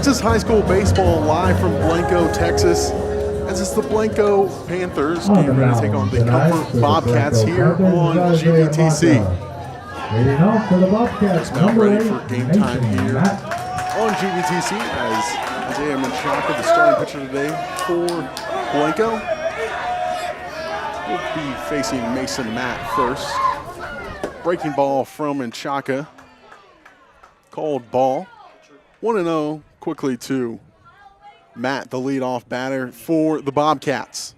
Texas High School Baseball live from Blanco, Texas. As it's the Blanco Panthers getting ready to take on the Comfort Bobcats here on GVTC. Leading off for the Bobcats, now ready for game time here on GVTC as Isaiah Menchaca, the starting pitcher today for Blanco, will be facing Mason Matt first. Breaking ball from Menchaca. Called ball. 1-0 quickly to Matt, the leadoff batter for the Bobcats.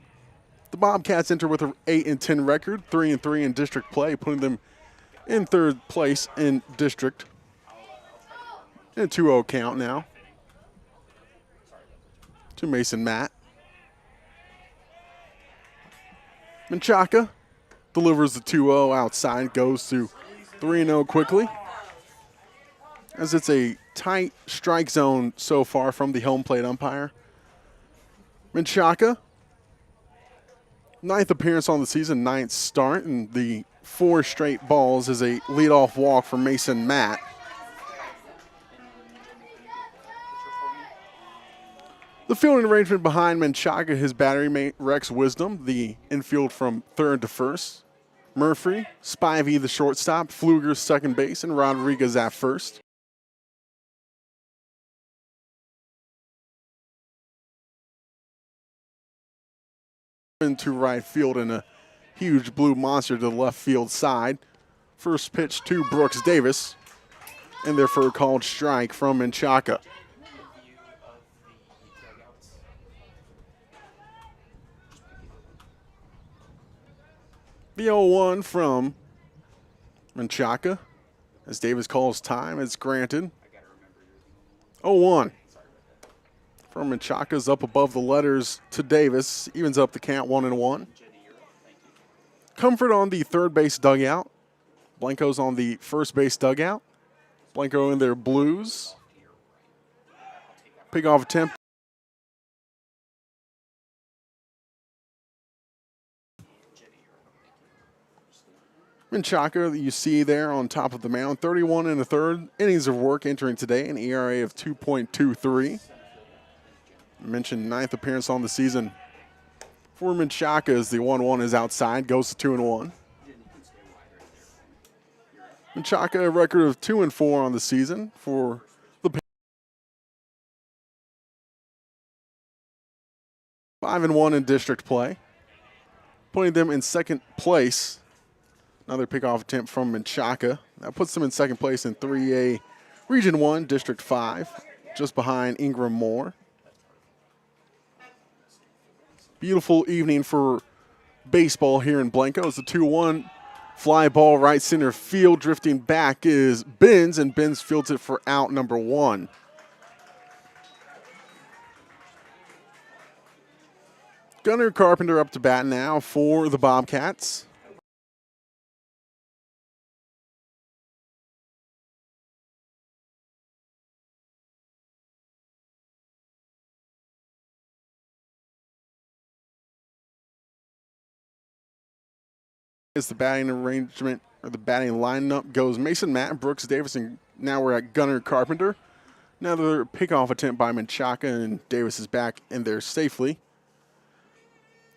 The Bobcats enter with an 8-10 record, 3-3 in district play, putting them in third place in district. And a 2-0 count now to Mason Matt. Menchaca delivers the 2-0 outside, goes to 3-0 quickly. As it's a tight strike zone so far from the home plate umpire. Menchaca, 9th appearance on the season, 9th start, and the 4 straight balls is a leadoff walk for Mason Matt. The fielding arrangement behind Menchaca, his battery mate Rex Wisdom, the infield from third to first. Murphy, Spivey the shortstop, Pfluger second base, and Rodriguez at first. To right field and a huge blue monster to the left field side. First pitch to Brooks Davis, and there for a called strike from Menchaca. The 0-1 from Menchaca. As Davis calls time, it's granted. 0-1. From Menchaca's up above the letters to Davis. Evens up the count 1-1. Comfort on the third base dugout. Blanco's on the first base dugout. Blanco in their blues. Pick off attempt. Menchaca that you see there on top of the mound. 31 1/3 innings of work entering today. An ERA of 2.23. Mentioned 9th appearance on the season for Menchaca as the 1-1 is outside, goes to 2-1. Menchaca a record of 2-4 on the season for the 5-1 in district play, putting them in second place. Another pickoff attempt from Menchaca. That puts them in second place in 3A Region 1, District 5, just behind Ingram Moore. Beautiful evening for baseball here in Blanco. It's a 2-1 fly ball right center field. Drifting back is Benz, and Benz fields it for out number 1. Gunnar Carpenter up to bat now for the Bobcats. As the batting arrangement or the batting lineup goes Mason Matt, Brooks Davis, and now we're at Gunnar Carpenter. Another pickoff attempt by Menchaca, and Davis is back in there safely.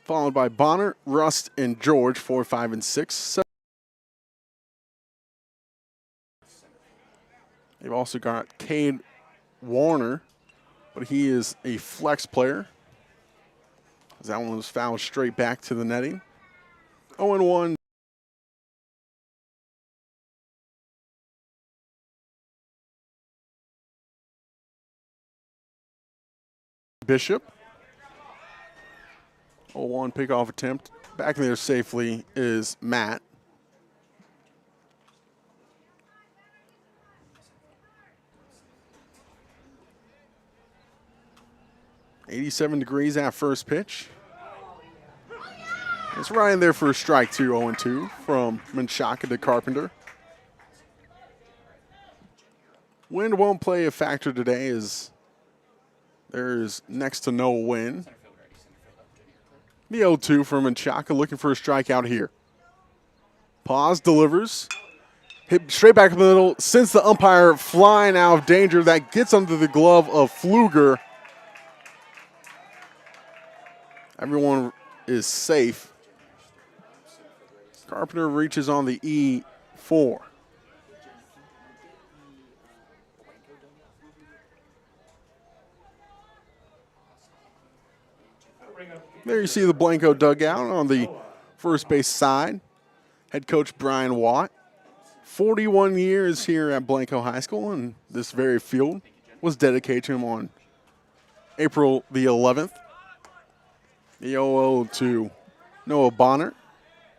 Followed by Bonner, Rust, and George, 4, 5, and 6. They've also got Cade Warner, but he is a flex player. As that one was fouled straight back to the netting. 0-1. Bishop. 0-1 pickoff attempt. Back in there safely is Matt. .87 degrees at first pitch. It's right in there for a strike, 0-2 from Menchaca to Carpenter. Wind won't play a factor today as there's next to no wind. The 0-2 from Menchaca, looking for a strikeout here. Pause, delivers. Hit straight back in the middle, sends the umpire flying out of danger. That gets under the glove of Pfluger. Everyone is safe. Carpenter reaches on the E4. There you see the Blanco dugout on the first base side. Head coach Brian Watt. 41 years here at Blanco High School, and this very field was dedicated to him on April the 11th. The 0-0 to Noah Bonner,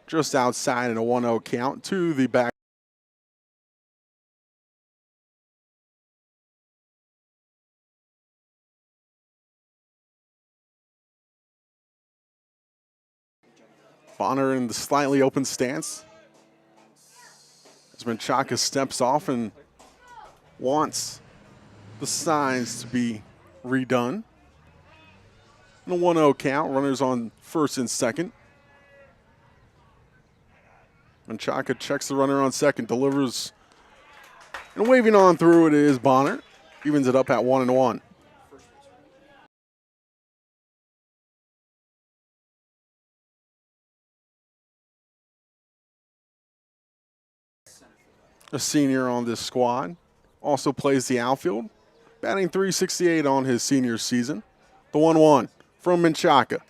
just outside in a 1-0 count to the back. Bonner in the slightly open stance. As Menchaca steps off and wants the signs to be redone. In a 1-0 count, runners on first and second. Menchaca checks the runner on second, delivers, and waving on through it is Bonner. Evens it up at 1-1. A senior on this squad, also plays the outfield, batting .368 on his senior season. The 1-1 from Menchaca.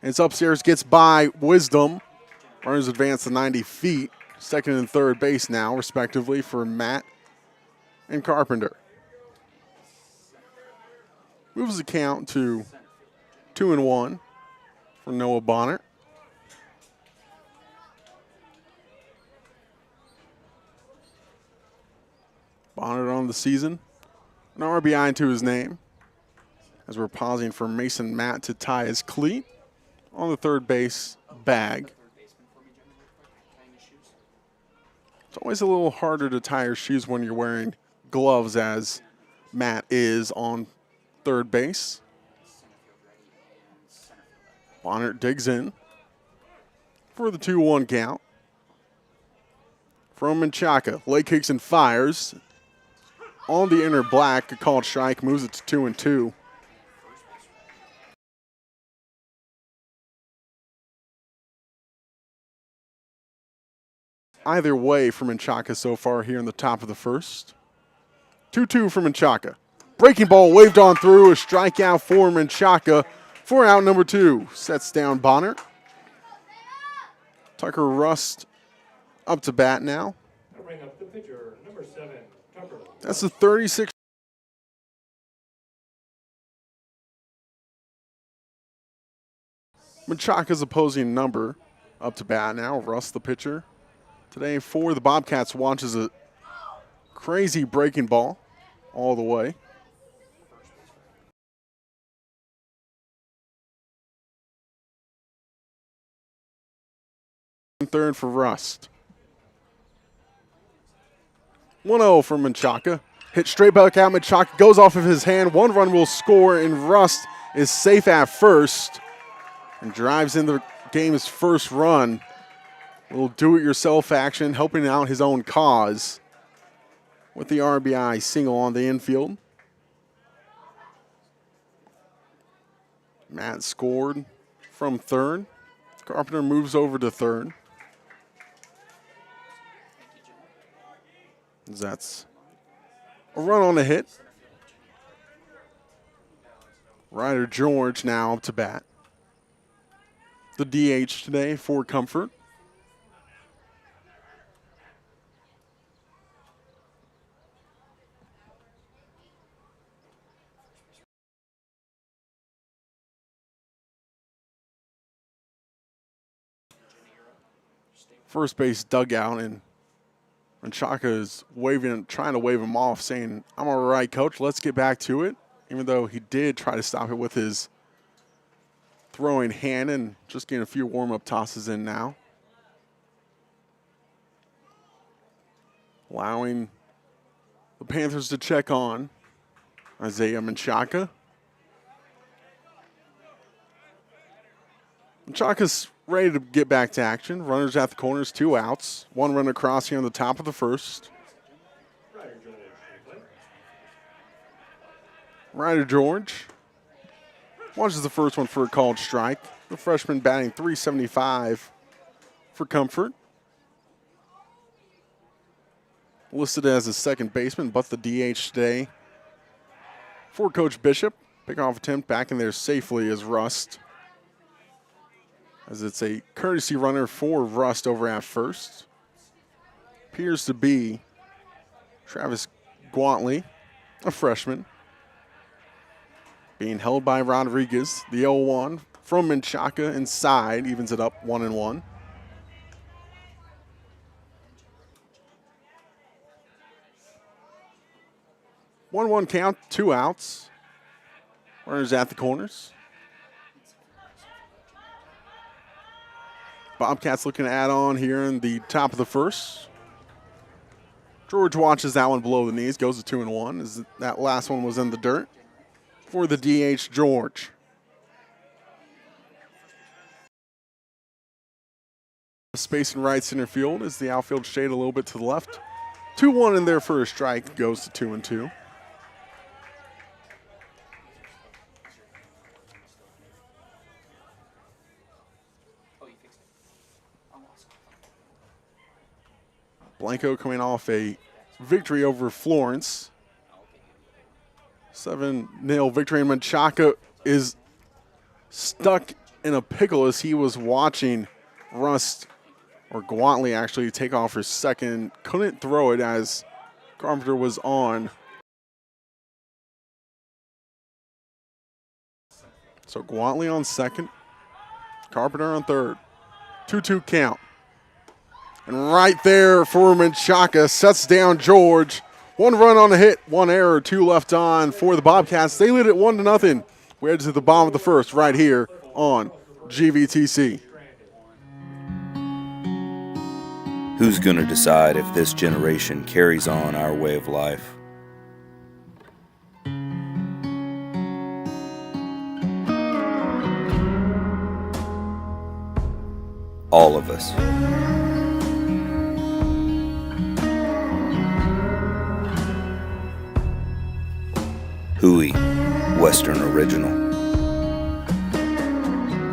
And it's upstairs, gets by Wisdom. Runners advance to 90 feet. Second and third base now, respectively, for Matt and Carpenter. Moves the count to 2-1 for Noah Bonner. Bonner on the season. An RBI into his name. As we're pausing for Mason Matt to tie his cleat on the third base bag. It's always a little harder to tie your shoes when you're wearing gloves, as Matt is on third base. Bonner digs in for the 2-1 count. From Menchaca, leg kicks and fires. On the inner black, a called strike, moves it to 2-2. Either way for Menchaca so far here in the top of the first. 2-2 for Menchaca. Breaking ball waved on through, a strikeout for Menchaca for out number 2. Sets down Bonner. Tucker Rust up to bat now. Bring up the pitcher, number 7, Tucker. That's the 36. Menchaca's opposing number up to bat now. Rust, the pitcher. Today for the Bobcats, launches a crazy breaking ball all the way. Third for Rust. 1-0 for Menchaca. Hit straight back out. Menchaca goes off of his hand. 1 run will score, and Rust is safe at first and drives in the game's first run. A little do-it-yourself action, helping out his own cause with the RBI single on the infield. Matt scored from third. Carpenter moves over to third. That's a run on a hit. Ryder George now up to bat. The DH today for Comfort. First base dugout, and Menchaca is trying to wave him off, saying, "I'm all right, coach, let's get back to it." Even though he did try to stop it with his throwing hand and just getting a few warm-up tosses in now. Allowing the Panthers to check on Isaiah Menchaca. Menchaca's ready to get back to action. Runners at the corners, 2 outs. 1 run across here on the top of the first. Ryder George watches the first one for a called strike. The freshman batting .375 for comfort. Listed as a second baseman, but the DH today for Coach Bishop. Pickoff attempt back in there safely as Rust, as it's a courtesy runner for Rust over at first. Appears to be Travis Guantley, a freshman, being held by Rodriguez. The 0-1 from Menchaca inside evens it up 1-1. One count, 2 outs. Runners at the corners. Bobcats looking to add on here in the top of the first. George watches that one below the knees, goes to 2-1, as that last one was in the dirt for the DH George. Space in right center field as the outfield shade a little bit to the left. 2-1 in there for a strike, goes to 2-2. Blanco coming off a victory over Florence. 7-0 victory, and Menchaca is stuck in a pickle as he was watching Rust, or Guantley actually, take off for second. Couldn't throw it as Carpenter was on. So Guantley on second, Carpenter on third. 2-2 count. And right there for Menchaca, sets down George. 1 run on a hit, 1 error, 2 left on for the Bobcats. They lead it 1-0. We head to the bottom of the first right here on GVTC. Who's going to decide if this generation carries on our way of life? All of us. Hui, Western Original.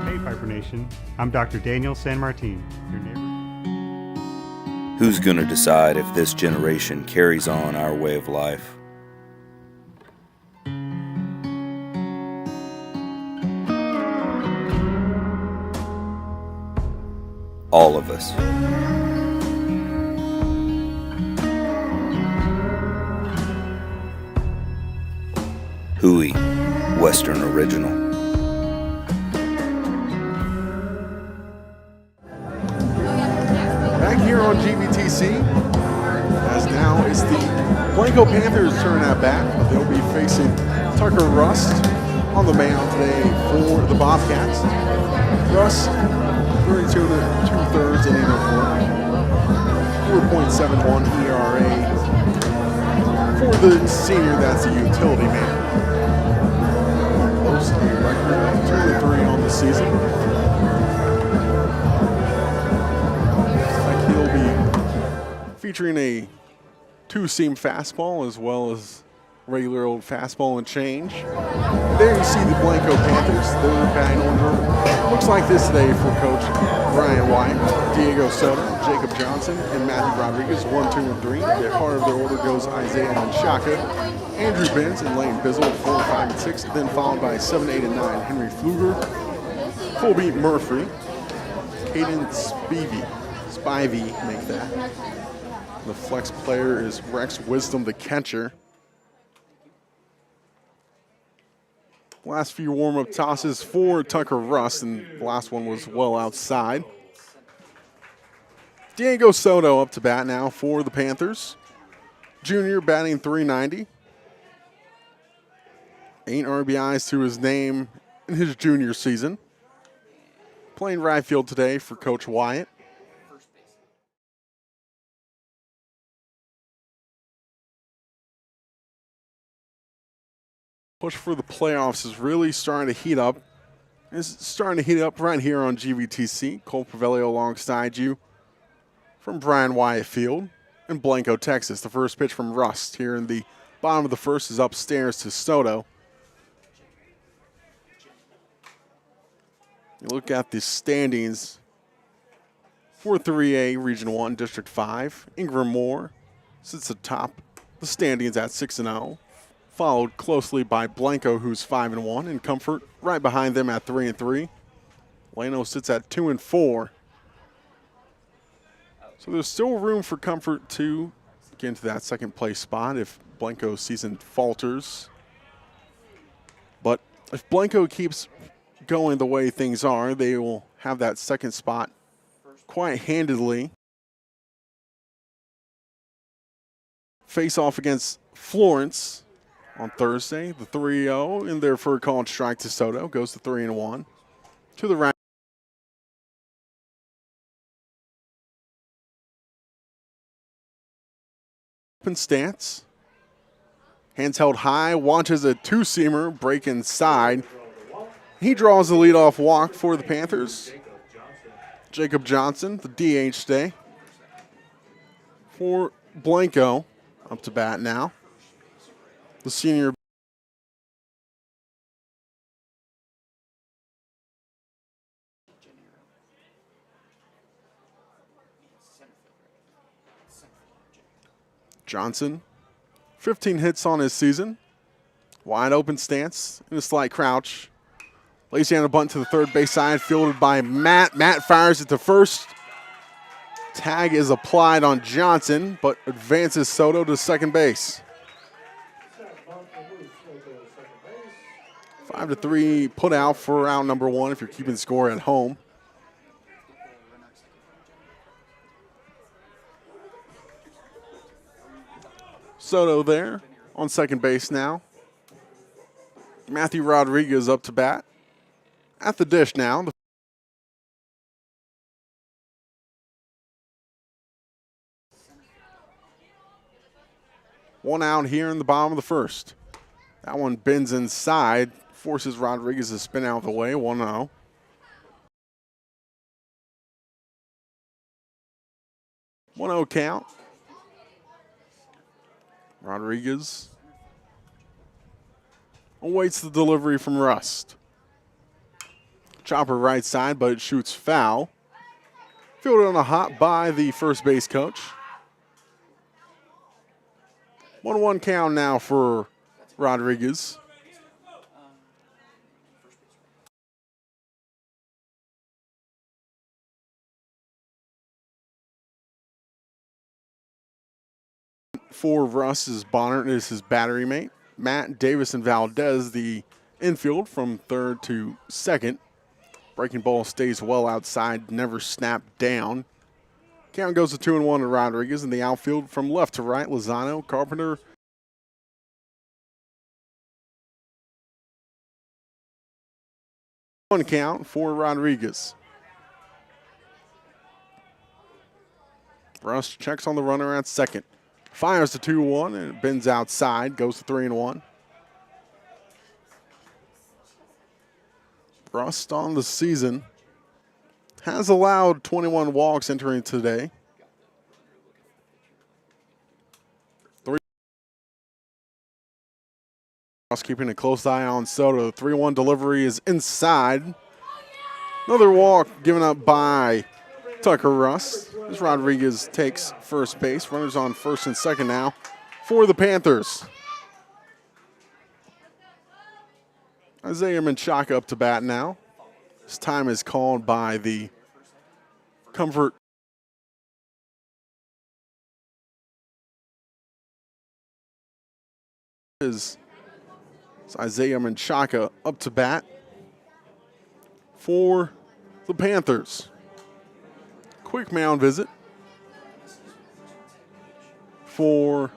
Hey Piper Nation, I'm Dr. Daniel San Martin, your neighbor. Who's going to decide if this generation carries on our way of life? All of us. Hui, Western Original. Back here on GVTC, as now it's the Blanco Panthers turn at bat. They'll be facing Tucker Rust on the mound today for the Bobcats. Rust, 32 2/3 inning of work, 4.71 ERA. For the senior, that's a utility man. Close to the record, 2-3 on the season. Looks like he'll be featuring a 2-seam fastball as well as regular old fastball and change. There you see the Blanco Panthers. They're batting order. Looks like this today for Coach Brian White, Diego Soto, Jacob Johnson, and Matthew Rodriguez. 1, 2, and 3. The heart of their order goes Isaiah Menchaca, Andrew Benz, and Lane Bizzle, 4, 5, and 6. Then followed by 7, 8, and 9, Henry Pfluger, Colby Murphy, Caden Spivey, make that. The flex player is Rex Wisdom, the catcher. Last few warm-up tosses for Tucker Rust, and the last one was well outside. Diego Soto up to bat now for the Panthers. Junior batting .390. 8 RBIs to his name in his junior season. Playing right field today for Coach Wyatt. Push for the playoffs is really starting to heat up is starting to heat up right here on GVTC. Cole Pavelio alongside you from Brian Wyatt Field in Blanco, Texas. The first pitch from Rust here in the bottom of the first is upstairs to Soto. You look at the standings for 3A Region 1, District 5. Ingram Moore sits atop the standings at 6-0, followed closely by Blanco, who's 5-1, and Comfort right behind them at 3-3. Lano sits at 2-4. So there's still room for Comfort to get into that second place spot if Blanco's season falters. But if Blanco keeps going the way things are, they will have that second spot quite handedly. Face off against Florence on Thursday. The 3-0 in there for a called strike to Soto. Goes to 3-1. To the right. Open stance. Hands held high. Launches a two-seamer. Break inside. He draws the leadoff walk for the Panthers. Jacob Johnson, the DH today. For Blanco, up to bat now. The senior. Johnson, 15 hits on his season. Wide open stance in a slight crouch. Lays down a bunt to the third base side, fielded by Matt. Matt fires it to first. Tag is applied on Johnson, but advances Soto to second base. 5-3 put out for out number one if you're keeping score at home. Soto there on second base now. Matthew Rodriguez up to bat. At the dish now. One out here in the bottom of the first. That one bends inside, forces Rodriguez to spin out of the way, 1-0. Count. Rodriguez awaits the delivery from Rust. Chopper right side, but it shoots foul. Fielded on a hop by the first base coach. 1-1 count now for Rodriguez. For Russ is Bonner is his battery mate. Matt, Davis, and Valdez, the infield from third to second. Breaking ball stays well outside, never snapped down. Count goes to 2-1 to Rodriguez in the outfield from left to right. Lozano, Carpenter. One count for Rodriguez. Russ checks on the runner at second. Fires to 2-1 and it bends outside, goes to 3-1. Rust on the season has allowed 21 walks entering today. Rust keeping a close eye on Soto. 3-1 delivery is inside. Another walk given up by Tucker Rust. As Rodriguez takes first base. Runners on first and second now for the Panthers. Isaiah Menchaca up to bat now. This time is called by the Comfort. It's Isaiah Menchaca up to bat for the Panthers. Quick mound visit for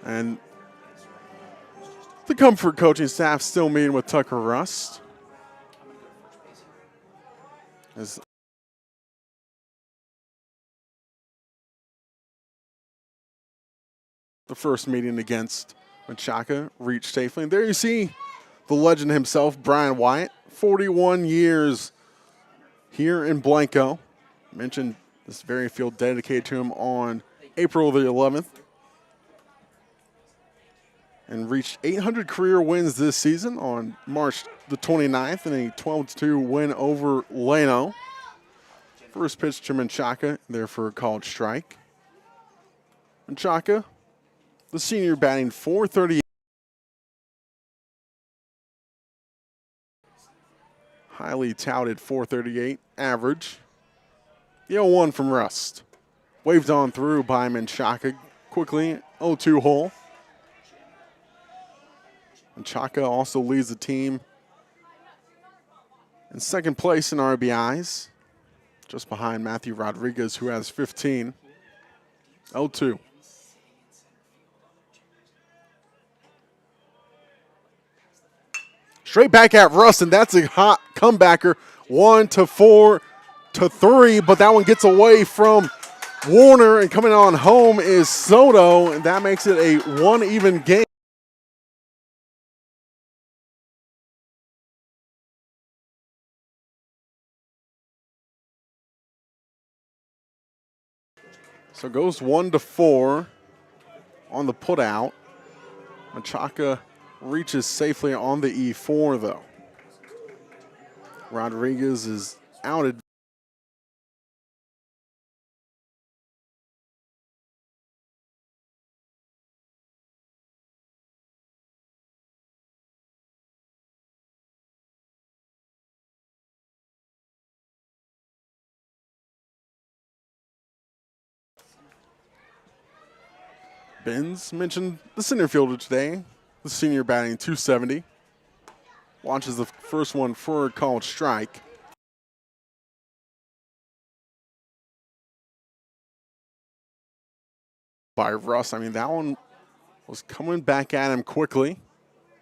and the Comfort coaching staff still meeting with Tucker Rust. As the first meeting against Menchaca reached safely. And there you see the legend himself, Brian Wyatt, 41 years here in Blanco. Mentioned this very field dedicated to him on April the 11th. And reached 800 career wins this season on March the 29th in a 12-2 win over Llano. First pitch to Menchaca, there for a called strike. Menchaca, the senior, batting .438. Highly touted .438 average. The 0-1 from Rust. Waved on through by Menchaca quickly, 0-2 hole. Menchaca also leads the team in second place in RBIs, just behind Matthew Rodriguez, who has 15. 0-2. Straight back at Rust, and that's a hot comebacker. 1-4-3, but that one gets away from Warner, and coming on home is Soto, and that makes it a one-even game. So it goes 1-4 on the putout. Menchaca reaches safely on the E4, though. Rodriguez is outed. Benz mentioned the center fielder today, the senior, batting .270. Launches the first one for a called strike. By Russ. I mean, that one was coming back at him quickly.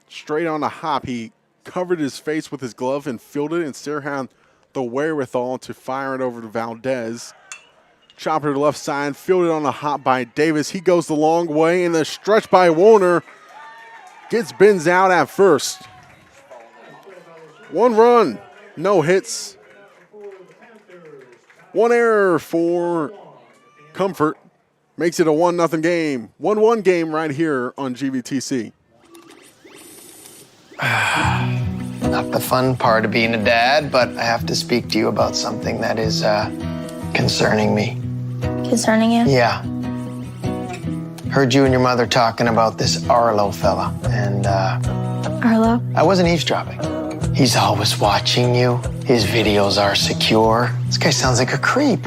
Straight on a hop. He covered his face with his glove and fielded it, and still had the wherewithal to fire it over to Valdez. Chopper to the left side, fielded on a hop by Davis. He goes the long way, and the stretch by Warner gets Benz out at first. 1 run, no hits. 1 error for Comfort. Makes it a 1-0 game. 1-1 game right here on GVTC. Not the fun part of being a dad, but I have to speak to you about something that is concerning me. Concerning you? Yeah. Heard you and your mother talking about this Arlo fella, and Arlo? I wasn't eavesdropping. He's always watching you. His videos are secure. This guy sounds like a creep.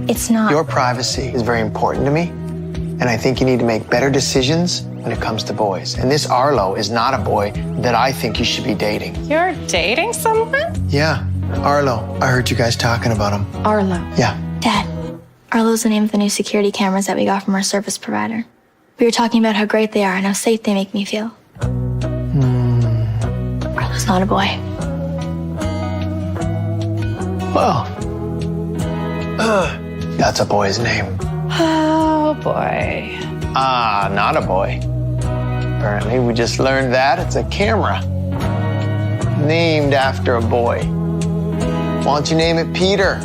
It's not. Your privacy is very important to me, and I think you need to make better decisions when it comes to boys. And this Arlo is not a boy that I think you should be dating. You're dating someone? Yeah, Arlo. I heard you guys talking about him. Arlo. Yeah. Dad, Arlo's the name of the new security cameras that we got from our service provider. We were talking about how great they are and how safe they make me feel. Arlo's not a boy. Well, that's a boy's name. Oh, boy. Not a boy. Apparently, we just learned that it's a camera named after a boy. Why don't you name it Peter?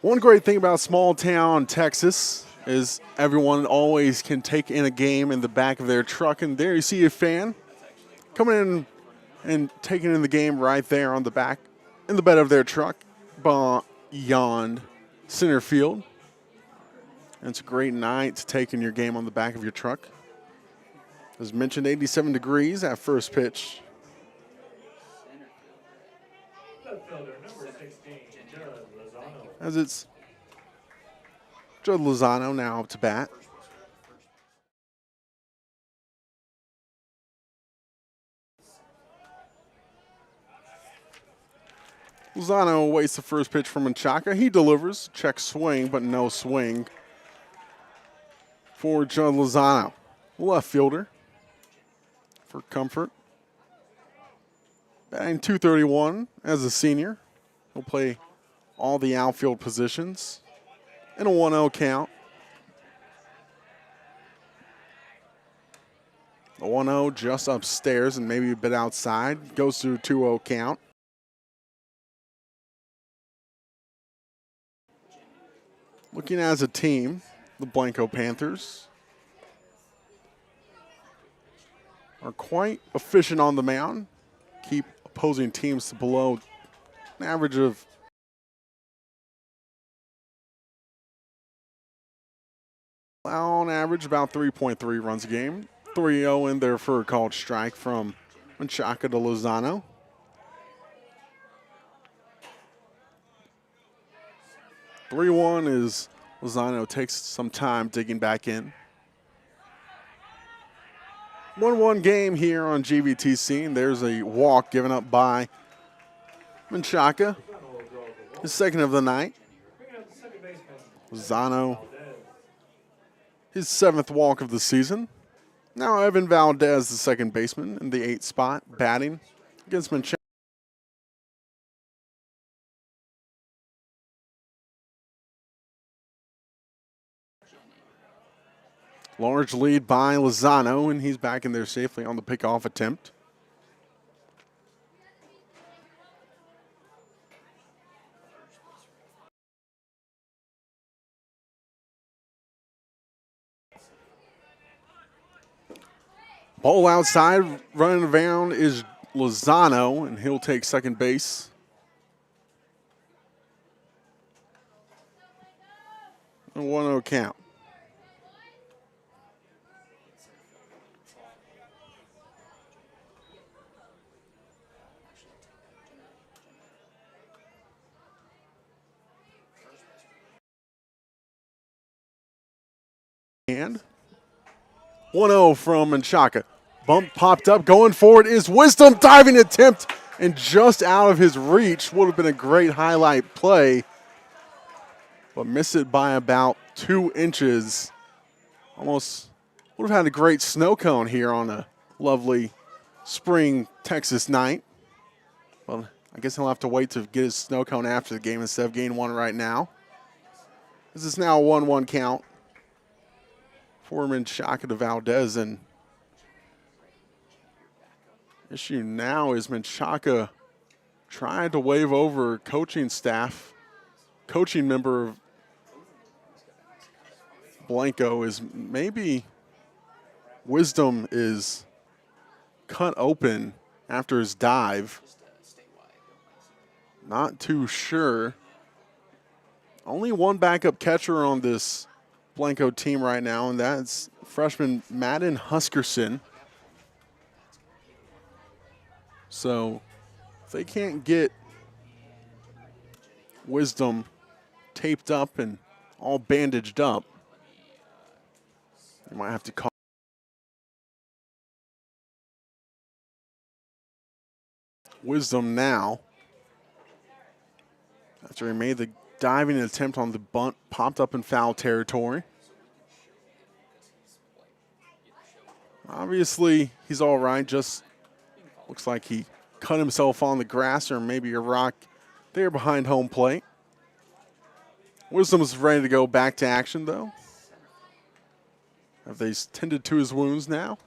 One great thing about small town Texas is everyone always can take in a game in the back of their truck. And there you see a fan coming in and taking in the game right there on the back, in the bed of their truck, beyond center field. And it's a great night to take in your game on the back of your truck. As mentioned, 87 degrees at first pitch. Left fielder, number 16, Judd Lozano. As it's Judd Lozano now up to bat. Lozano awaits the first pitch from Menchaca. He delivers. Check swing, but no swing for Judd Lozano. Left fielder for Comfort. Batting .231 as a senior. He'll play all the outfield positions. And a 1-0 count. A 1-0 just upstairs and maybe a bit outside. Goes to a 2-0 count. Looking as a team, the Blanco Panthers are quite efficient on the mound. Keep opposing teams to below an average of on average about 3.3 runs a game. 3-0 in there for a called strike from Menchaca to Lozano. Three-one is Lozano takes some time digging back in. 1-1 game here on GVTC, and there's a walk given up by Menchaca, his second of the night. Lozano, his 7th walk of the season. Now Evan Valdez, the second baseman, in the 8th spot, batting against Menchaca. Large lead by Lozano, and he's back in there safely on the pickoff attempt. Ball outside, running around is Lozano, and he'll take second base. A 1-0 count. And 1-0 from Menchaca. Bump popped up, going forward is Wisdom, diving attempt, and just out of his reach. Would have been a great highlight play, but missed it by about 2 inches. Almost would have had a great snow cone here on a lovely spring Texas night. Well, I guess he'll have to wait to get his snow cone after the game instead of getting one right now. This is now a 1-1 count for Menchaca to Valdez, and issue now is Menchaca trying to wave over coaching staff. Coaching member of Blanco is maybe Wisdom is cut open after his dive. Not too sure. Only one backup catcher on this Blanco team right now, and that's freshman Madden Huskerson. So if they can't get Wisdom taped up and all bandaged up, they might have to call Wisdom now. After he made the diving attempt on the bunt, popped up in foul territory. Obviously, he's all right. Just looks like he cut himself on the grass or maybe a rock there behind home plate. Wisdom's ready to go back to action, though. Have they tended to his wounds now?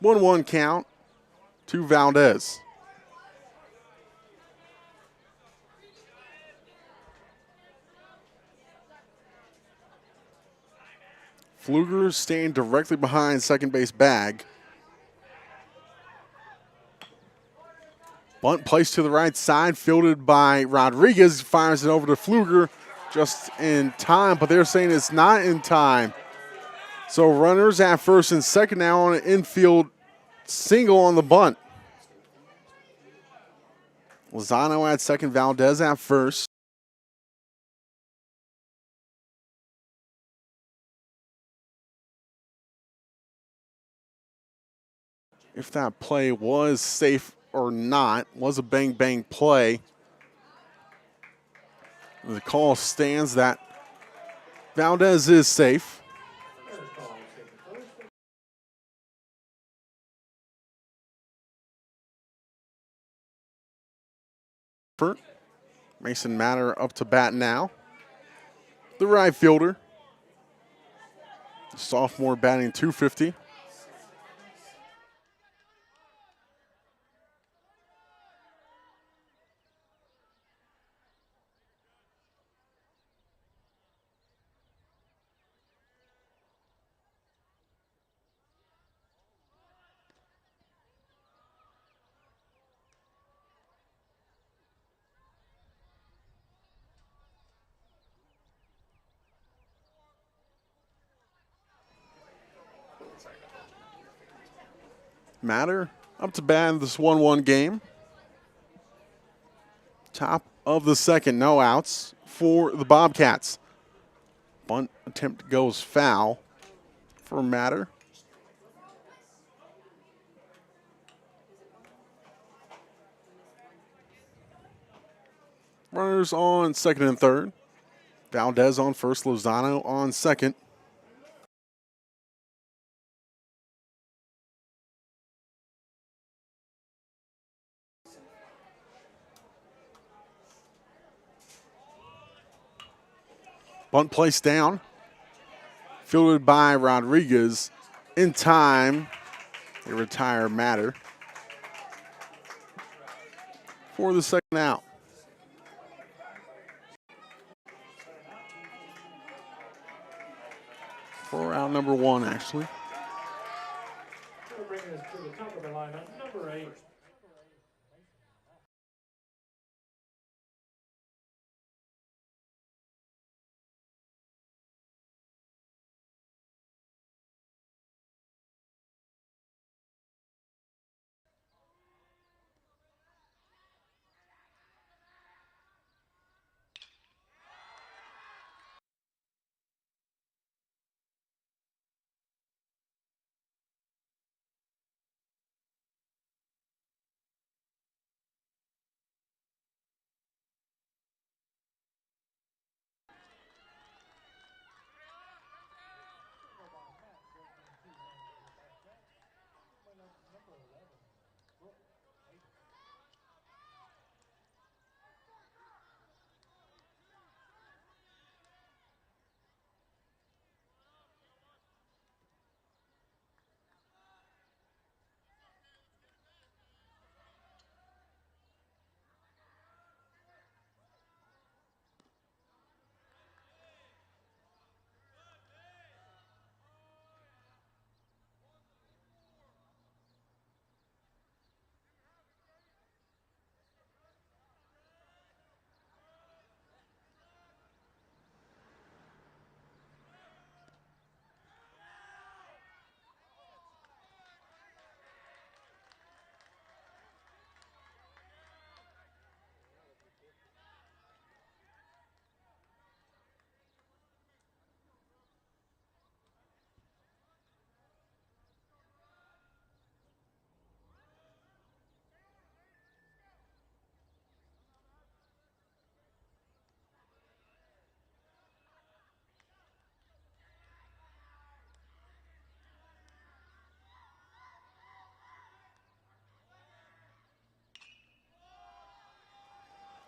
1-1 count to Valdez. Pfluger staying directly behind second base bag. Bunt placed to the right side, fielded by Rodriguez, fires it over to Pfluger just in time, but they're saying it's not in time. So runners at first and second now on an infield single on the bunt. Lozano at second, Valdez at first. If that play was safe or not, was a bang-bang play. The call stands that Valdez is safe. Mason Matter up to bat now. The right fielder. Sophomore batting .250. Matter up to bat in this 1-1 game. Top of the second, no outs for the Bobcats. Bunt attempt goes foul for Matter. Runners on second and third. Valdez on first, Lozano on second. Bunt placed down. Fielded by Rodriguez. In time, they retire Matter for the second out. For out number 1, actually. We'll bring us to the top of the lineup, number 8.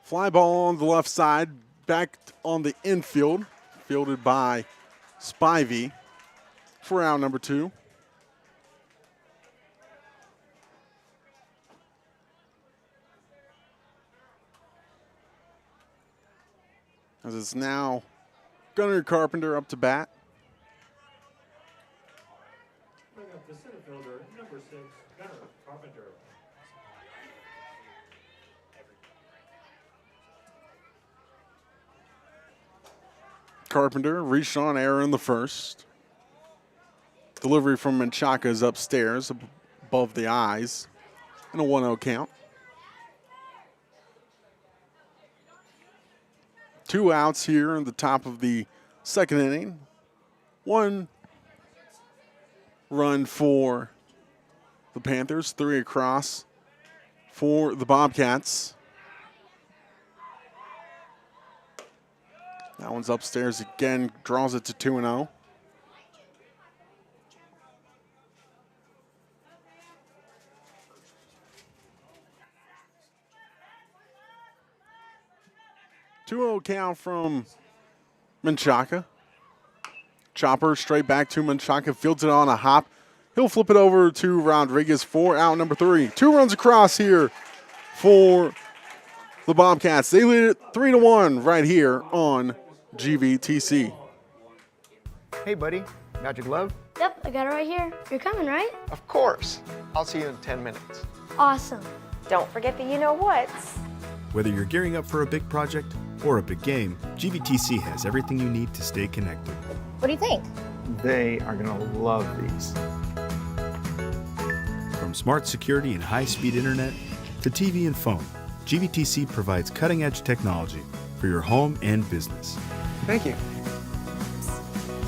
Fly ball on the left side, back on the infield, fielded by Spivey for out number 2. As it's now Gunnar Carpenter up to bat. Bring up the center fielder, number 6, Gunnar Carpenter. Carpenter reached on error in the first. Delivery from Menchaca is upstairs, above the eyes, and a 1-0 count. 2 outs here in the top of the second inning. 1 run for the Panthers, 3 across for the Bobcats. That one's upstairs again, draws it to 2-0. 2-0 count from Menchaca. Chopper straight back to Menchaca, fields it on a hop. He'll flip it over to Rodriguez for out number 3. 2 runs across here for the Bobcats. They lead it 3-1 right here on GVTC. Hey, buddy, got your glove? Yep, I got it right here. You're coming, right? Of course. I'll see you in 10 minutes. Awesome. Don't forget the you-know-whats. Whether you're gearing up for a big project or a big game, GVTC has everything you need to stay connected. What do you think? They are gonna love these. From smart security and high-speed internet to TV and phone, GVTC provides cutting-edge technology for your home and business. Thank you.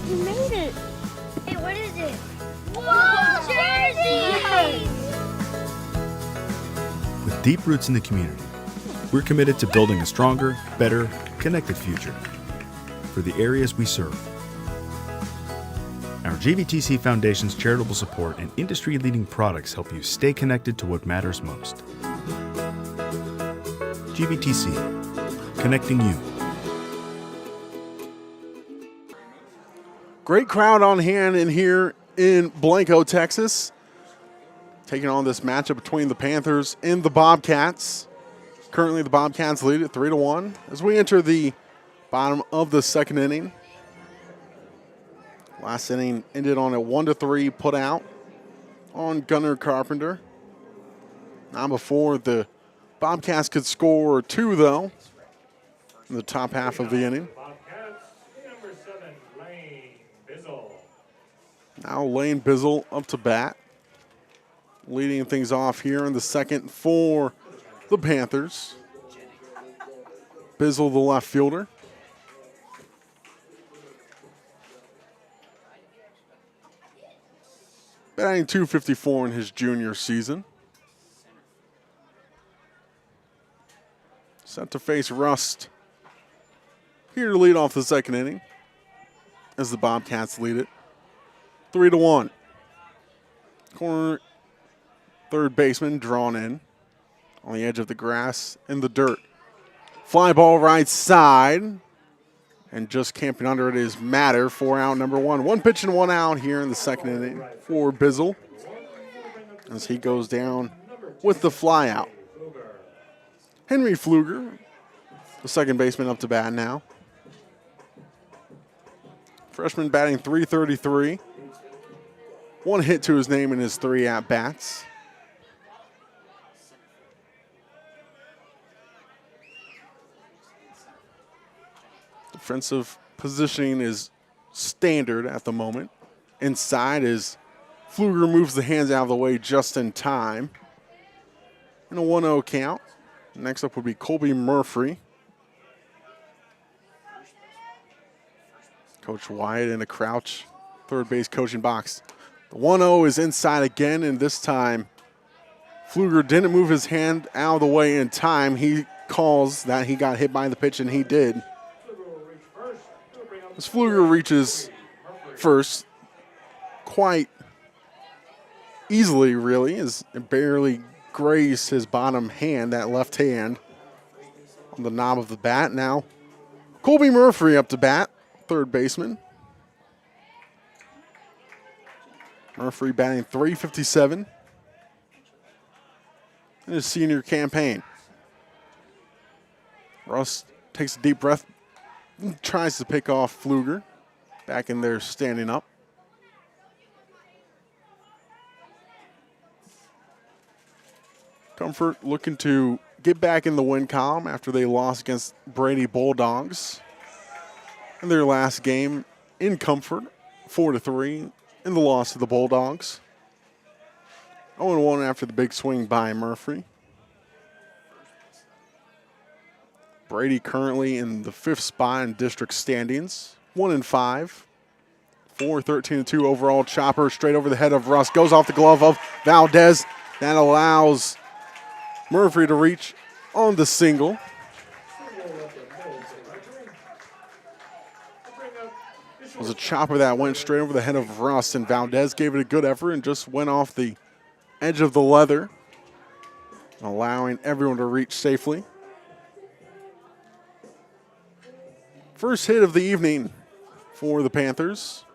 You made it. Hey, what is it? Whoa, Jersey! With deep roots in the community, we're committed to building a stronger, better, connected future for the areas we serve. Our GVTC Foundation's charitable support and industry-leading products help you stay connected to what matters most. GVTC, connecting you. Great crowd on hand in here in Blanco, Texas. Taking on this matchup between the Panthers and the Bobcats. Currently, the Bobcats lead at 3-1 as we enter the bottom of the second inning. Last inning ended on a 1-3 put out on Gunnar Carpenter. Now before the Bobcats could score 2, though, in the top half of the inning. Bobcats, number 7, Lane Bizzle. Now Lane Bizzle up to bat. Leading things off here in the second for the Panthers. Bizzle, the left fielder. Batting .254 in his junior season. Set to face Rust here to lead off the second inning as the Bobcats lead it 3-1. Corner third baseman drawn in on the edge of the grass in the dirt. Fly ball right side. And just camping under it is Matter for out number 1. 1 pitch and 1 out here in the second inning for Bizzle as he goes down with the fly out. Henry Pfluger, the second baseman, up to bat now. Freshman batting .333. 1 hit to his name in his 3 at-bats. Defensive positioning is standard at the moment. Inside is Pfluger moves the hands out of the way just in time. And a 1-0 count. Next up would be Colby Murphy. Coach Wyatt in a crouch third base coaching box. The 1-0 is inside again, and this time Pfluger didn't move his hand out of the way in time. He calls that he got hit by the pitch, and he did. As Pfluger reaches first quite easily, really, as it barely grazed his bottom hand, that left hand, on the knob of the bat. Now, Colby Murphy up to bat, third baseman. Murphy batting .357 in his senior campaign. Russ takes a deep breath, tries to pick off Pfluger. Back in there standing up. Comfort looking to get back in the win column after they lost against Brady Bulldogs in their last game in Comfort, 4-3 in the loss to the Bulldogs. 0-1 after the big swing by Murphy. Brady currently in the 5th spot in district standings, 1-5. 4-13-2 overall. Chopper straight over the head of Russ. Goes off the glove of Valdez. That allows Murphy to reach on the single. It was a chopper that went straight over the head of Russ, and Valdez gave it a good effort and just went off the edge of the leather, allowing everyone to reach safely. First hit of the evening for the Panthers.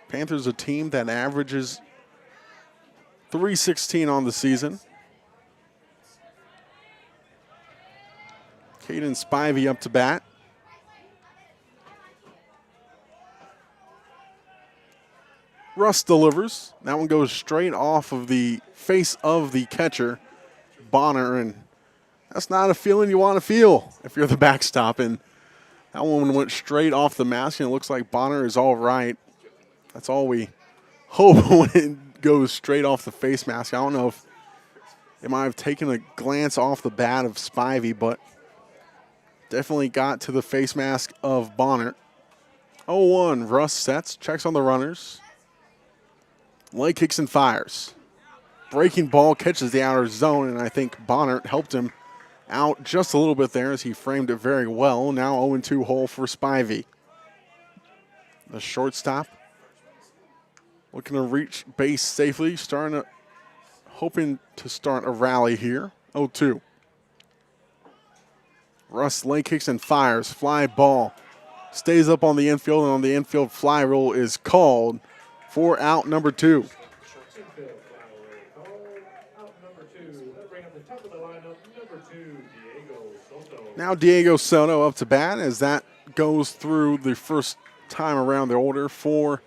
Panthers, a team that averages .316 on the season. Caden Spivey up to bat. Russ delivers. That one goes straight off of the face of the catcher, Bonner, and that's not a feeling you want to feel if you're the backstop. And that one went straight off the mask, and it looks like Bonner is all right. That's all we hope when it goes straight off the face mask. I don't know if it might have taken a glance off the bat of Spivey, but definitely got to the face mask of Bonner. 0-1, Russ sets, checks on the runners. Leg kicks and fires. Breaking ball catches the outer zone, and I think Bonner helped him out just a little bit there as he framed it very well. Now 0-2 hole for Spivey. The shortstop looking to reach base safely, hoping to start a rally here. 0-2. Russ leg kicks and fires. Fly ball. Stays up on the infield, and on the infield fly rule is called for out number 2. Infield fly rule called. Out number 2. That'll bring up the top of the lineup, number 2, Diego Soto. Now Diego Soto up to bat as that goes through the first time around the order for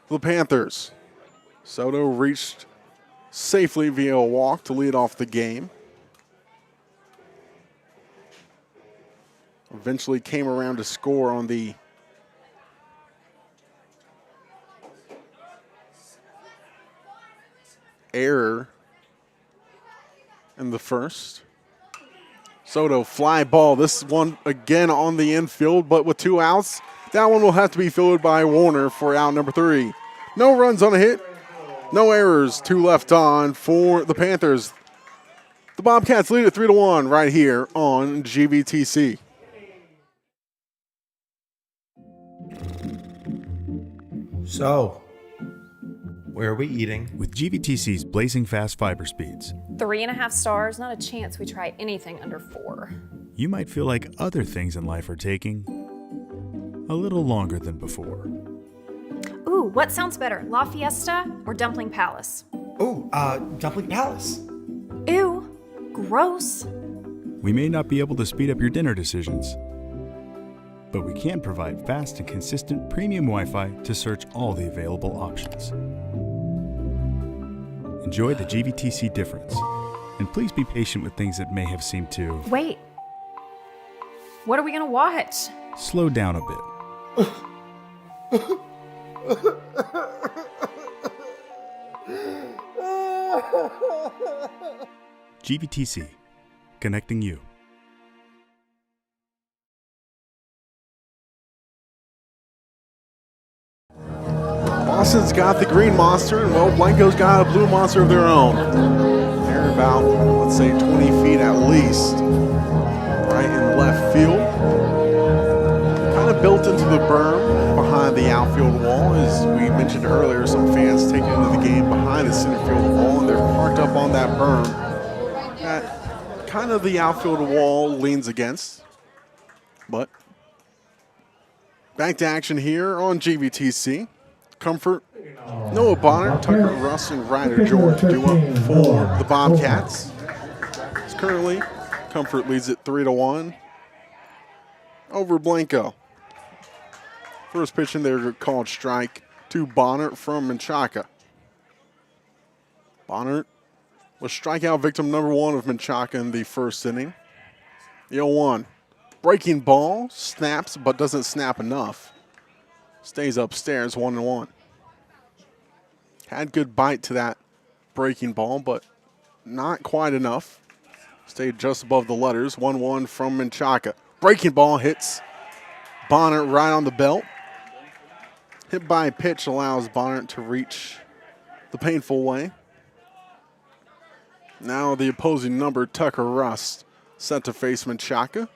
the Panthers. Soto reached safely via a walk to lead off the game. Eventually came around to score on the error in the first. Soto fly ball. This one again on the infield, but with 2 outs. That one will have to be fielded by Warner for out number 3. No runs on a hit. No errors. 2 left on for the Panthers. The Bobcats lead it 3-1 right here on GVTC. So, where are we eating? With GVTC's blazing fast fiber speeds, 3.5 stars, not a chance we try anything under 4. you might feel like other things in life are taking a little longer than before. Ooh, what sounds better, La Fiesta or Dumpling Palace? Oh, Dumpling Palace. Ew, gross. We may not be able to speed up your dinner decisions, but we can provide fast and consistent premium Wi-Fi to search all the available options. Enjoy the GVTC difference, and please be patient with things that may have seemed to Wait, what are we gonna watch? slow down a bit. GVTC, connecting you. Boston's got the green monster, and well, Blanco's got a blue monster of their own. They're about, let's say, 20 feet at least, right in left field. Kind of built into the berm behind the outfield wall. As we mentioned earlier, some fans taking into the game behind the center field wall, and they're parked up on that berm that kind of the outfield wall leans against. But back to action here on GVTC. Comfort, Noah Bonner, Tucker Russ, and Ryder George do up for the Bobcats. It's currently, Comfort leads it 3-1 over Blanco. First pitch in there called strike to Bonner from Menchaca. Bonner was strikeout victim number 1 of Menchaca in the first inning. The 0-1. Breaking ball, snaps, but doesn't snap enough. Stays upstairs, 1-1. Had good bite to that breaking ball, but not quite enough. Stayed just above the letters, 1-1 from Menchaca. Breaking ball hits Bonner right on the belt. Hit by pitch allows Bonner to reach the painful way. Now the opposing number, Tucker Rust, set to face Menchaca.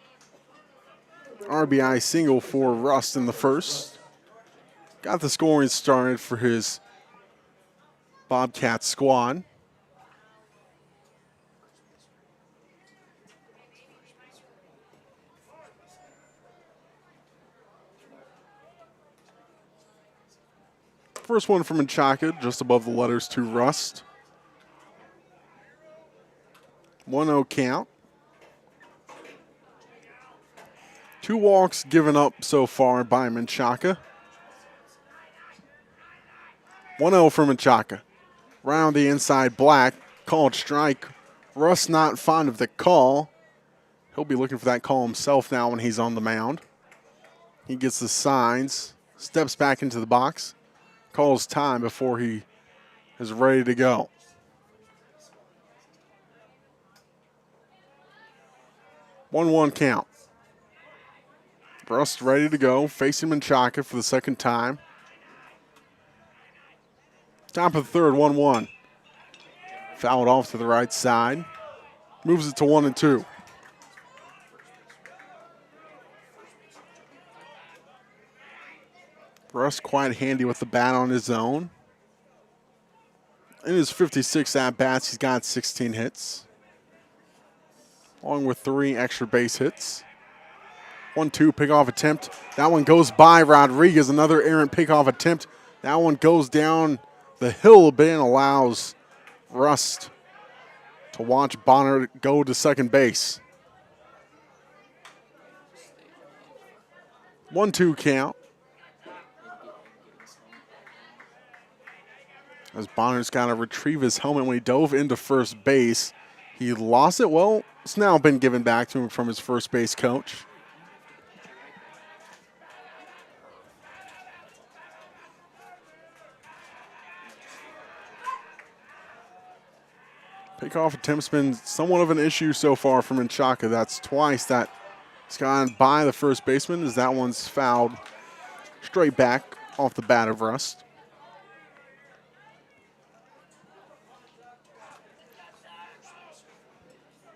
RBI single for Rust in the first. Got the scoring started for his Bobcat squad. First one from Menchaca, just above the letters to Rust. 1-0 count. 2 walks given up so far by Menchaca. 1-0 for Menchaca. Round the inside, Black. Called strike. Rust not fond of the call. He'll be looking for that call himself now when he's on the mound. He gets the signs, steps back into the box, calls time before he is ready to go. One count. Rust ready to go, facing Menchaca for the second time. Top of the third, 1-1. Fouled off to the right side. Moves it to 1-2. Rust quite handy with the bat on his own. In his 56 at-bats, he's got 16 hits, along with 3 extra base hits. 1-2 pickoff attempt. That one goes by Rodriguez. Another errant pickoff attempt. That one goes down the hill a bit and allows Rust to watch Bonner go to second base. 1-2 count. As Bonner's got to retrieve his helmet when he dove into first base. He lost it. Well, it's now been given back to him from his first base coach. Pickoff attempt's been somewhat of an issue so far for Menchaca. That's twice that it's gone by the first baseman, as that one's fouled straight back off the bat of Rust.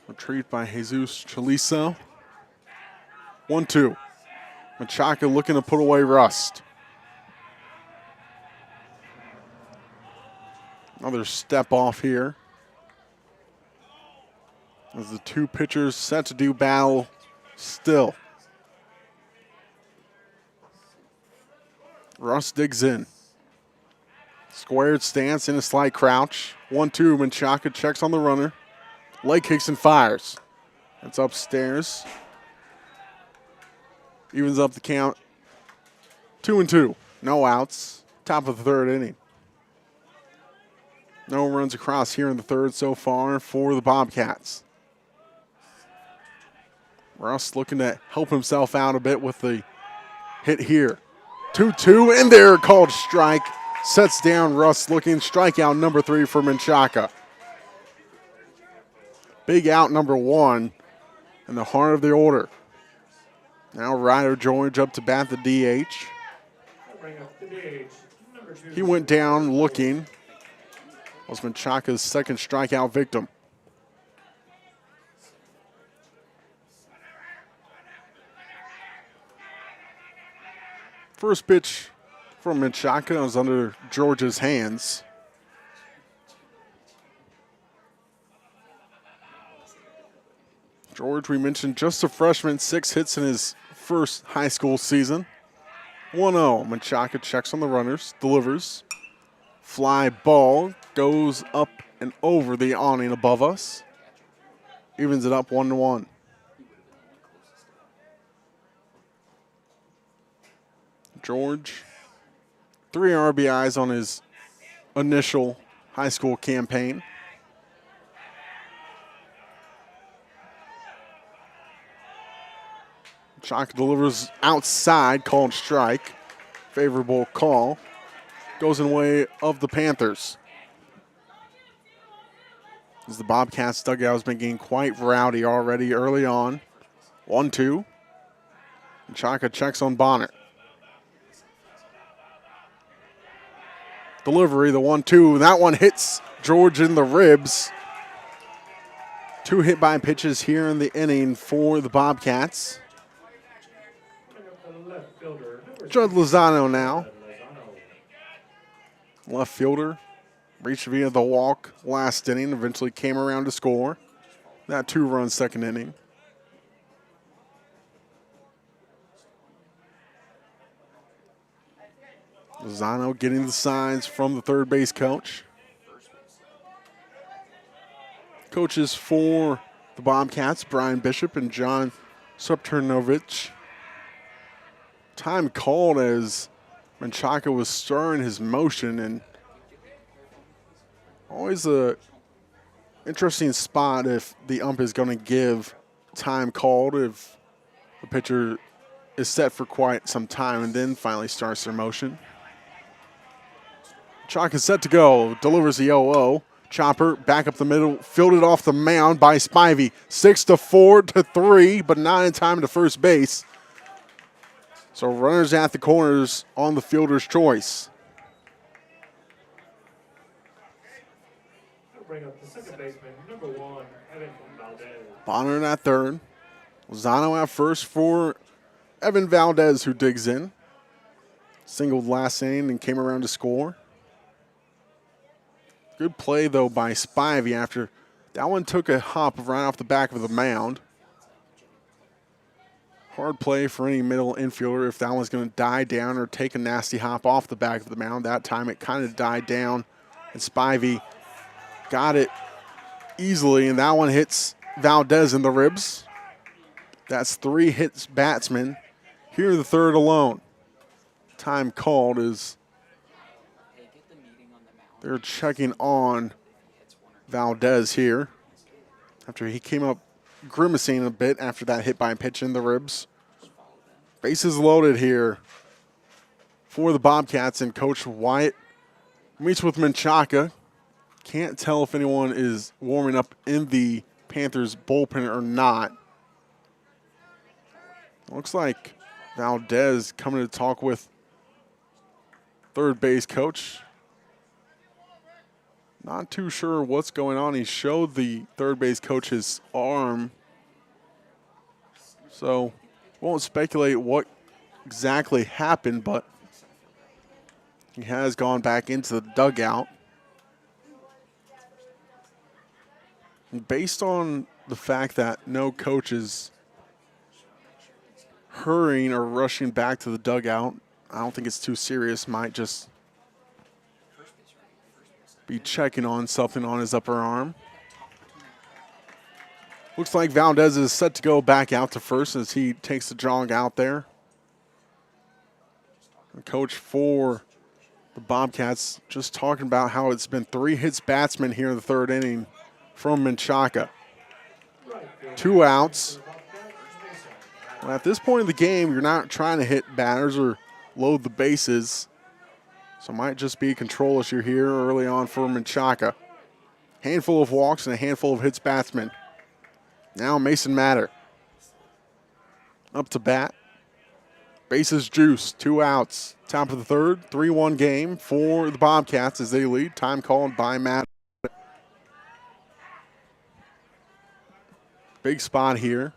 Retrieved by Jesus Chalizo. 1-2. Menchaca looking to put away Rust. Another step off here. As the 2 pitchers set to do battle still. Rust digs in. Squared stance in a slight crouch. 1-2. Menchaca checks on the runner. Leg kicks and fires. It's upstairs. Evens up the count. 2-2. No outs. Top of the third inning. No runs across here in the third so far for the Bobcats. Rust looking to help himself out a bit with the hit here. 2-2 in there, called strike. Sets down Rust, looking strikeout number 3 for Menchaca. Big out number 1 in the heart of the order. Now Ryder George up to bat the DH. He went down looking. Was Menchaca's second strikeout victim. First pitch from Menchaca was under George's hands. George, we mentioned, just a freshman, 6 hits in his first high school season. 1-0. Menchaca checks on the runners, delivers. Fly ball goes up and over the awning above us. Evens it up 1-1. George, 3 RBIs on his initial high school campaign. Menchaca delivers outside, called strike. Favorable call. Goes in the way of the Panthers. As the Bobcats dugout has been getting quite rowdy already early on. 1-2. Menchaca checks on Bonner. Delivery, the 1-2. That one hits George in the ribs. 2 hit by pitches here in the inning for the Bobcats. Judd Lozano now. Left fielder reached via the walk last inning, eventually came around to score. That 2-run second inning. Lozano getting the signs from the third base coach. Coaches for the Bobcats, Brian Bishop and John Supternovich. Time called as Menchaca was stirring his motion, and always a interesting spot if the ump is going to give time called if the pitcher is set for quite some time and then finally starts their motion. Chalk is set to go, delivers the 0-0. Chopper back up the middle, fielded off the mound by Spivey. 6-4-3, but not in time to first base. So runners at the corners on the fielder's choice. That'll bring up the second baseman, number 1, Evan Valdez. Bonner at third. Lozano at first for Evan Valdez, who digs in. Singled last inning and came around to score. Good play, though, by Spivey after that one took a hop right off the back of the mound. Hard play for any middle infielder if that one's going to die down or take a nasty hop off the back of the mound. That time it kind of died down, and Spivey got it easily, and that one hits Valdez in the ribs. That's 3 hits batsmen. Here in the third alone. Time called is they're checking on Valdez here after he came up grimacing a bit after that hit by a pitch in the ribs. Bases loaded here for the Bobcats, and Coach Wyatt meets with Menchaca. Can't tell if anyone is warming up in the Panthers bullpen or not. Looks like Valdez coming to talk with third base coach. Not too sure what's going on. He showed the third base coach his arm. So won't speculate what exactly happened, but he has gone back into the dugout. And based on the fact that no coach is hurrying or rushing back to the dugout, I don't think it's too serious. Might just be checking on something on his upper arm. Looks like Valdez is set to go back out to first as he takes the jog out there. The coach for the Bobcats just talking about how it's been 3 hits batsmen here in the third inning from Menchaca. 2 outs. Well, at this point in the game, you're not trying to hit batters or load the bases. So it might just be a control issue here early on for Menchaca. Handful of walks and a handful of hits batsmen. Now Mason Matter up to bat. Bases juice, 2 outs. Top of the third, 3-1 game for the Bobcats as they lead. Time called by Matter. Big spot here.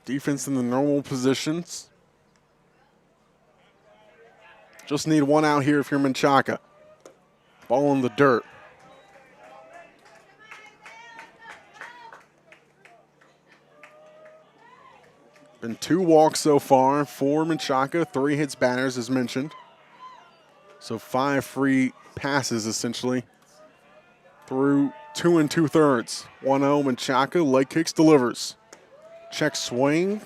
Defense in the normal positions. Just need 1 out here if you're Menchaca. Ball in the dirt. Been 2 walks so far for Menchaca, 3 hits batters as mentioned. So 5 free passes essentially through 2 2/3. 1-0 Menchaca, leg kicks, delivers. Check swing,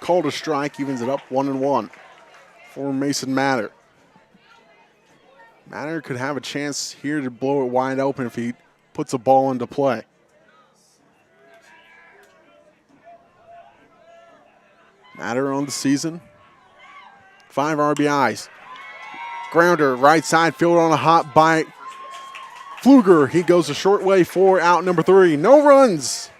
called a strike, evens it up 1-1 for Mason Matter. Matter could have a chance here to blow it wide open if he puts a ball into play. Matter on the season, 5 RBIs. Grounder, right side field on a hot bite. Pfluger, he goes a short way for out number 3. No runs,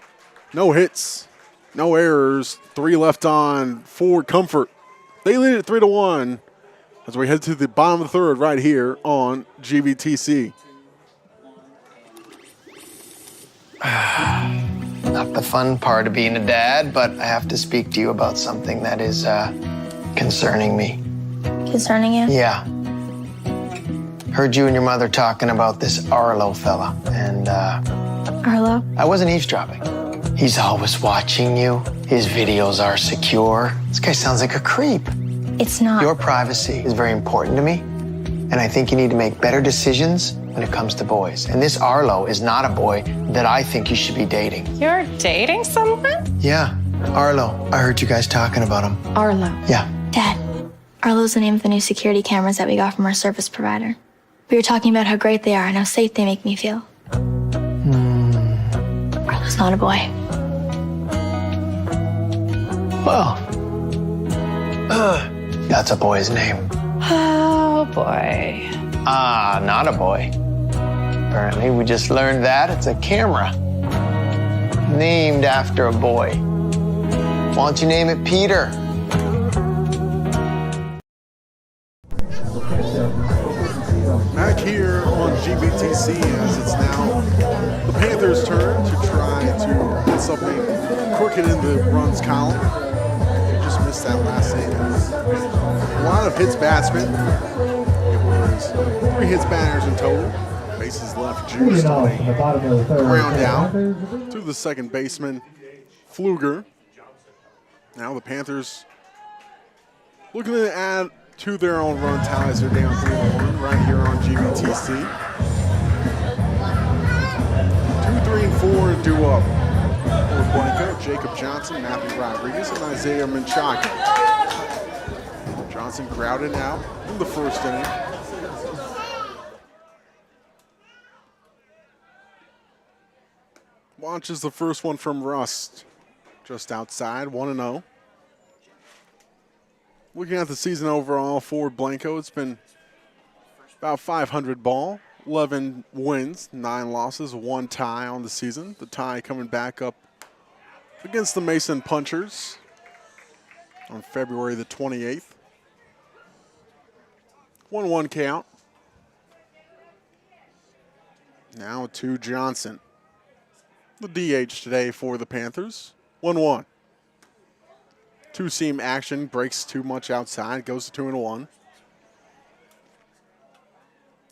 no hits, no errors. 3 left on for Comfort. They lead it 3-1 as we head to the bottom of the third right here on GVTC. Not the fun part of being a dad, but I have to speak to you about something that is concerning me. Concerning you? Yeah. Heard you and your mother talking about this Arlo fella, and Arlo? I wasn't eavesdropping. He's always watching you. His videos are secure. This guy sounds like a creep. It's not. Your privacy is very important to me, and I think you need to make better decisions when it comes to boys. And this Arlo is not a boy that I think you should be dating. You're dating someone? Yeah, Arlo. I heard you guys talking about him. Arlo. Yeah. Dad, Arlo's the name of the new security cameras that we got from our service provider. We were talking about how great they are and how safe they make me feel. Arlo's not a boy. Well, that's a boy's name. Oh boy. Not a boy. Apparently, we just learned that it's a camera. Named after a boy. Why don't you name it Peter? Back here on GBTC as it's now the Panthers' turn to try to get something crooked in the runs column. They just missed that last inning. A lot of hits batsmen. It was 3 hits batters in total. Bases left juiced on a ground out to the second baseman, Pfluger. Now the Panthers looking to add to their own run tallies. They're down 3-1 right here on GBTC. 2, 3, and 4 due up for Blanco, Jacob Johnson, Matthew Rodriguez, and Isaiah Menchaca. Johnson grounded out in the first inning. Launches the first one from Rust, just outside, 1-0. Looking at the season overall for Blanco, it's been about 500 ball, 11 wins, 9 losses, 1 tie on the season. The tie coming back up against the Mason Punchers on February the 28th. 1-1 count. Now to Johnson. The DH today for the Panthers. 1-1. Two-seam action, breaks too much outside, goes to 2-1.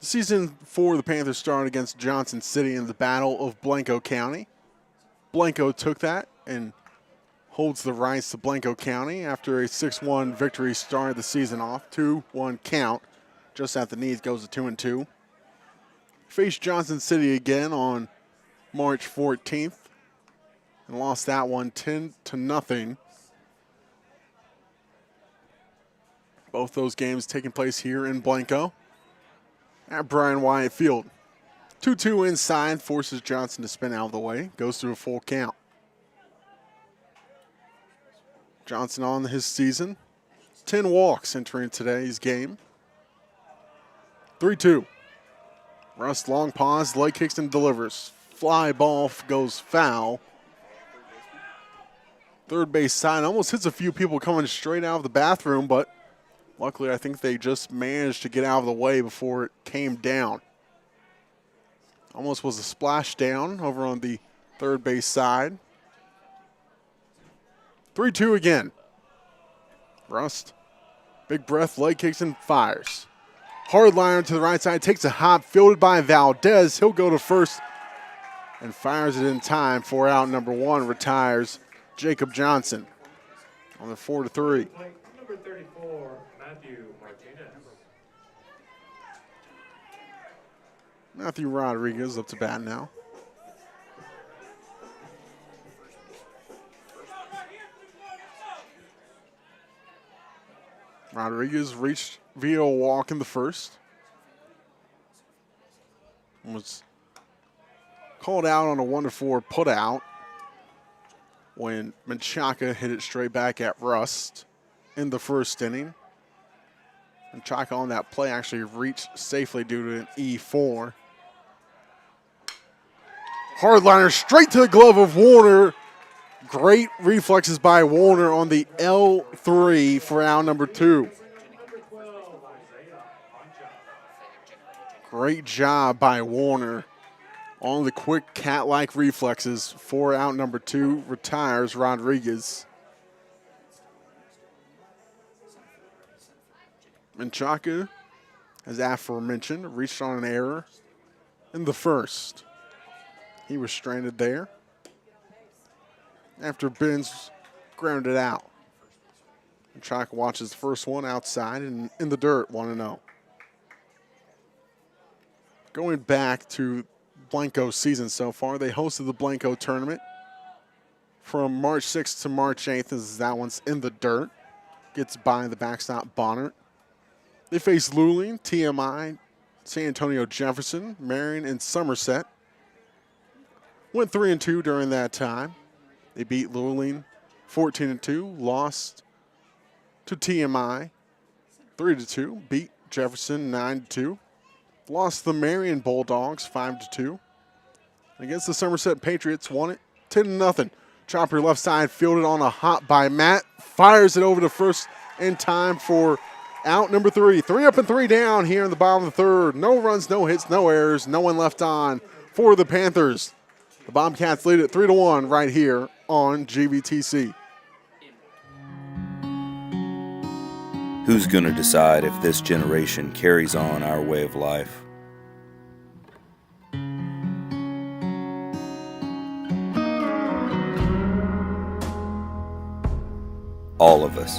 The season for the Panthers started against Johnson City in the Battle of Blanco County. Blanco took that and holds the rights to Blanco County after a 6-1 victory started the season off. 2-1 count, just at the knees, goes to 2-2. Faced Johnson City again on March 14th and lost that one 10-0. Both those games taking place here in Blanco at Brian Wyatt Field. 2-2 inside, forces Johnson to spin out of the way, goes through a full count. Johnson on his season, 10 walks entering today's game. 3-2. Rust long pause, leg kicks and delivers. Fly ball goes foul. Third base side, almost hits a few people coming straight out of the bathroom, but luckily, I think they just managed to get out of the way before it came down. Almost was a splash down over on the third base side. 3-2 again. Rust, big breath, leg kicks and fires. Hard liner to the right side, takes a hop, fielded by Valdez. He'll go to first and fires it in time for out number 1, retires Jacob Johnson on the 4-3. Number 34, Matthew Martinez. Matthew Rodriguez up to bat now. Rodriguez reached via a walk in the first. Was called out on a 1-4 put out when Menchaca hit it straight back at Rust in the first inning. Menchaca on that play actually reached safely due to an E4. Hardliner straight to the glove of Warner. Great reflexes by Warner on the L3 for out number 2. Great job by Warner on the quick cat-like reflexes for out number 2. Retires Rodriguez. Menchaca, as aforementioned, reached on an error in the first. He was stranded there after Benz grounded out. Menchaca watches the first one outside and in the dirt, 1-0. Going back to Blanco's season so far, they hosted the Blanco tournament from March 6th to March 8th, as that one's in the dirt. Gets by the backstop Bonner. They face Luling, TMI, San Antonio Jefferson, Marion, and Somerset. Went 3-2 during that time. They beat Luling 14-2, lost to TMI 3-2, beat Jefferson 9-2, lost the Marion Bulldogs 5-2. Against the Somerset Patriots, won it 10-0. Chopper left side fielded on a hop by Matt. Fires it over to first in time for out number 3. 3 up and 3 down here in the bottom of the third. No runs, no hits, no errors, no one left on for the Panthers. The Bobcats lead it 3-1 right here on GVTC. Who's going to decide if this generation carries on our way of life? All of us.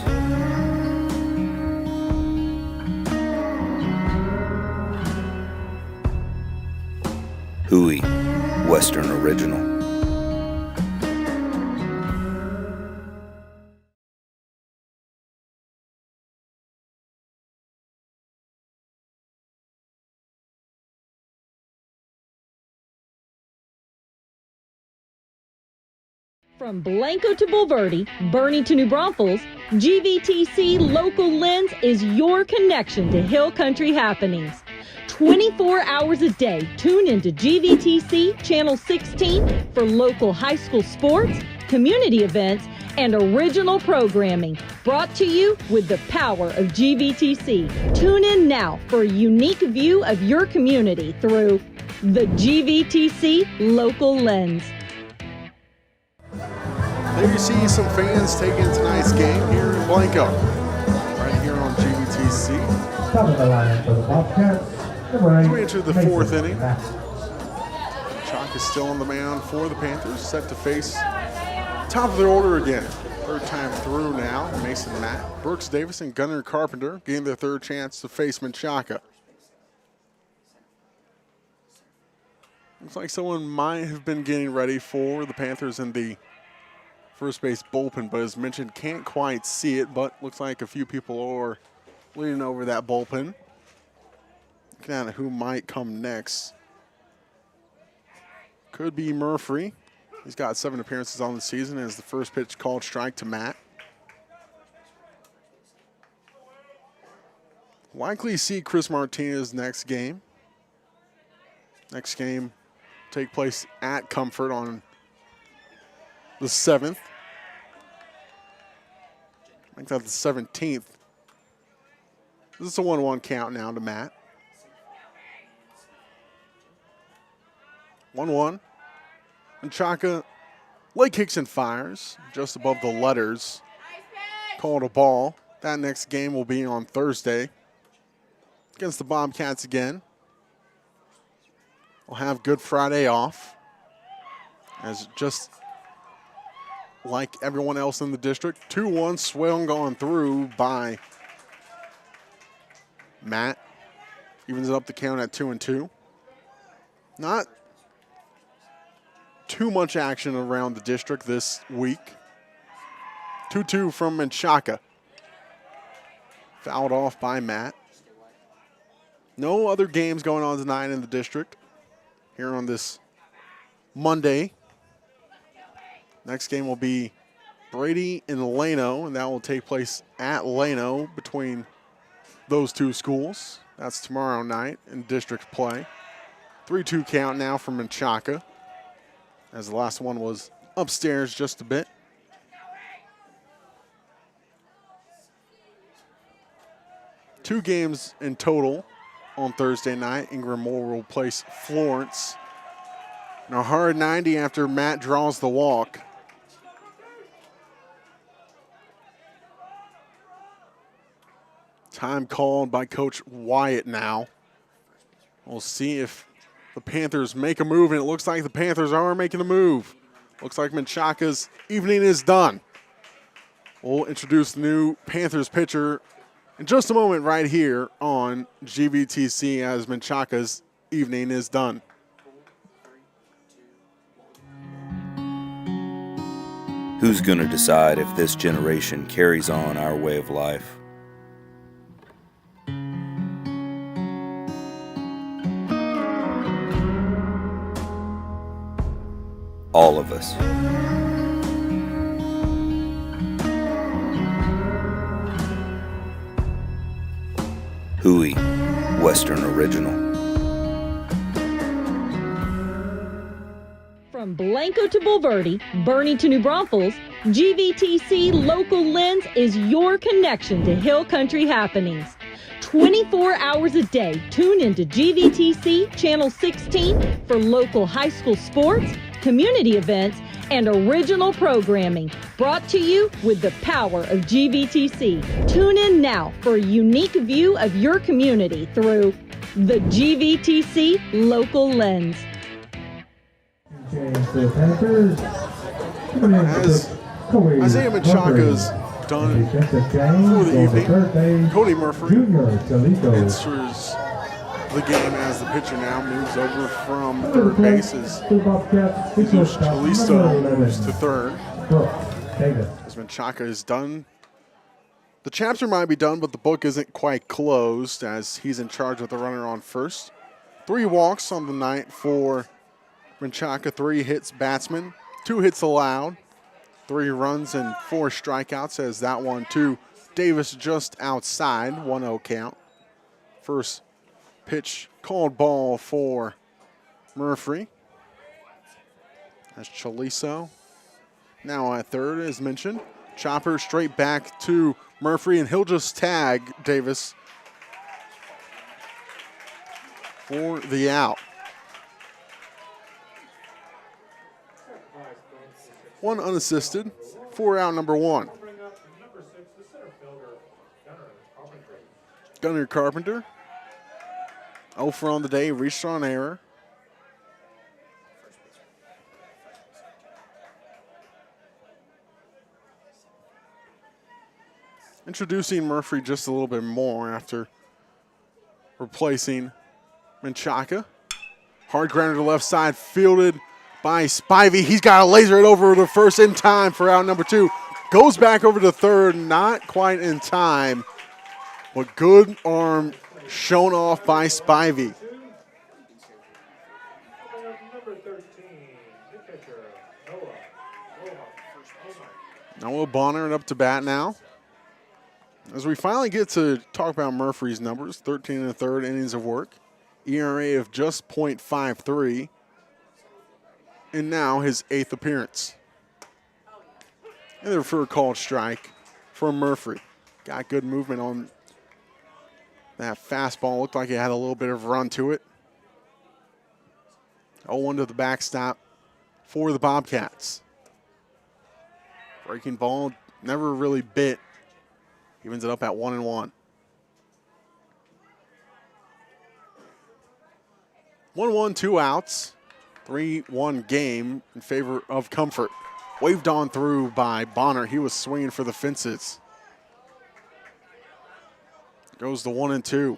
Hui, Western Original. From Blanco to Bulverde, Bernie to New Braunfels, GVTC Local Lens is your connection to Hill Country happenings. 24 hours a day, tune into GVTC Channel 16 for local high school sports, community events, and original programming brought to you with the power of GVTC. Tune in now for a unique view of your community through the GVTC Local Lens. There you see some fans taking tonight's game here in Blanco, right here on GVTC. Top of the lineup for the Bobcats. As we enter the fourth inning, Chalk is still on the mound for the Panthers, set to face top of their order again. Third time through now, Mason Matt, Brooks Davis, and Gunnar Carpenter gained their third chance to face Menchaca. Looks like someone might have been getting ready for the Panthers in the first base bullpen, but as mentioned, can't quite see it, but looks like a few people are leaning over that bullpen. Looking at who might come next. Could be Murphy. He's got 7 appearances on the season as the first pitch called strike to Matt. Likely see Chris Martinez next game. Next game take place at Comfort on the 7th. I think that's the 17th. This is a 1-1 count now to Matt. 1-1. Menchaca leg kicks and fires just above the letters. Called a ball. That next game will be on Thursday against the Bobcats again. We'll have Good Friday off, as just like everyone else in the district. 2-1 swung on through by Matt. Evens it up the count at 2-2. Not too much action around the district this week. 2-2 from Menchaca. Fouled off by Matt. No other games going on tonight in the district here on this Monday. Next game will be Brady and Lano, and that will take place at Lano between those two schools. That's tomorrow night in district play. 3-2 count now for Menchaca, as the last one was upstairs just a bit. Two games in total on Thursday night. Ingram Moore will place Florence in a hard 90 after Matt draws the walk. Time called by Coach Wyatt now. We'll see if the Panthers make a move, and it looks like the Panthers are making a move. Looks like Menchaca's evening is done. We'll introduce the new Panthers pitcher in just a moment right here on GVTC as Menchaca's evening is done. Who's going to decide if this generation carries on our way of life? All of us. Hui, Western Original. From Blanco to Bulverde, Bernie to New Braunfels, GVTC Local Lens is your connection to Hill Country happenings. 24 hours a day, tune into GVTC Channel 16 for local high school sports, community events, and original programming, brought to you with the power of GVTC. Tune in now for a unique view of your community through the GVTC Local Lens. As Isaiah Menchaca's done for the evening, Cody Murphy enters the game as the pitcher now moves over from third base as Chalisto moves to third. As Menchaca is done. The chapter might be done, but the book isn't quite closed as he's in charge with the runner on first. 3 walks on the night for Menchaca, 3 hits batsmen, 2 hits allowed, 3 runs and 4 strikeouts as that one to Davis just outside, 1-0 count. First pitch called ball for Murphy. That's Chaliso. Now at third, as mentioned. Chopper straight back to Murphy, and he'll just tag Davis for the out. 1 unassisted for out number 1. Gunnar Carpenter. 0 for on the day, reached on error. Introducing Murphy just a little bit more after replacing Menchaca. Hard grounder to left side, fielded by Spivey. He's got to laser it over to first in time for out number 2. Goes back over to third, not quite in time, but good arm shown off by Spivey. Noah Bonner up to bat now. As we finally get to talk about Murphy's numbers, 13 1/3 innings of work, ERA of just .53, and now his 8th appearance. And the for a called strike for Murphy. Got good movement on that fastball. Looked like it had a little bit of run to it. 0-1 to the backstop for the Bobcats. Breaking ball never really bit. Evens it up at 1-1. 1-1, 2 outs. 3-1 game in favor of Comfort. Waved on through by Bonner. He was swinging for the fences. Goes to 1-2.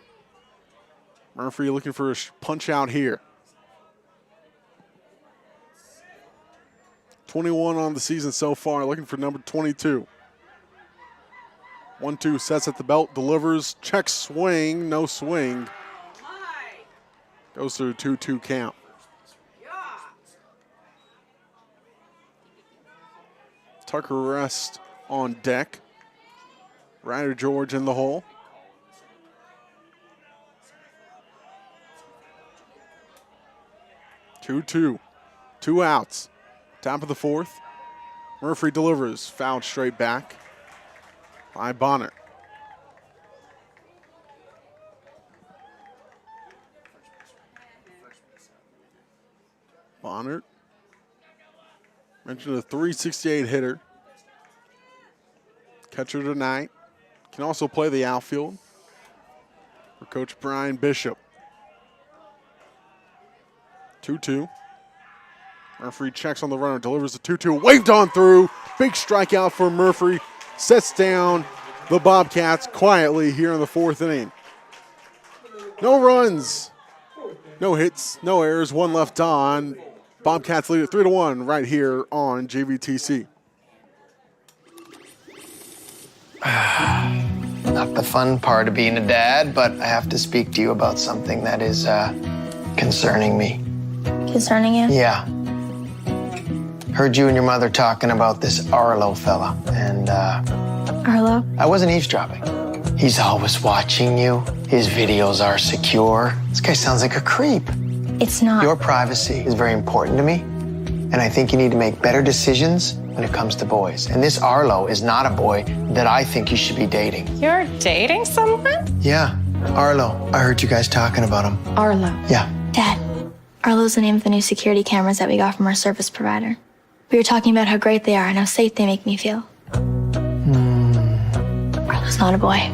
Murphy looking for a punch out here. 21 on the season so far, looking for number 22. 1-2, sets at the belt, delivers, check swing, no swing. Goes through a 2-2 count. Tucker Rest on deck. Ryder George in the hole. Two outs. Top of the 4th. Murphy delivers, fouled straight back by Bonner. Bonner, mentioned a .368 hitter. Catcher tonight. Can also play the outfield for Coach Brian Bishop. 2-2. Murphy checks on the runner, delivers the 2-2, waved on through. Big strikeout for Murphy. sets down the Bobcats quietly here in the 4th inning. No runs, no hits, no errors, one left on. Bobcats lead it 3-1 right here on JVTC. Not the fun part of being a dad, but I have to speak to you about something that is concerning me. Concerning you? Yeah. Heard you and your mother talking about this Arlo fella, and Arlo? I wasn't eavesdropping. He's always watching you. His videos are secure. This guy sounds like a creep. It's not. Your privacy is very important to me, and I think you need to make better decisions when it comes to boys. And this Arlo is not a boy that I think you should be dating. You're dating someone? Yeah, Arlo. I heard you guys talking about him. Arlo. Yeah. Dad, Arlo's the name of the new security cameras that we got from our service provider. We were talking about how great they are and how safe they make me feel. Arlo's not a boy.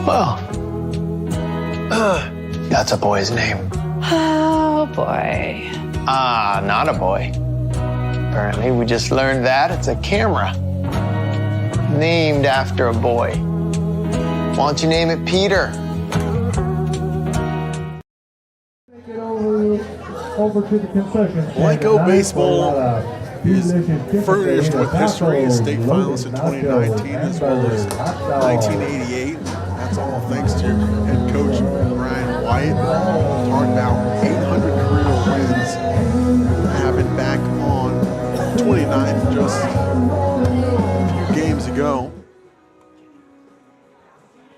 Well, that's a boy's name. Oh, boy. Not a boy. Apparently, we just learned that. It's a camera. Named after a boy. Why don't you name it Peter? Over to the concession stand. Blanco baseball is furnished with history as state finalists in 2019 as well as 1988. That's all thanks to head coach Brian Wyatt. Talking about 800 career wins that happened back on 29th, just a few games ago.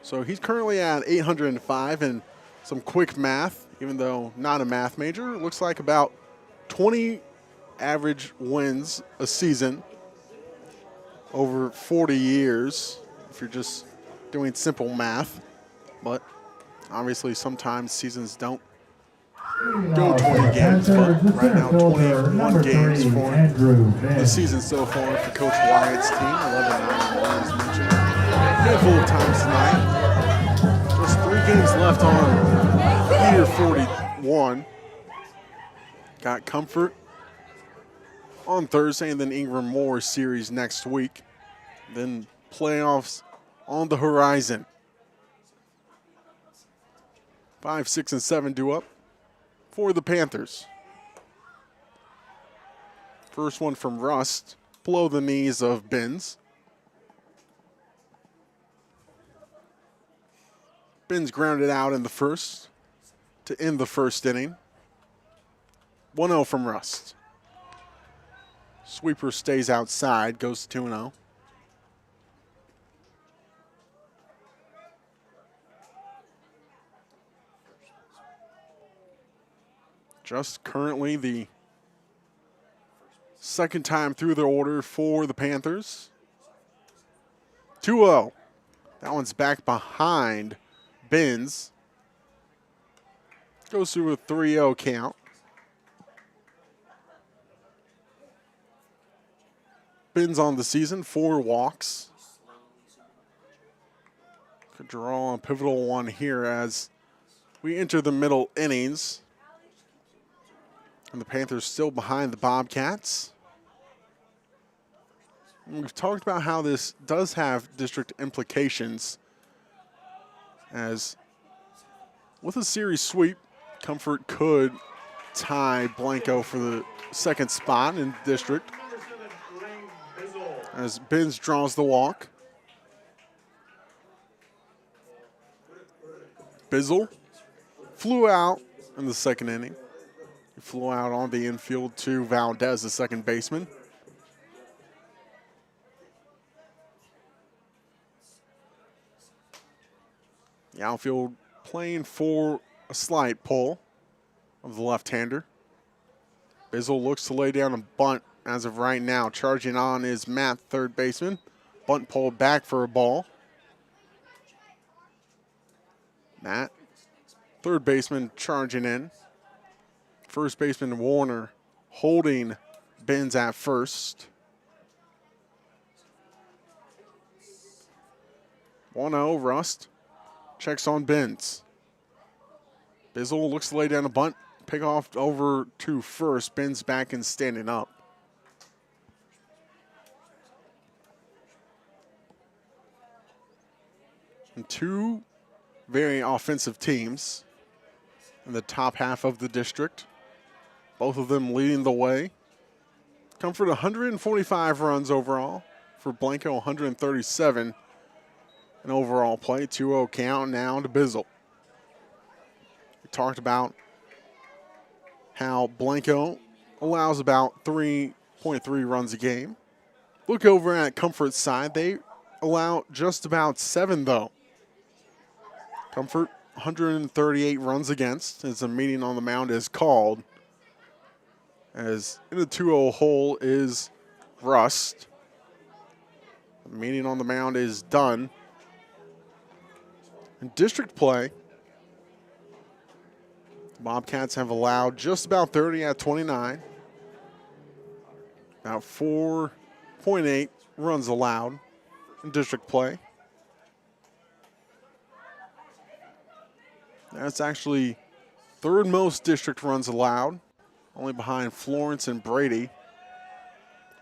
So he's currently at 805, and some quick math, even though not a math major, it looks like about 20 average wins a season over 40 years, if you're just doing simple math. But obviously sometimes seasons don't go 20 games, but right now 21 games for the season so far for Coach Wyatt's team. 11-9 as mentioned. A handful of times tonight. Just 3 games left on year 41. Got Comfort on Thursday, and then Ingram Moore series next week. Then playoffs on the horizon. 5, 6, and 7 due up for the Panthers. First one from Rust, below the knees of Benz. Benz grounded out in the first to end the first inning. 1-0 from Rust. Sweeper stays outside, goes to 2-0. Just currently the second time through the order for the Panthers. 2-0. That one's back behind Benz. Goes through a 3-0 count. Benz on the season, 4 walks. Could draw a pivotal one here as we enter the middle innings. And the Panthers still behind the Bobcats. And we've talked about how this does have district implications, as with a series sweep, Comfort could tie Blanco for the second spot in district, as Benz draws the walk. Bizzle flew out in the second inning. He flew out on the infield to Valdez, the second baseman. The outfield playing for a slight pull of the left-hander. Bizzle looks to lay down a bunt as of right now. Charging on is Matt, third baseman. Bunt pulled back for a ball. Matt, third baseman, charging in. First baseman Warner holding Benz at first. 1-0, Rust checks on Benz. Bizzle looks to lay down a bunt. Pick off over to first. Benz back and standing up. And two very offensive teams in the top half of the district. Both of them leading the way. Comfort 145 runs overall. For Blanco, 137 in overall play. 2-0 count now to Bizzle. We talked about how Blanco allows about 3.3 runs a game. Look over at Comfort's side. They allow just about 7, though. Comfort, 138 runs against as a meeting on the mound is called. As in the 2-0 hole is Rust. The meeting on the mound is done. In district play, the Bobcats have allowed just about 30 at 29. About 4.8 runs allowed in district play. That's actually third most district runs allowed, only behind Florence and Brady.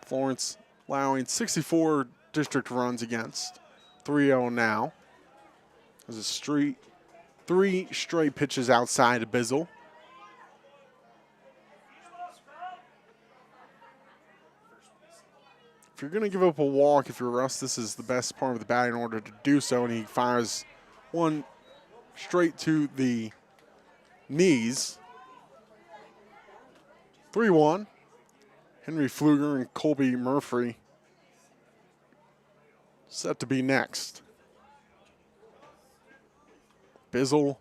Florence allowing 64 district runs against, 3-0 now. There's a three straight pitches outside of Bizzle. If you're going to give up a walk, if you're Russ, this is the best part of the bat in order to do so, and he fires one straight to the knees. 3-1. Henry Pfluger and Colby Murphy set to be next. Bizzle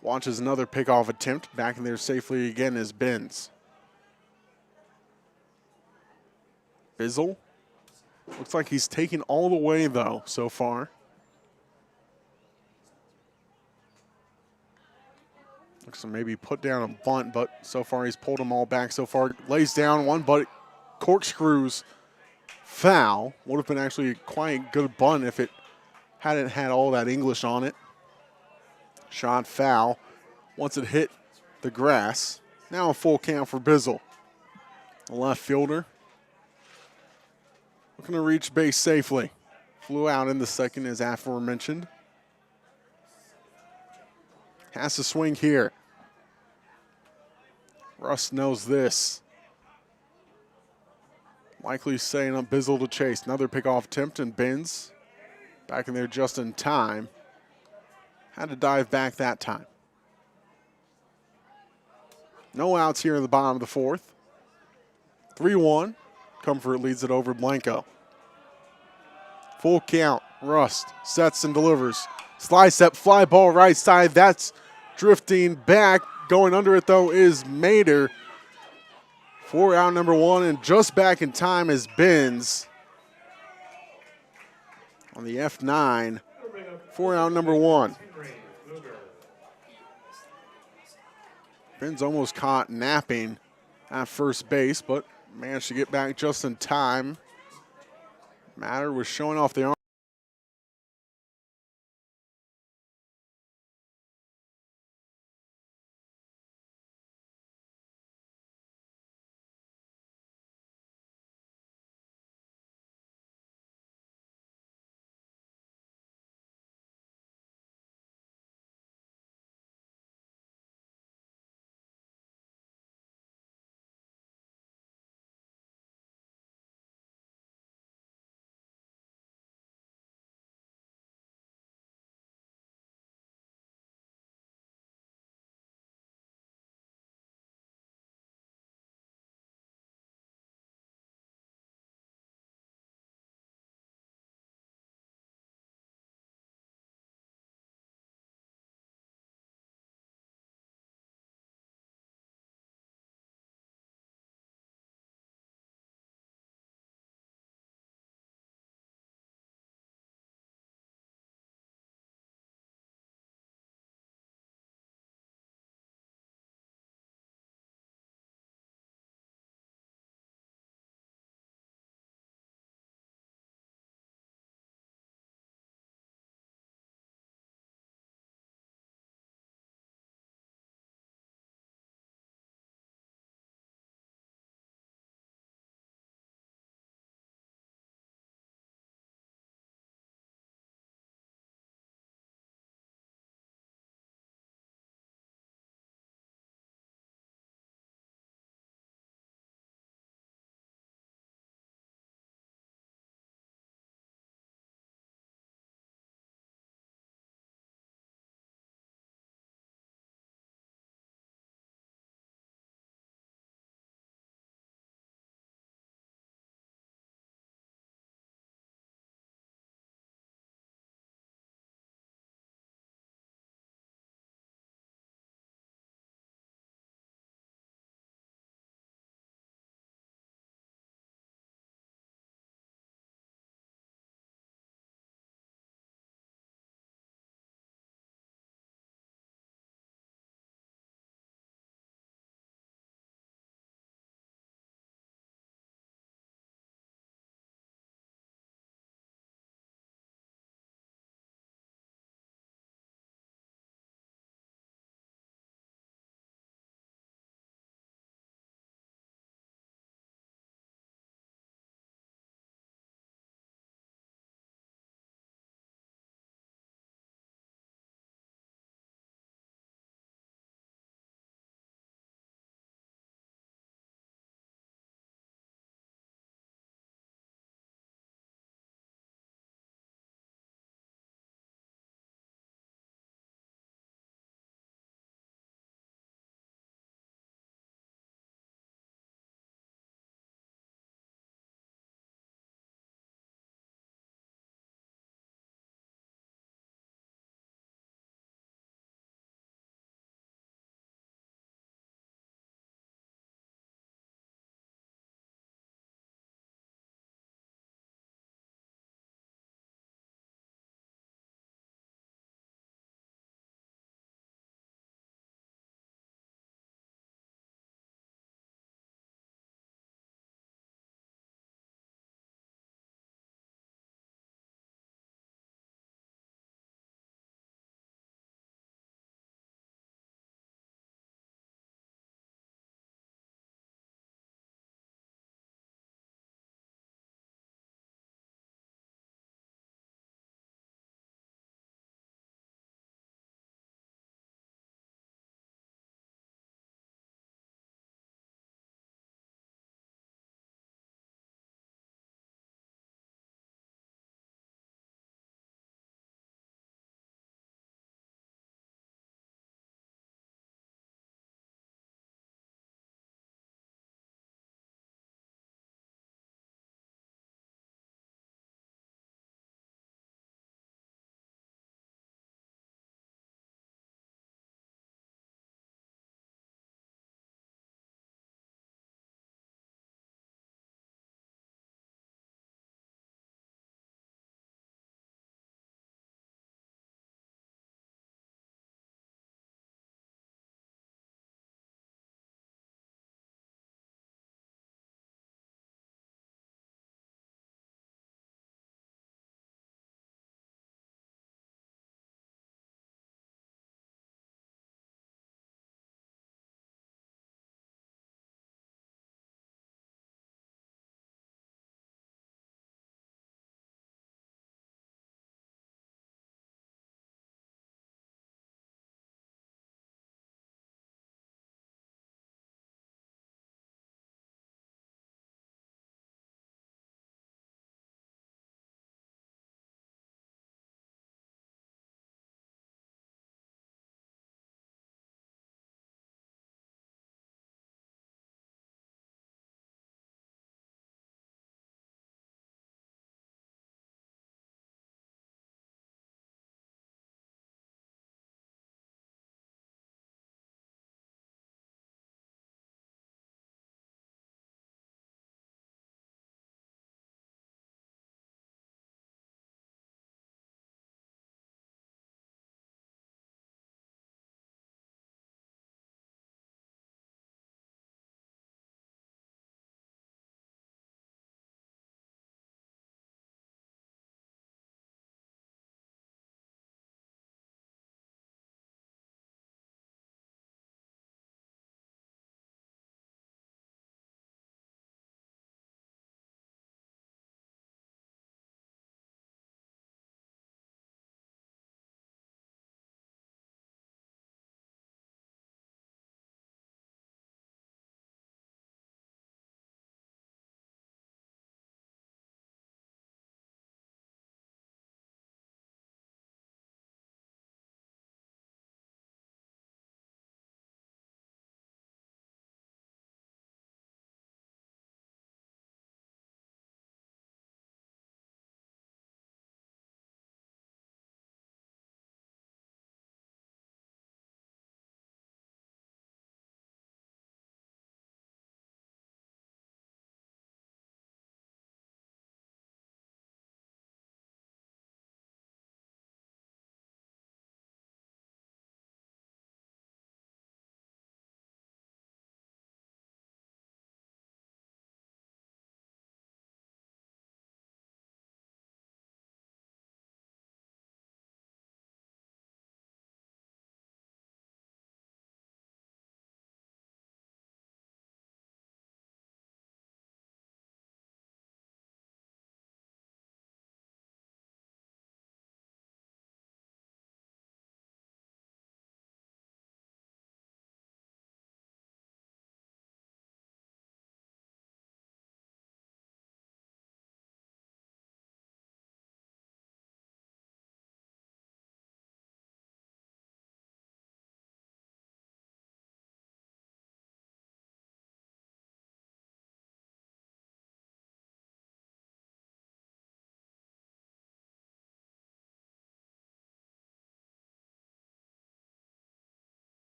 watches another pickoff attempt. Back in there safely again is Benz. Bizzle looks like he's taken all the way, though, so far. Looks to maybe put down a bunt, but so far he's pulled them all back so far. Lays down one, but corkscrews foul. Would have been actually quite a good bunt if it hadn't had all that English on it. Shot foul once it hit the grass. Now a full count for Bizzle. The left fielder looking to reach base safely. Flew out in the second as aforementioned. Has to swing here. Russ knows this. Likely setting up Bizzle to chase. Another pickoff attempt and Benz back in there just in time. Had to dive back that time. No outs here in the bottom of the fourth. 3-1. Comfort leads it over Blanco. Full count. Rust sets and delivers. Slide step, fly ball right side. That's drifting back. Going under it, though, is Mater. 4 out number 1, and just back in time is Benz on the F9. 4 out number 1. Benz almost caught napping at first base, but managed to get back just in time. Matter was showing off the arm.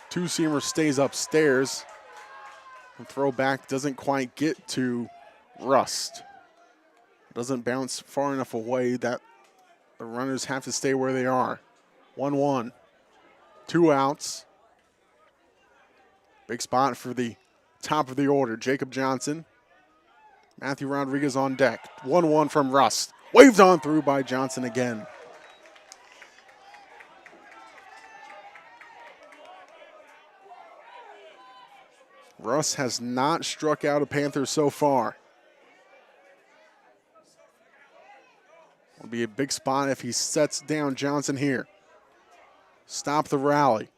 Two-seamer stays upstairs. And throwback doesn't quite get to Rust. Doesn't bounce far enough away that the runners have to stay where they are. 1-1. 2 outs. Big spot for the top of the order. Jacob Johnson. Matthew Rodriguez on deck. 1-1 from Rust. Waved on through by Johnson again. Russ has not struck out a Panther so far. It'll be a big spot if he sets down Johnson here. Stop the rally.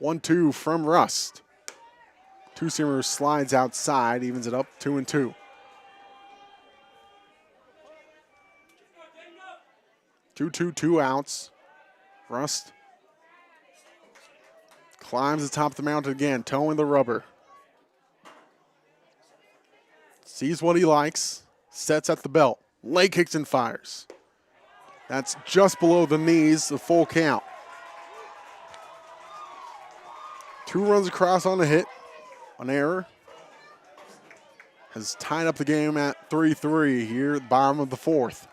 1-2 from Rust. Two-seamer slides outside, evens it up 2-2. Two outs. Rust climbs the top of the mountain again, towing the rubber. Sees what he likes, sets at the belt, leg kicks and fires. That's just below the knees, the full count. 2 runs across on the hit, an error. Has tied up the game at 3-3 here at the bottom of the 4th.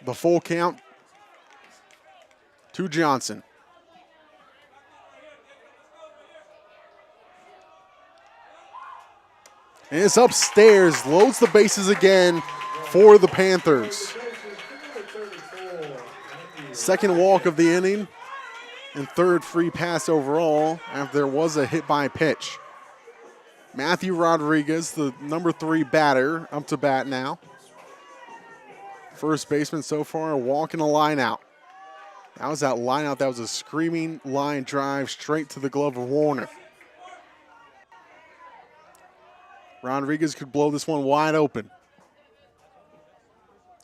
The full count to Johnson. And it's upstairs, loads the bases again for the Panthers. Second walk of the inning and third free pass overall after there was a hit by pitch. Matthew Rodriguez, the number 3 batter, up to bat now. First baseman so far, a walk and a line out. That was that line out. That was a screaming line drive straight to the glove of Warner. Rodriguez could blow this one wide open.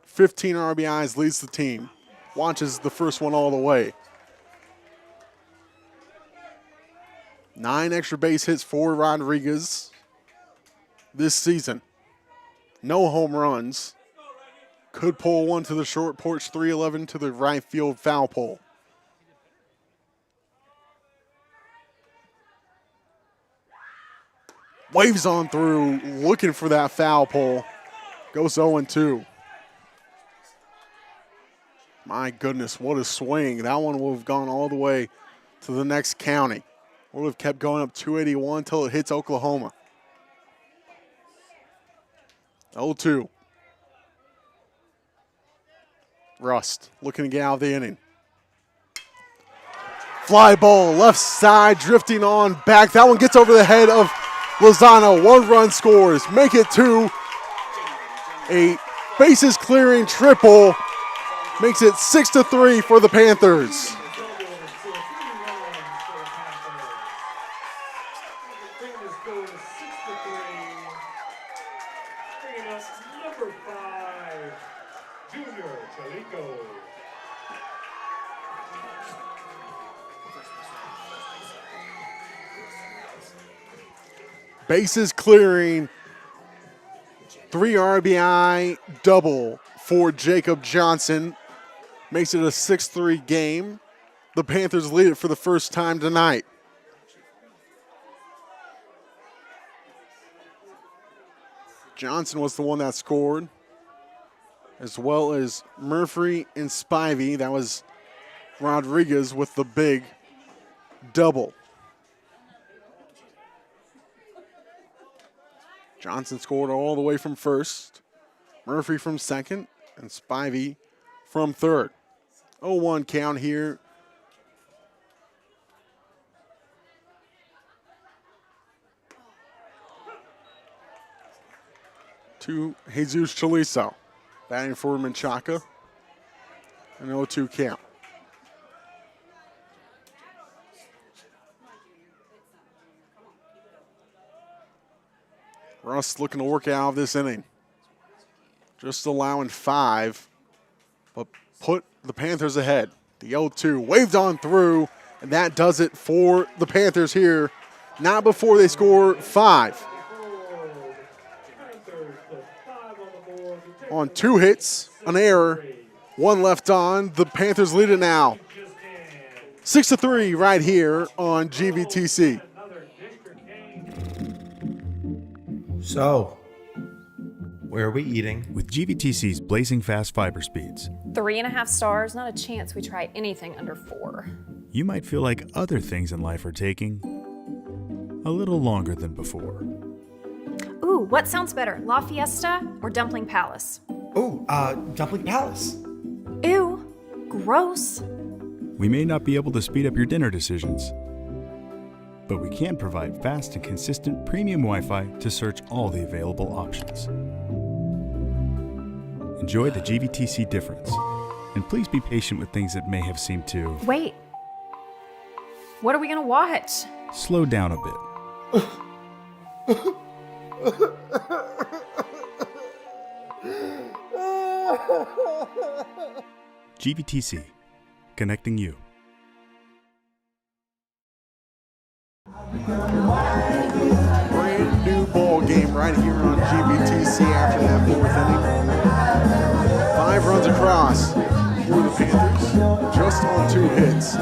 15 RBIs, leads the team. Watches the first one all the way. 9 extra base hits for Rodriguez this season. No home runs. Could pull one to the short porch, 311 to the right field foul pole. Waves on through, looking for that foul pole. Goes 0-2. My goodness, what a swing. That one would have gone all the way to the next county. Would have kept going up 281 until it hits Oklahoma. 0-2. Rust looking to get out of the inning. Fly ball left side, drifting on back. That one gets over the head of Lozano. 1 run scores. Make it 2. A bases clearing triple. Makes it 6-3 for the Panthers. Bases clearing, 3 RBI double for Jacob Johnson. Makes it a 6-3 game. The Panthers lead it for the first time tonight. Johnson was the one that scored, as well as Murphy and Spivey. That was Rodriguez with the big double. Johnson scored all the way from first, Murphy from second, and Spivey from third. 0-1 count here. To Jesus Chalizo, batting for Menchaca. An 0-2 count. Russ looking to work out of this inning. Just allowing 5, but put the Panthers ahead. The 0-2 waved on through, and that does it for the Panthers here. Not before they score 5. On 2 hits, an error, 1 left on. The Panthers lead it now 6-3 right here on GVTC. So, where are we eating? With GVTC's blazing fast fiber speeds, 3.5 stars, not a chance we try anything under 4. you might feel like other things in life are taking a little longer than before. Ooh, what sounds better, La Fiesta or Dumpling Palace? Ooh, Dumpling Palace. Ew, gross. We may not be able to speed up your dinner decisions, but we can provide fast and consistent premium Wi-Fi to search all the available options. Enjoy the GVTC difference, and please be patient with things that may have seemed to Wait, what are we gonna watch? slow down a bit. GVTC, connecting you. Brand new ball game right here on GVTC after that 4th inning. 5 runs across for the Panthers, just on 2 hits.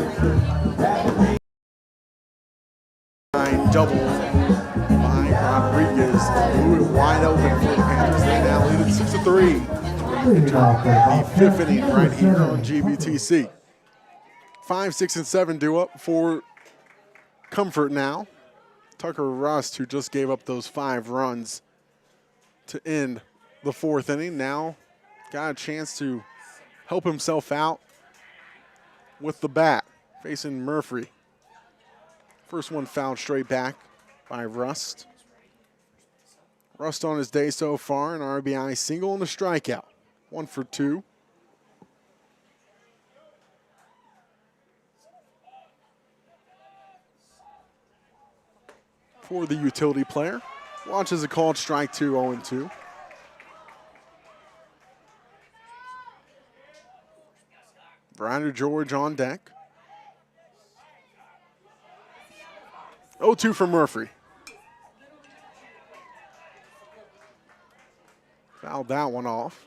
Double by Rodriguez, blew it wide open for the Panthers. They now lead it 6-3. The 5th inning right here on GVTC. 5, 6, and 7 due up for Comfort now. Tucker Rust, who just gave up those 5 runs to end the 4th inning, now got a chance to help himself out with the bat, facing Murphy. First one fouled straight back by Rust. Rust on his day so far, an RBI single and a strikeout. 1 for 2. For the utility player. Watches a called strike 2, 0-2. Ryder George on deck. 0-2 for Murphy. Fouled that one off.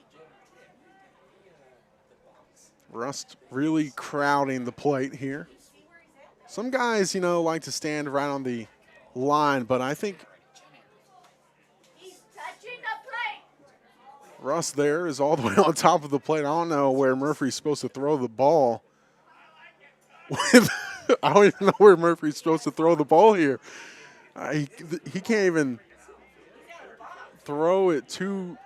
Rust really crowding the plate here. Some guys, like to stand right on the line, but I think Rust there is all the way on top of the plate. I don't know where Murphy's supposed to throw the ball. I don't even know where Murphy's supposed to throw the ball here. He can't even throw it to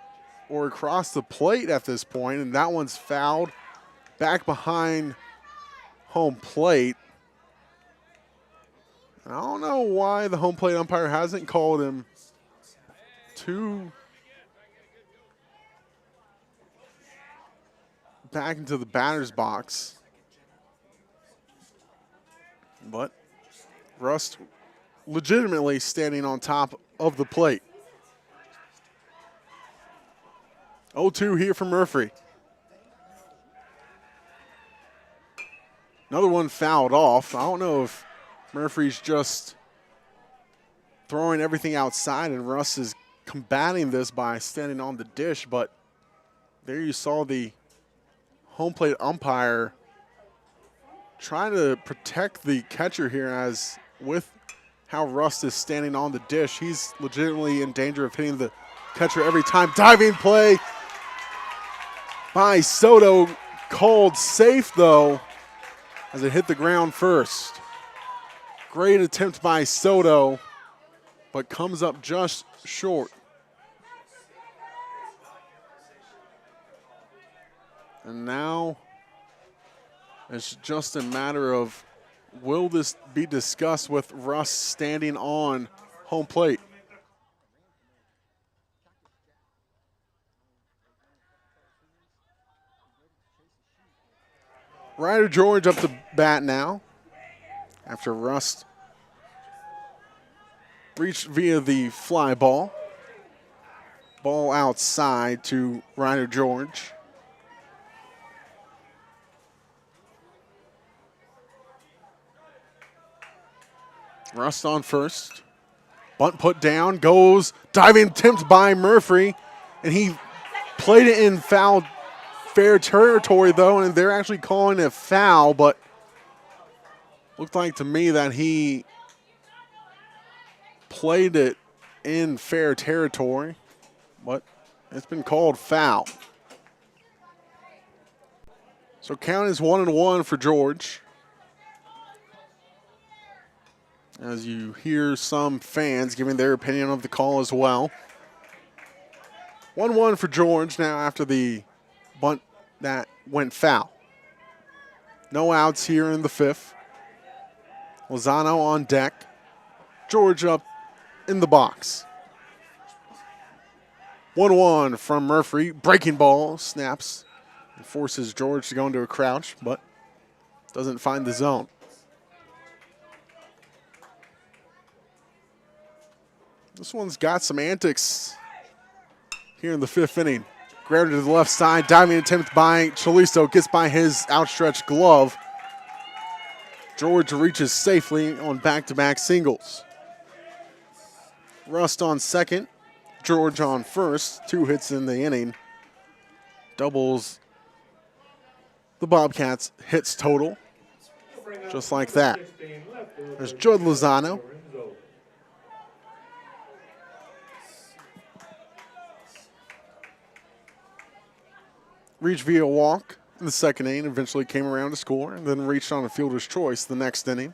or across the plate at this point, and that one's fouled back behind home plate. I don't know why the home plate umpire hasn't called him to back into the batter's box. But Rust legitimately standing on top of the plate. 0-2 here for Murphy. Another one fouled off. I don't know if Murphy's just throwing everything outside and Russ is combating this by standing on the dish, but there you saw the home plate umpire trying to protect the catcher here, as with how Rust is standing on the dish, he's legitimately in danger of hitting the catcher every time. Diving play by Soto, called safe though, as it hit the ground first. Great attempt by Soto, but comes up just short. And now it's just a matter of, will this be discussed with Russ standing on home plate? Ryder George up to bat now after Rust reached via the fly ball. Ball outside to Ryder George. Rust on first. Bunt put down, goes, diving attempt by Murphy, and he played it in foul fair territory though, and they're actually calling it foul, but Looked like to me that he played it in fair territory, but it's been called foul. So count is 1-1 for George. As you hear some fans giving their opinion of the call as well. 1-1 for George now after the bunt that went foul. No outs here in the fifth. Lozano on deck. George up in the box. 1-1 from Murphy. Breaking ball, snaps, and forces George to go into a crouch, but doesn't find the zone. This one's got some antics here in the fifth inning. Grounded to the left side, diving attempt by Chalisto, gets by his outstretched glove. George reaches safely on back-to-back singles. Rust on second, George on first. 2 hits in the inning. Doubles the Bobcats' hits total, just like that. There's Judd Lozano. Reached via walk in the second inning, eventually came around to score, and then reached on a fielder's choice the next inning.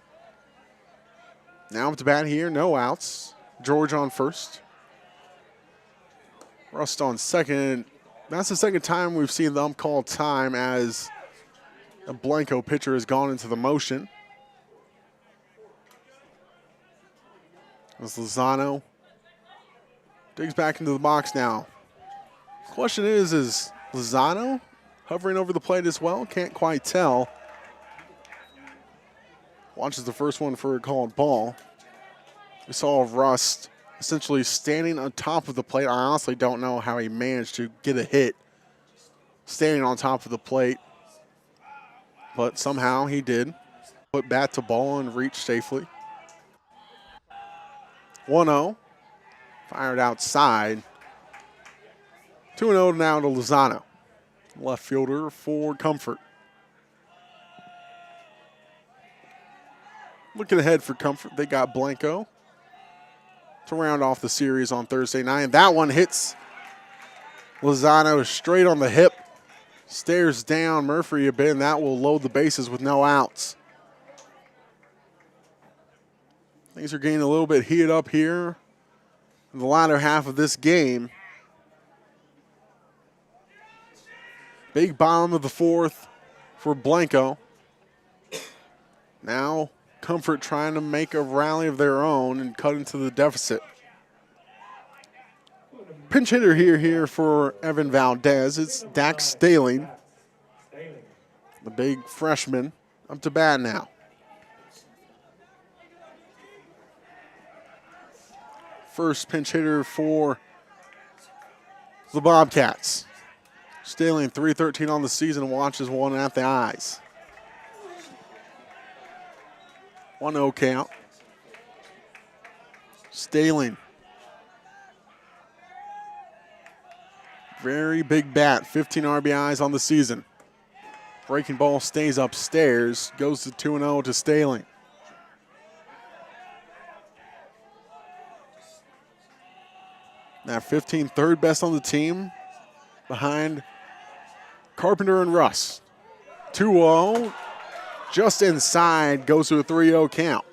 Now up to bat here, no outs. George on first. Rust on second. That's the second time we've seen the ump call time as a Blanco pitcher has gone into the motion. As Lozano digs back into the box now. Question is Lozano hovering over the plate as well? Can't quite tell. Watches the first one for a called ball. We saw Rust essentially standing on top of the plate. I honestly don't know how he managed to get a hit standing on top of the plate, but somehow he did. Put bat to ball and reach safely. 1-0. Fired outside. 2-0 now to Lozano. Left fielder for Comfort. Looking ahead for Comfort, they got Blanco to round off the series on Thursday night. That one hits Lozano straight on the hip. Stares down Murphy a bit, and that will load the bases with no outs. Things are getting a little bit heated up here in the latter half of this game. Big bottom of the fourth for Blanco. Now Comfort trying to make a rally of their own and cut into the deficit. Pinch hitter here for Evan Valdez. It's Dax Staling, the big freshman, up to bat now. First pinch hitter for the Bobcats. Staling, 3-13 on the season, watches one at the eyes. 1-0 count. Staling. Very big bat, 15 RBIs on the season. Breaking ball stays upstairs, goes to 2-0 to Staling. Now 15, third best on the team, behind Carpenter and Russ. 2-0, just inside, goes to a 3-0 count.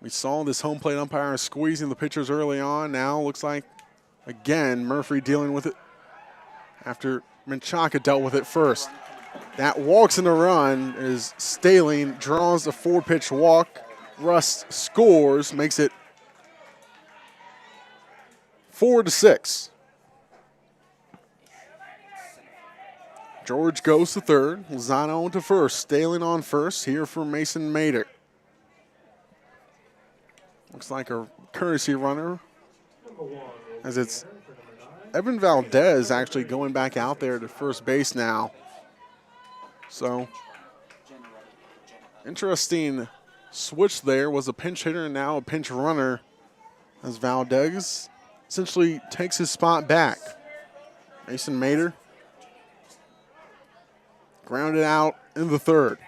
We saw this home plate umpire squeezing the pitchers early on. Now looks like, again, Murphy dealing with it after Menchaca dealt with it first. That walks in the run as Staling draws a 4-pitch walk. Rust scores, makes it 4-6. George goes to third. Lozano to first. Staling on first here for Mason Mader. Looks like a courtesy runner, as it's Evan Valdez actually going back out there to first base now. So, interesting switch there. Was a pinch hitter and now a pinch runner as Valdez essentially takes his spot back. Mason Mader Grounded out in the third.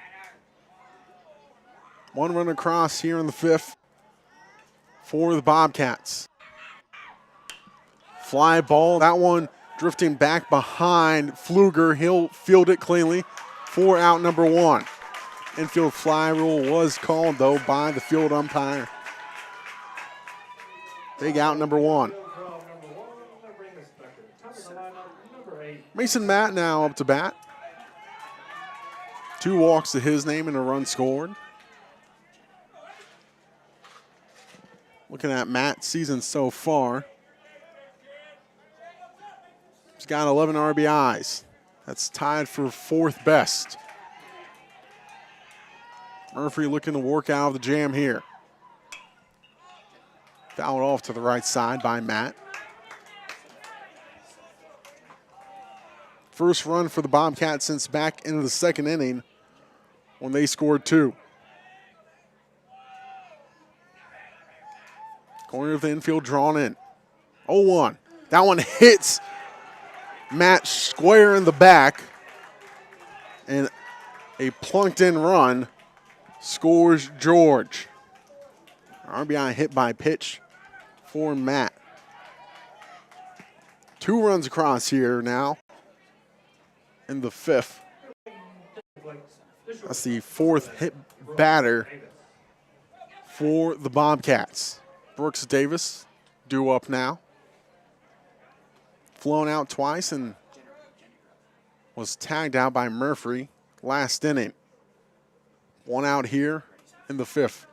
One run across here in the fifth for the Bobcats. Fly ball, that one drifting back behind Pfluger. He'll field it cleanly for out number one. Infield fly rule was called, though, by the field umpire. Big out number one. Mason Matt now up to bat. 2 walks to his name and a run scored. Looking at Matt's season so far, he's got 11 RBIs. That's tied for 4th best. Murphy looking to work out of the jam here. Fouled off to the right side by Matt. First run for the Bobcats since back into the second inning when they scored 2. Corner of the infield drawn in. 0-1. That one hits Matt square in the back. And a plunked in run scores George. RBI hit by pitch for Matt. 2 runs across here now in the fifth. That's the 4th hit batter for the Bobcats. Brooks Davis due up now. Flown out twice and was tagged out by Murphy last inning. 1 out here in the fifth.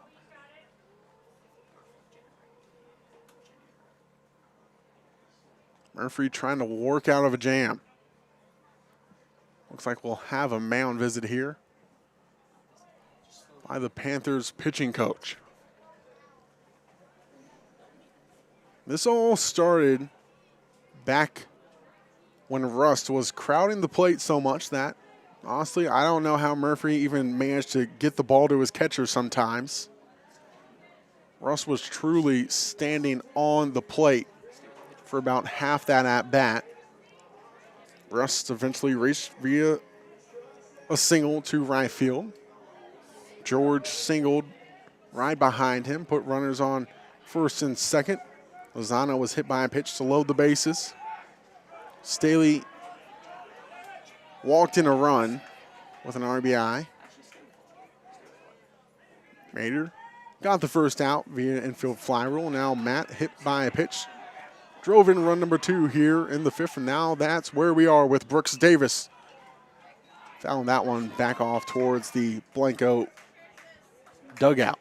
Murphy trying to work out of a jam. Looks like we'll have a mound visit here by the Panthers pitching coach. This all started back when Rust was crowding the plate so much that, honestly, I don't know how Murphy even managed to get the ball to his catcher sometimes. Rust was truly standing on the plate for about half that at-bat. Rust eventually reached via a single to right field. George singled right behind him, put runners on first and second. Lozano was hit by a pitch to load the bases. Staley walked in a run with an RBI. Mater got the first out via infield fly rule. Now Matt hit by a pitch. Drove in run number 2 here in the fifth, and now that's where we are with Brooks Davis. Found that one back off towards the Blanco dugout.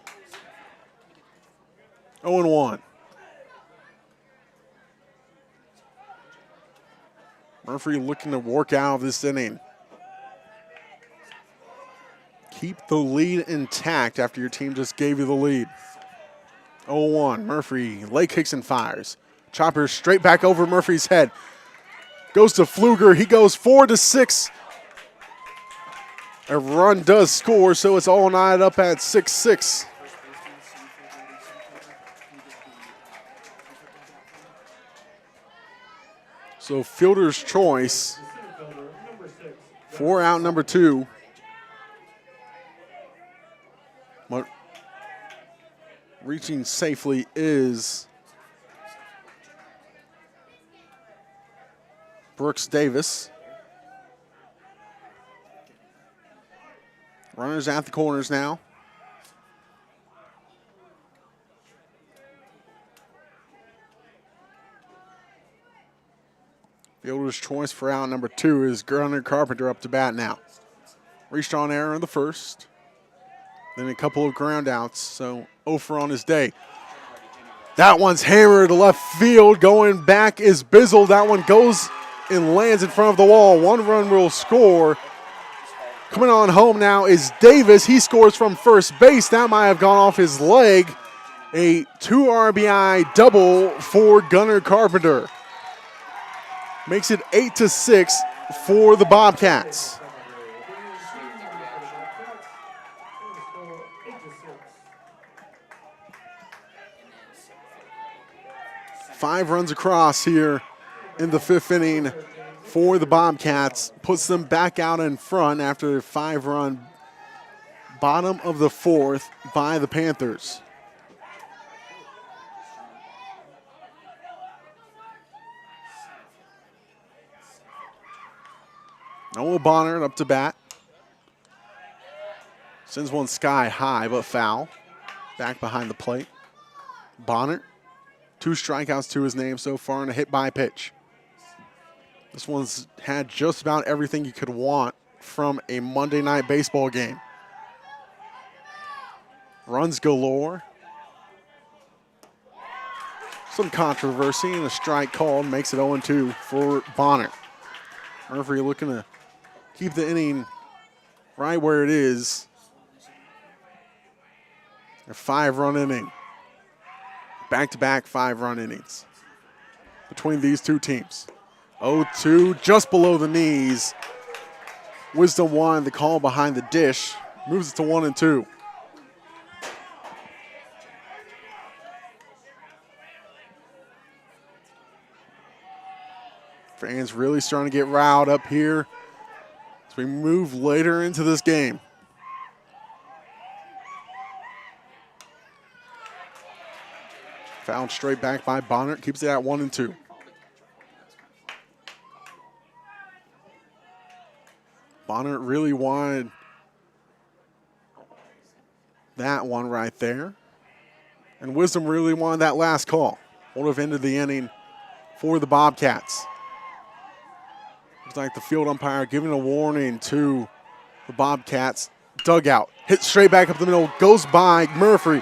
0-1. Murphy looking to work out of this inning. Keep the lead intact after your team just gave you the lead. 0-1. Murphy leg kicks and fires. Chopper straight back over Murphy's head. Goes to Pfluger. He goes 4-6. A run does score, so it's all knotted up at 6-6. So fielder's choice for out number 2. But reaching safely is Brooks Davis. Runners at the corners now. Fielder's choice for out number 2 is Gunnar Carpenter up to bat now. Reached on error in the first. Then a couple of ground outs, so 0 for on his day. That one's hammered to left field. Going back is Bizzle. That one goes and lands in front of the wall. 1 run will score. Coming on home now is Davis. He scores from first base. That might have gone off his leg. A 2 RBI double for Gunnar Carpenter. Makes it 8-6 for the Bobcats. Five runs across here in the fifth inning for the Bobcats, puts them back out in front after a 5-run bottom of the 4th by the Panthers. Noah Bonner up to bat. Sends one sky high, but foul. Back behind the plate. Bonner, 2 strikeouts to his name so far and a hit by pitch. This one's had just about everything you could want from a Monday night baseball game. Runs galore. Some controversy and a strike called makes it 0-2 for Bonner. Murphy looking to keep the inning right where it is. A 5-run inning. Back-to-back 5-run innings between these two teams. 0-2, just below the knees. Wisdom won the call behind the dish. Moves it to 1-2. Fans really starting to get riled up here as we move later into this game. Fouled straight back by Bonner, keeps it at 1-2. Bonner really wanted that one right there. And Wisdom really wanted that last call. Would have ended the inning for the Bobcats. Looks like the field umpire giving a warning to the Bobcats dugout. Hit straight back up the middle, goes by Murphy.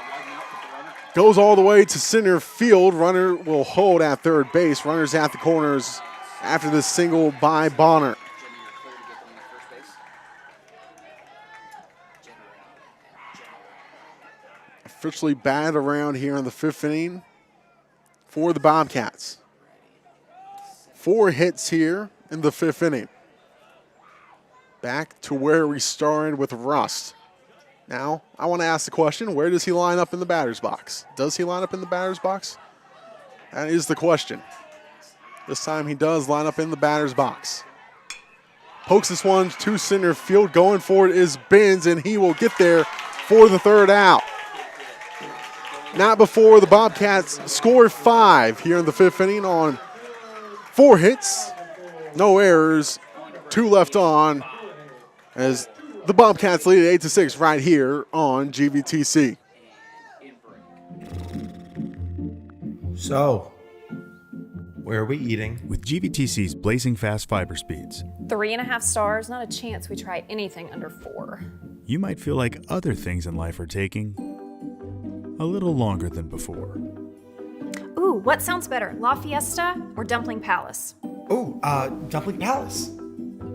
Goes all the way to center field. Runner will hold at third base. Runners at the corners after this single by Bonner. Officially batted around here in the 5th inning for the Bobcats. 4 hits here in the 5th inning. Back to where we started with Rust. Now, I want to ask the question, where does he line up in the batter's box? Does he line up in the batter's box? That is the question. This time he does line up in the batter's box. Pokes this one to center field. Going for it is Benz, and he will get there for the 3rd out. Not before the Bobcats score 5 here in the 5th inning on 4 hits. No errors. 2 left on as the Bobcats lead at 8-6 right here on GVTC. So, where are we eating? With GVTC's blazing fast fiber speeds, 3.5 stars, not a chance we try anything under 4. you might feel like other things in life are taking a little longer than before. Ooh, what sounds better, La Fiesta or Dumpling Palace? Ooh, Dumpling Palace.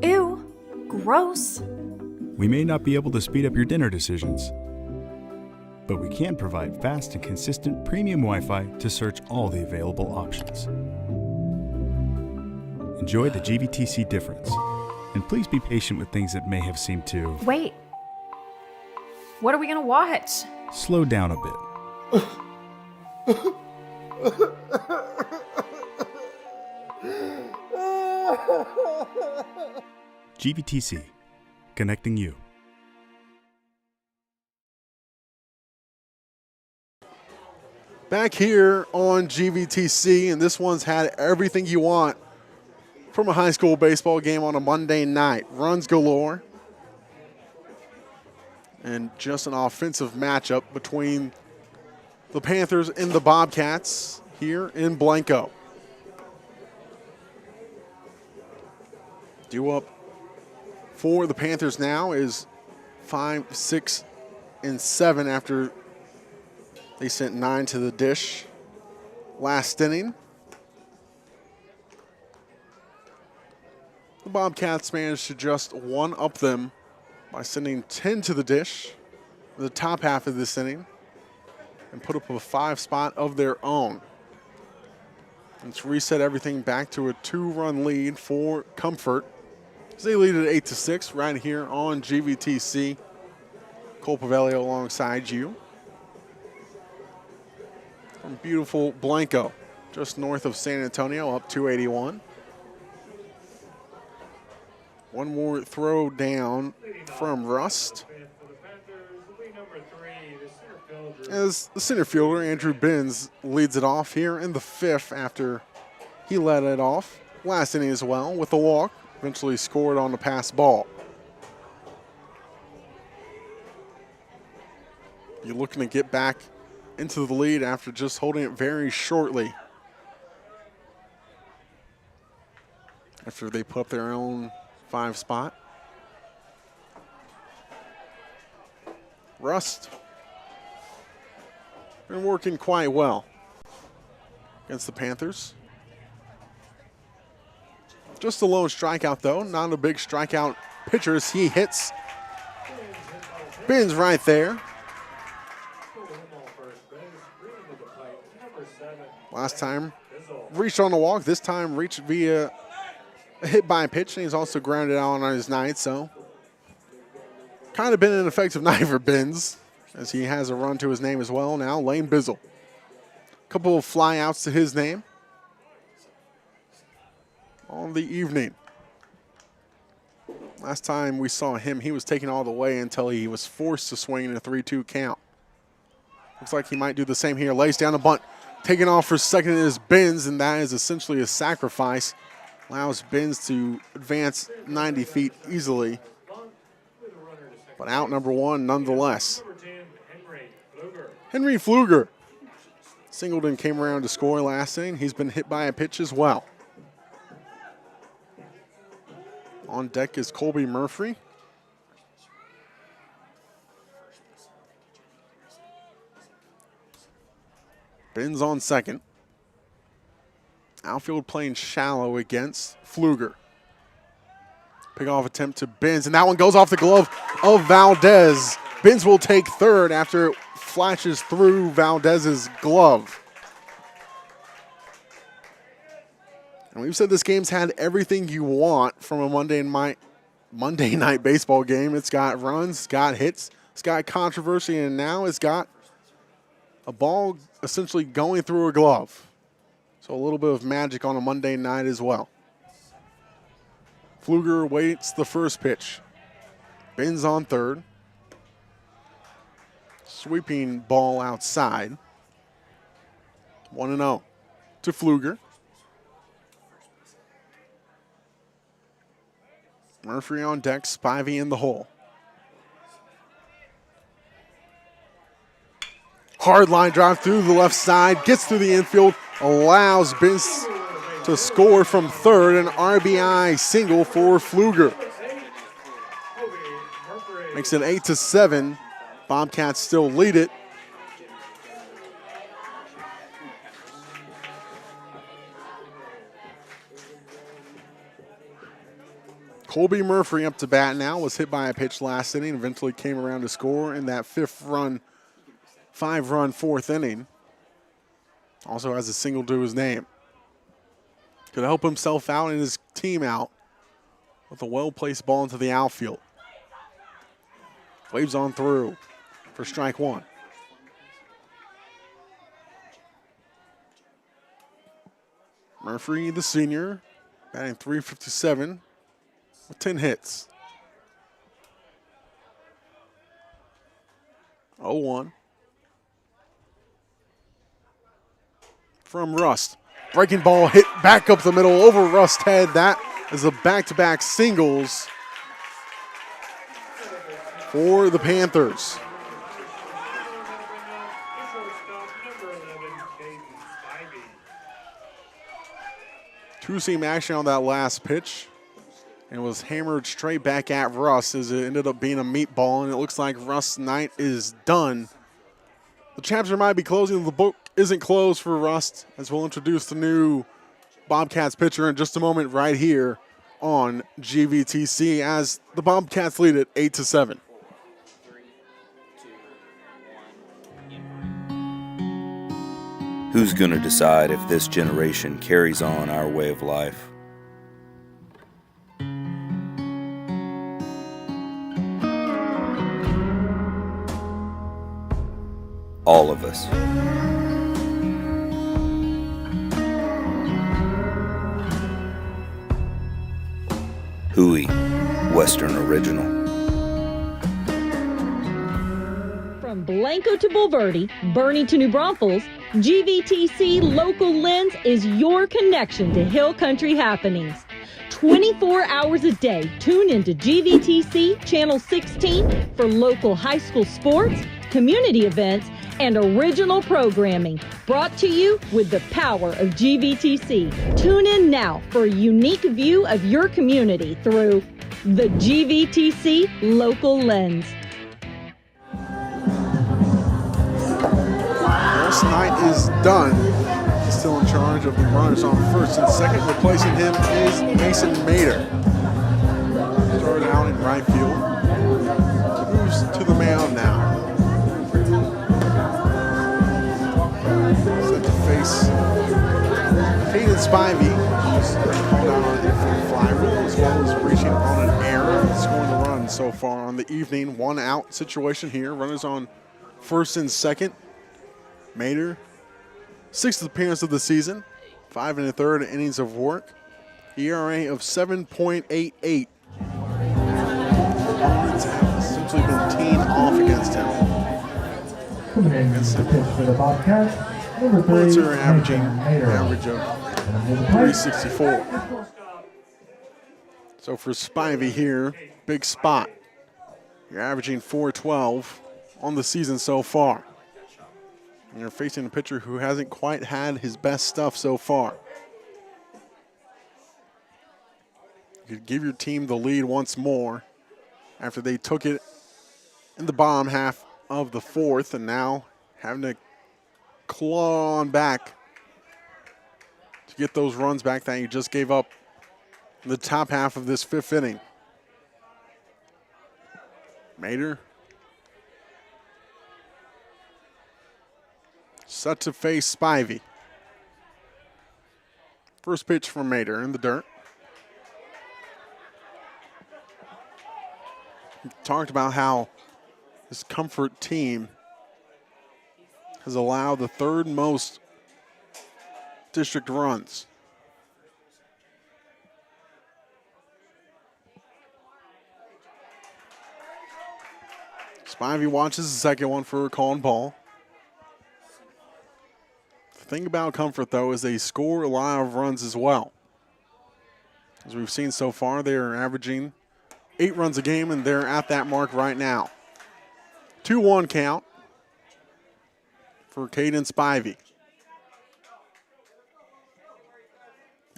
Ew, gross. We may not be able to speed up your dinner decisions, but we can provide fast and consistent premium Wi-Fi to search all the available options. Enjoy the GVTC difference, and please be patient with things that may have seemed to... Wait, what are we gonna watch? Slow down a bit. GVTC, connecting you. Back here on GVTC, and this one's had everything you want from a high school baseball game on a Monday night. Runs galore. And just an offensive matchup between the Panthers and the Bobcats here in Blanco. Due up for the Panthers now is 5, 6, and 7 after they sent 9 to the dish last inning. The Bobcats managed to just one-up them by sending 10 to the dish in the top half of this inning and put up a 5 spot of their own. Let's reset everything back to a 2-run lead for Comfort. They lead at 8-6 right here on GVTC. Cole Pavelio alongside you. From beautiful Blanco, just north of San Antonio, up 281. One more throw down from Rust. As the center fielder, Andrew Benz, leads it off here in the 5th after he led it off last inning as well with a walk. Eventually scored on the pass ball. You're looking to get back into the lead after just holding it very shortly. After they put up their own 5 spot. Rust been working quite well against the Panthers. Just a lone strikeout though, not a big strikeout pitcher as he hits. Ben's right there. Last time reached on the walk, this time reached via a hit by a pitch, and he's also grounded out on his night, so kind of been an effective night for Benz as he has a run to his name as well now. Lane Bizzle. Couple of fly outs to his name on the evening. Last time we saw him, he was taken all the way until he was forced to swing in a 3-2 count. Looks like he might do the same here. Lays down a bunt. Taking off for second is Benz, and that is essentially a sacrifice. Allows Benz to advance 90 feet easily. But out number 1 nonetheless. Henry Pfluger. Singleton came around to score last inning. He's been hit by a pitch as well. On deck is Colby Murphy. Benz on second. Outfield playing shallow against Pfluger. Pick-off attempt to Benz, and that one goes off the glove of Valdez. Benz will take third after it flashes through Valdez's glove. And we've said this game's had everything you want from a Monday night baseball game. It's got runs, it's got hits, it's got controversy, and now it's got a ball essentially going through a glove. So a little bit of magic on a Monday night as well. Pfluger waits the first pitch. Benz on third. Sweeping ball outside. 1-0 to Pfluger. Murphy on deck, Spivey in the hole. Hard line drive through the left side, gets through the infield, allows Benz to score from third, an RBI single for Pfluger. Makes it 8-7. Bobcats still lead it. Colby Murphy up to bat now, was hit by a pitch last inning, eventually came around to score in that 5-run 4th inning. Also has a single to his name. Could help himself out and his team out with a well-placed ball into the outfield. Waves on through for strike 1. Murphy, the senior, batting .357 with 10 hits. 0-1. From Rust. Breaking ball hit back up the middle over Rust's head. That is a back-to-back singles for the Panthers. Two-seam action on that last pitch. And was hammered straight back at Rust as it ended up being a meatball, and it looks like Rust's night is done. The chapter might be closing. The book isn't closed for Rust, as we'll introduce the new Bobcats pitcher in just a moment right here on GVTC as the Bobcats lead it 8-7. Who's going to decide if this generation carries on our way of life? All of us. Hooey. Western original. From Blanco to Bulverde, Bernie to New Braunfels, GVTC Local Lens is your connection to Hill Country happenings. 24 hours a day, tune into GVTC Channel 16 for local high school sports, community events, and original programming. Brought to you with the power of GVTC. Tune in now for a unique view of your community through the GVTC Local Lens. Harris Knight is done. He's still in charge of the runners on first and second. Replacing him is Mason Mader. Started out in right field. Moves to the mound now. Set to face Caden Spivey, who's called out on an infield fly rule, as well as reaching on an error and scoring the run so far on the evening. 1 out situation here. Runners on first and second. Mader, 6th appearance of the season, 5 1/3 innings of work, ERA of 7.88. Opponents have essentially been teeing off against him. Coming in for the Bobcats, number 3. Opponents are averaging an average of 364. So for Spivey here, big spot. You're averaging 412 on the season so far. And you're facing a pitcher who hasn't quite had his best stuff so far. You could give your team the lead once more after they took it in the bottom half of the fourth, and now having to claw on back to get those runs back that you just gave up in the top half of this 5th inning. Mader set to face Spivey. First pitch from Mader in the dirt. We talked about how this Comfort team has allowed the 3rd most district runs. Spivey watches the second one for a call and ball. The thing about Comfort, though, is they score a lot of runs as well. As we've seen so far, they are averaging 8 runs a game, and they're at that mark right now. 2-1 count for Caden Spivey.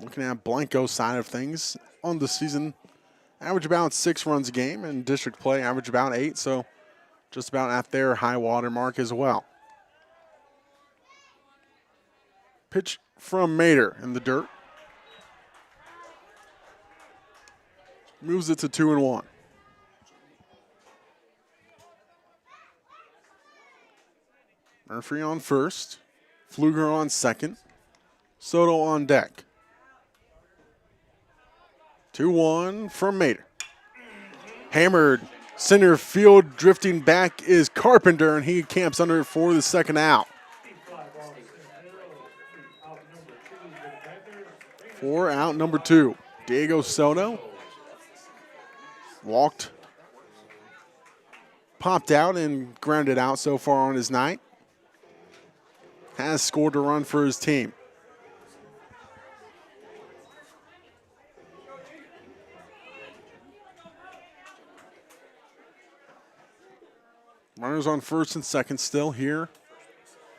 Looking at Blanco's side of things, on the season, average about 6 runs a game, and district play average about 8, so just about at their high water mark as well. Pitch from Mader in the dirt. Moves it to 2-1. Murphy on first. Pfluger on second. Soto on deck. 2-1 from Mader. Hammered center field, drifting back is Carpenter, and he camps under it for the second out. For out number 2, Diego Soto. Walked, popped out, and grounded out so far on his night. Has scored a run for his team. Runners on first and second still here.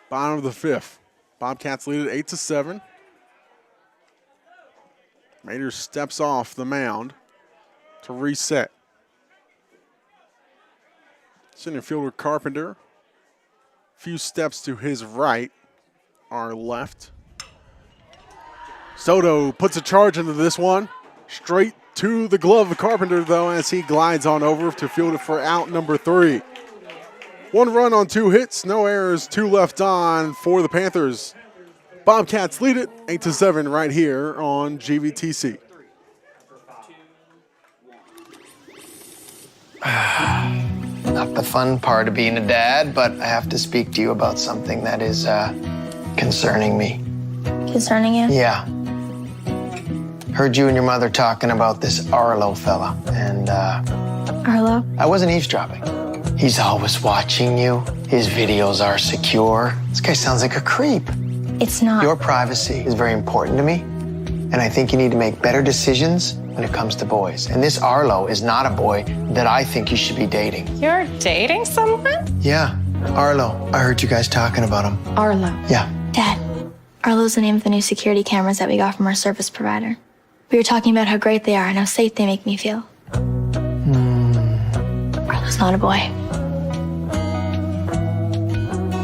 Bottom of the 5th. Bobcats lead it 8-7. Mader steps off the mound to reset. Center fielder Carpenter. Few steps to his right, our left. Soto puts a charge into this one. Straight to the glove of Carpenter, though, as he glides on over to field it for out number 3. 1 run on 2 hits, no errors, 2 left on for the Panthers. Bobcats lead it 8-7 right here on GVTC. Not the fun part of being a dad, but I have to speak to you about something that is concerning me. Concerning you? Yeah. Heard you and your mother talking about this Arlo fella, and Arlo? I wasn't eavesdropping. He's always watching you. His videos are secure. This guy sounds like a creep. It's not. Your privacy is very important to me, and I think you need to make better decisions when it comes to boys. And this Arlo is not a boy that I think you should be dating. You're dating someone? Yeah, Arlo. I heard you guys talking about him. Arlo. Yeah. Dad, Arlo's the name of the new security cameras that we got from our service provider. We were talking about how great they are and how safe they make me feel. Arlo's not a boy.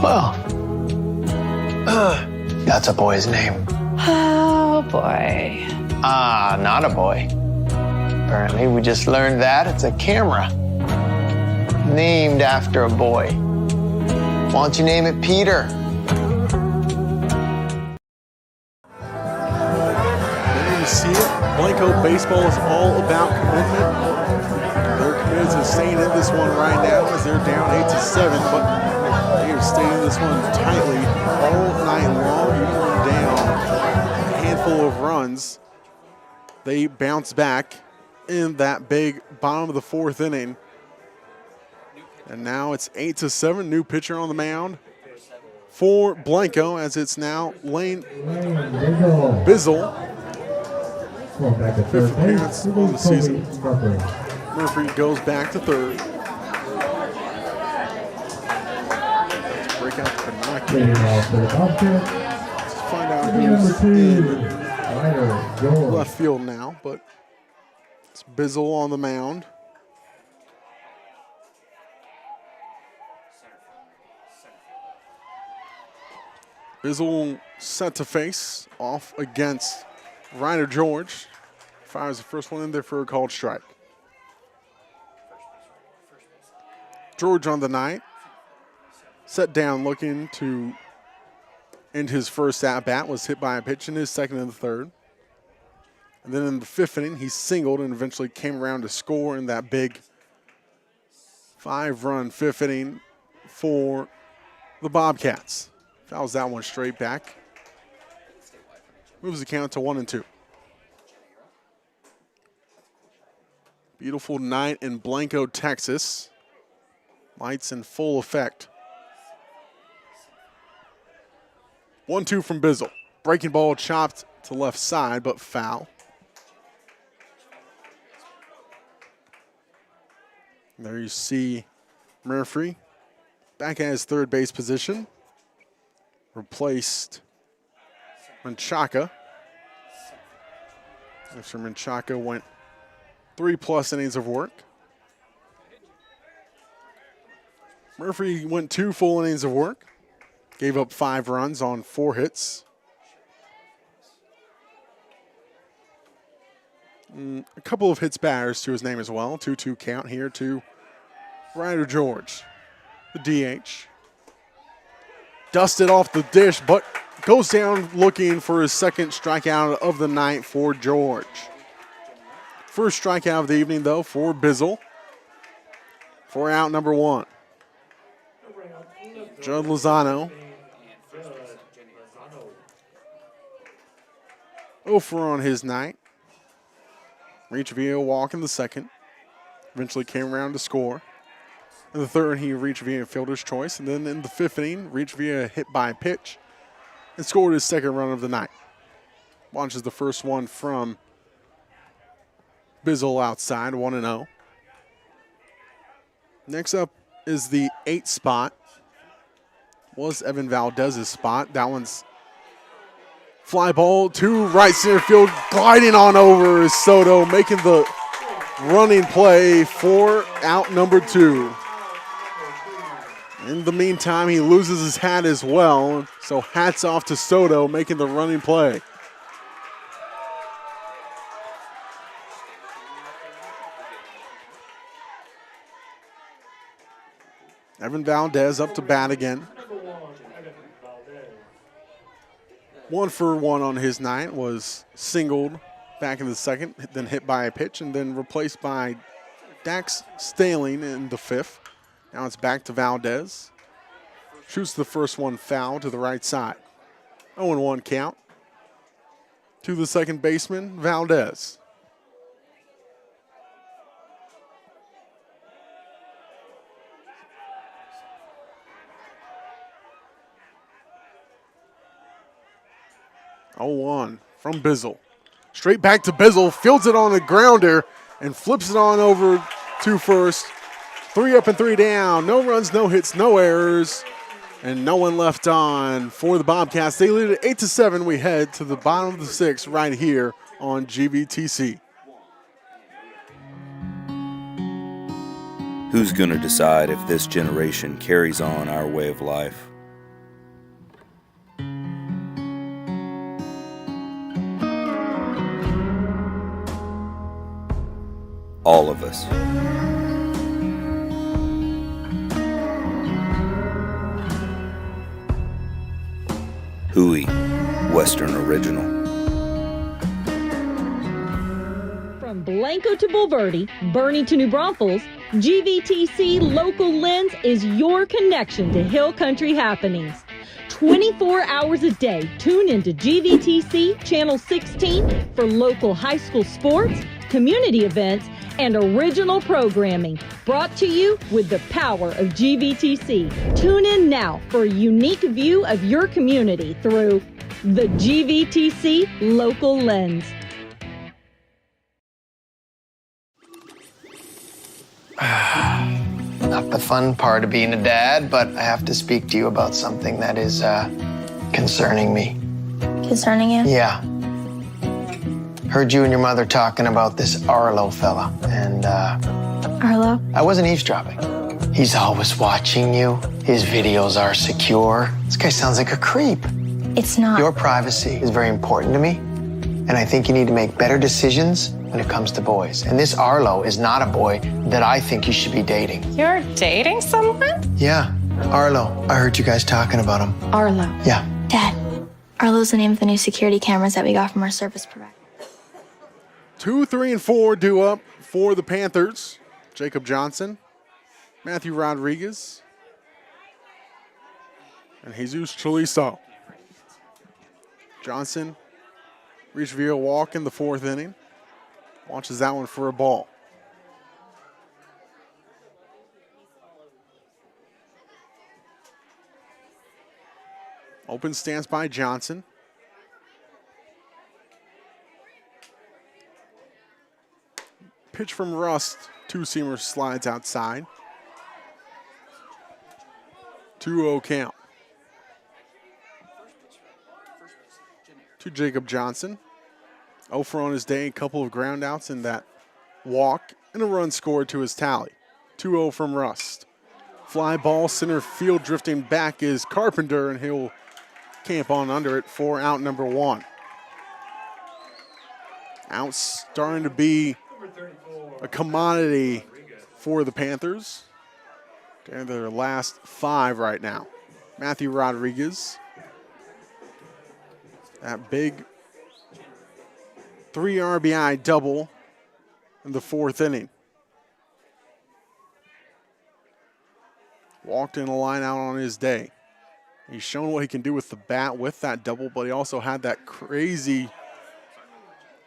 Well, that's a boy's name. Oh, boy. Not a boy. Apparently, we just learned that it's a camera. Named after a boy. Why don't you name it Peter? There you see it. Blanco baseball is all about commitment. They're committed to staying in this one right now as they're down 8-7, but they are staying in this one tightly all night long. Even when down a handful of runs, they bounce back in that big bottom of the fourth inning. And now it's 8-7. New pitcher on the mound for Blanco as it's now Lane Bizzle. Fifth appearance on the season. Murphy goes back to third. Let's break out the binoculars. Let's find out who's in left field now, but it's Bizzle on the mound. Bizzle set to face off against Ryder George. Fires the first one in there for a called strike. George on the night. Set down looking to end his first at-bat. Was hit by a pitch in his second and the third. And then in the fifth inning, he singled and eventually came around to score in that big 5-run fifth inning for the Bobcats. Fouls that one straight back. Moves the count to 1-2. Beautiful night in Blanco, Texas. Lights in full effect. 1-2 from Bizzle. Breaking ball chopped to left side, but foul. There you see Murphy back at his third base position. Replaced Menchaca. After Menchaca went 3+ innings of work. Murphy went 2 full innings of work. Gave up 5 runs on 4 hits. A couple of hits batters to his name as well. 2-2 count here to Ryder George, the DH. Dusted off the dish, but goes down looking for his second strikeout of the night for George. First strikeout of the evening, though, for Bizzle. For out number 1. Judd Lozano. 0-4 on his night. Reached via a walk in the second. Eventually came around to score. In the third, he reached via fielder's choice. And then in the fifth inning, reached via a hit by pitch and scored his second run of the night. Launches the first one from Bizzle outside, 1-0. Next up is the 8th spot. Was Evan Valdez's spot. That one's fly ball to right center field, gliding on over is Soto, making the running play for out number 2. In the meantime, he loses his hat as well, so hats off to Soto making the running play. Evan Valdez up to bat again. 1-for-1 on his night, was singled back in the second, then hit by a pitch, and then replaced by Dax Staling in the 5th. Now it's back to Valdez. Shoots the first one foul to the right side. 0-1 count to the second baseman, Valdez. Oh, 1 from Bizzle. Straight back to Bizzle, fields it on the grounder, and flips it on over to first. 3 up and 3 down. No runs, no hits, no errors, and no one left on for the Bobcats. They lead it 8-7. We head to the bottom of the 6th right here on GVTC. Who's going to decide if this generation carries on our way of life? All of us. Hui, Western Original. From Blanco to Bulverde, Bernie to New Braunfels, GVTC Local Lens is your connection to Hill Country happenings. 24 hours a day, tune into GVTC Channel 16 for local high school sports, community events, and original programming. Brought to you with the power of GVTC. Tune in now for a unique view of your community through the GVTC Local Lens. Not the fun part of being a dad, but I have to speak to you about something that is concerning me. Concerning you? Yeah. Heard you and your mother talking about this Arlo fella, and Arlo? I wasn't eavesdropping. He's always watching you. His videos are secure. This guy sounds like a creep. It's not. Your privacy is very important to me, and I think you need to make better decisions when it comes to boys. And this Arlo is not a boy that I think you should be dating. You're dating someone? Yeah, Arlo. I heard you guys talking about him. Arlo. Yeah. Dad, Arlo's the name of the new security cameras that we got from our service provider. 2, 3, and 4 due up for the Panthers. Jacob Johnson, Matthew Rodriguez, and Jesus Chaliso. Johnson reached via walk in the 4th inning. Launches that one for a ball. Open stance by Johnson. Pitch from Rust. 2-seamer slides outside. 2-0 count. To Jacob Johnson. 0 for on his day, a couple of ground outs in that walk, and a run scored to his tally. 2-0 from Rust. Fly ball, center field drifting back is Carpenter, and he'll camp on under it for out number 1. Out starting to be a commodity for the Panthers. They're their last 5 right now. Matthew Rodriguez. That big 3 RBI double in the 4th inning. Walked in a line out on his day. He's shown what he can do with the bat with that double, but he also had that crazy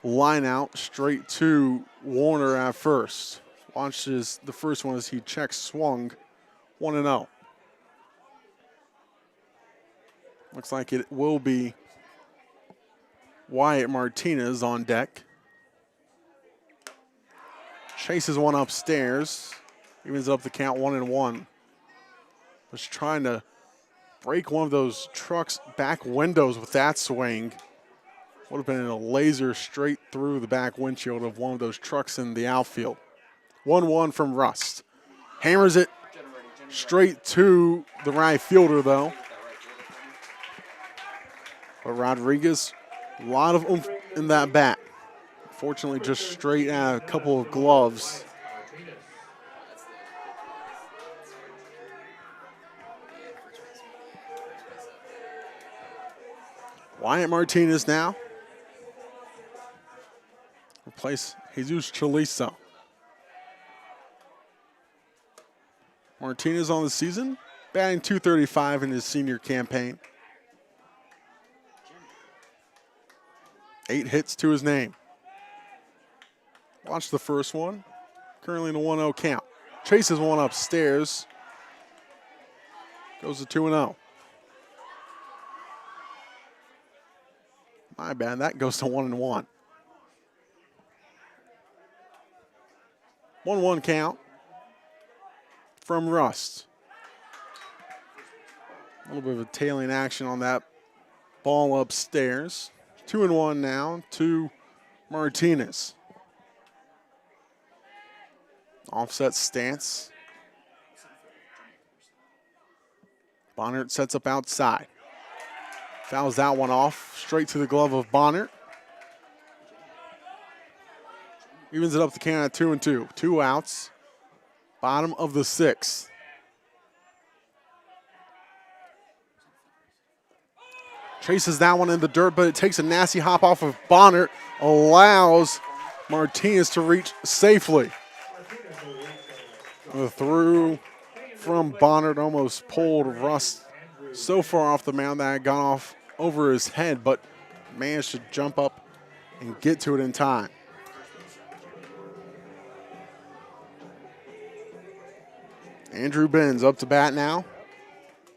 line out straight to Warner at first. Watched the first one as he check swung 1-0. Looks like it will be Wyatt Martinez on deck. Chases one upstairs. Evens up the count 1-1. Was trying to break one of those truck's back windows with that swing. Would have been a laser straight through the back windshield of one of those trucks in the outfield. 1-1 from Rust. Hammers it straight to the right fielder, though. But Rodriguez, a lot of oomph in that bat. Fortunately, just straight out a couple of gloves. Wyatt Martinez now. Replace Jesus Chaliso. Martinez on the season, batting .235 in his senior campaign. 8 hits to his name. Watch the first one. Currently in a 1-0 count. Chases one upstairs. Goes to 2-0. My bad, that goes to 1-1. 1-1 count from Rust. A little bit of a tailing action on that ball upstairs. 2-1 now to Martinez. Offset stance. Bonnert sets up outside. Fouls that one off. Straight to the glove of Bonnert. Evens it up the can at 2-2. 2 outs. Bottom of the 6th. Chases that one in the dirt, but it takes a nasty hop off of Bonnert. Allows Martinez to reach safely. The through from Bonnert almost pulled Rust so far off the mound that it got off over his head, but managed to jump up and get to it in time. Andrew Benz up to bat now.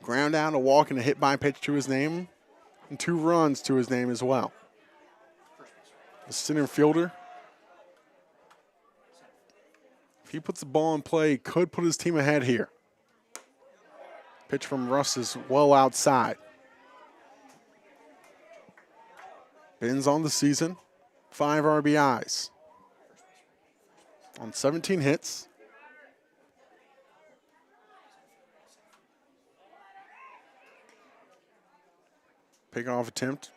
Ground down, a walk, and a hit by pitch to his name, and 2 runs to his name as well. The center fielder, if he puts the ball in play, could put his team ahead here. Pitch from Russ is well outside. Benz on the season, 5 RBIs on 17 hits. Pickoff attempt.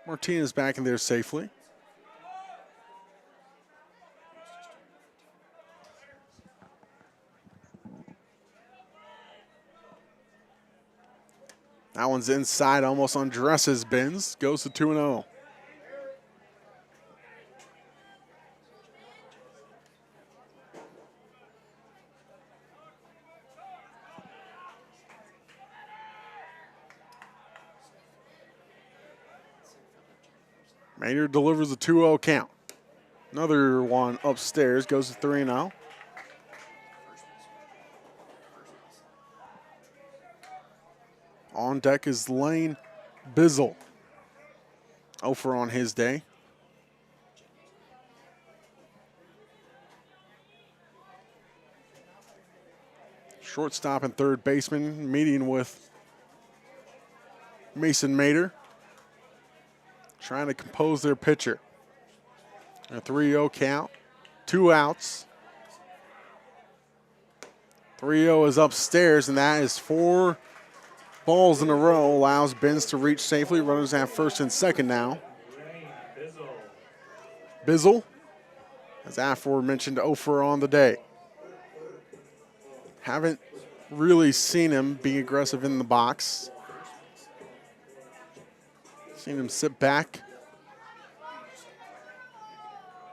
Martinez back in there safely. That one's inside, almost undresses Benz. Goes to 2-0. Maynard delivers a 2-0 count. Another one upstairs, goes to 3-0. On deck is Lane Bizzle. 0 for on his day. Shortstop and third baseman meeting with Mason Mader, trying to compose their pitcher. A 3-0 count, 2 outs. 3-0 is upstairs, and that is 4 balls in a row. Allows Benz to reach safely. Runners at first and second now. Bizzle, as aforementioned, 0 for on the day. Haven't really seen him be aggressive in the box. Seen him sit back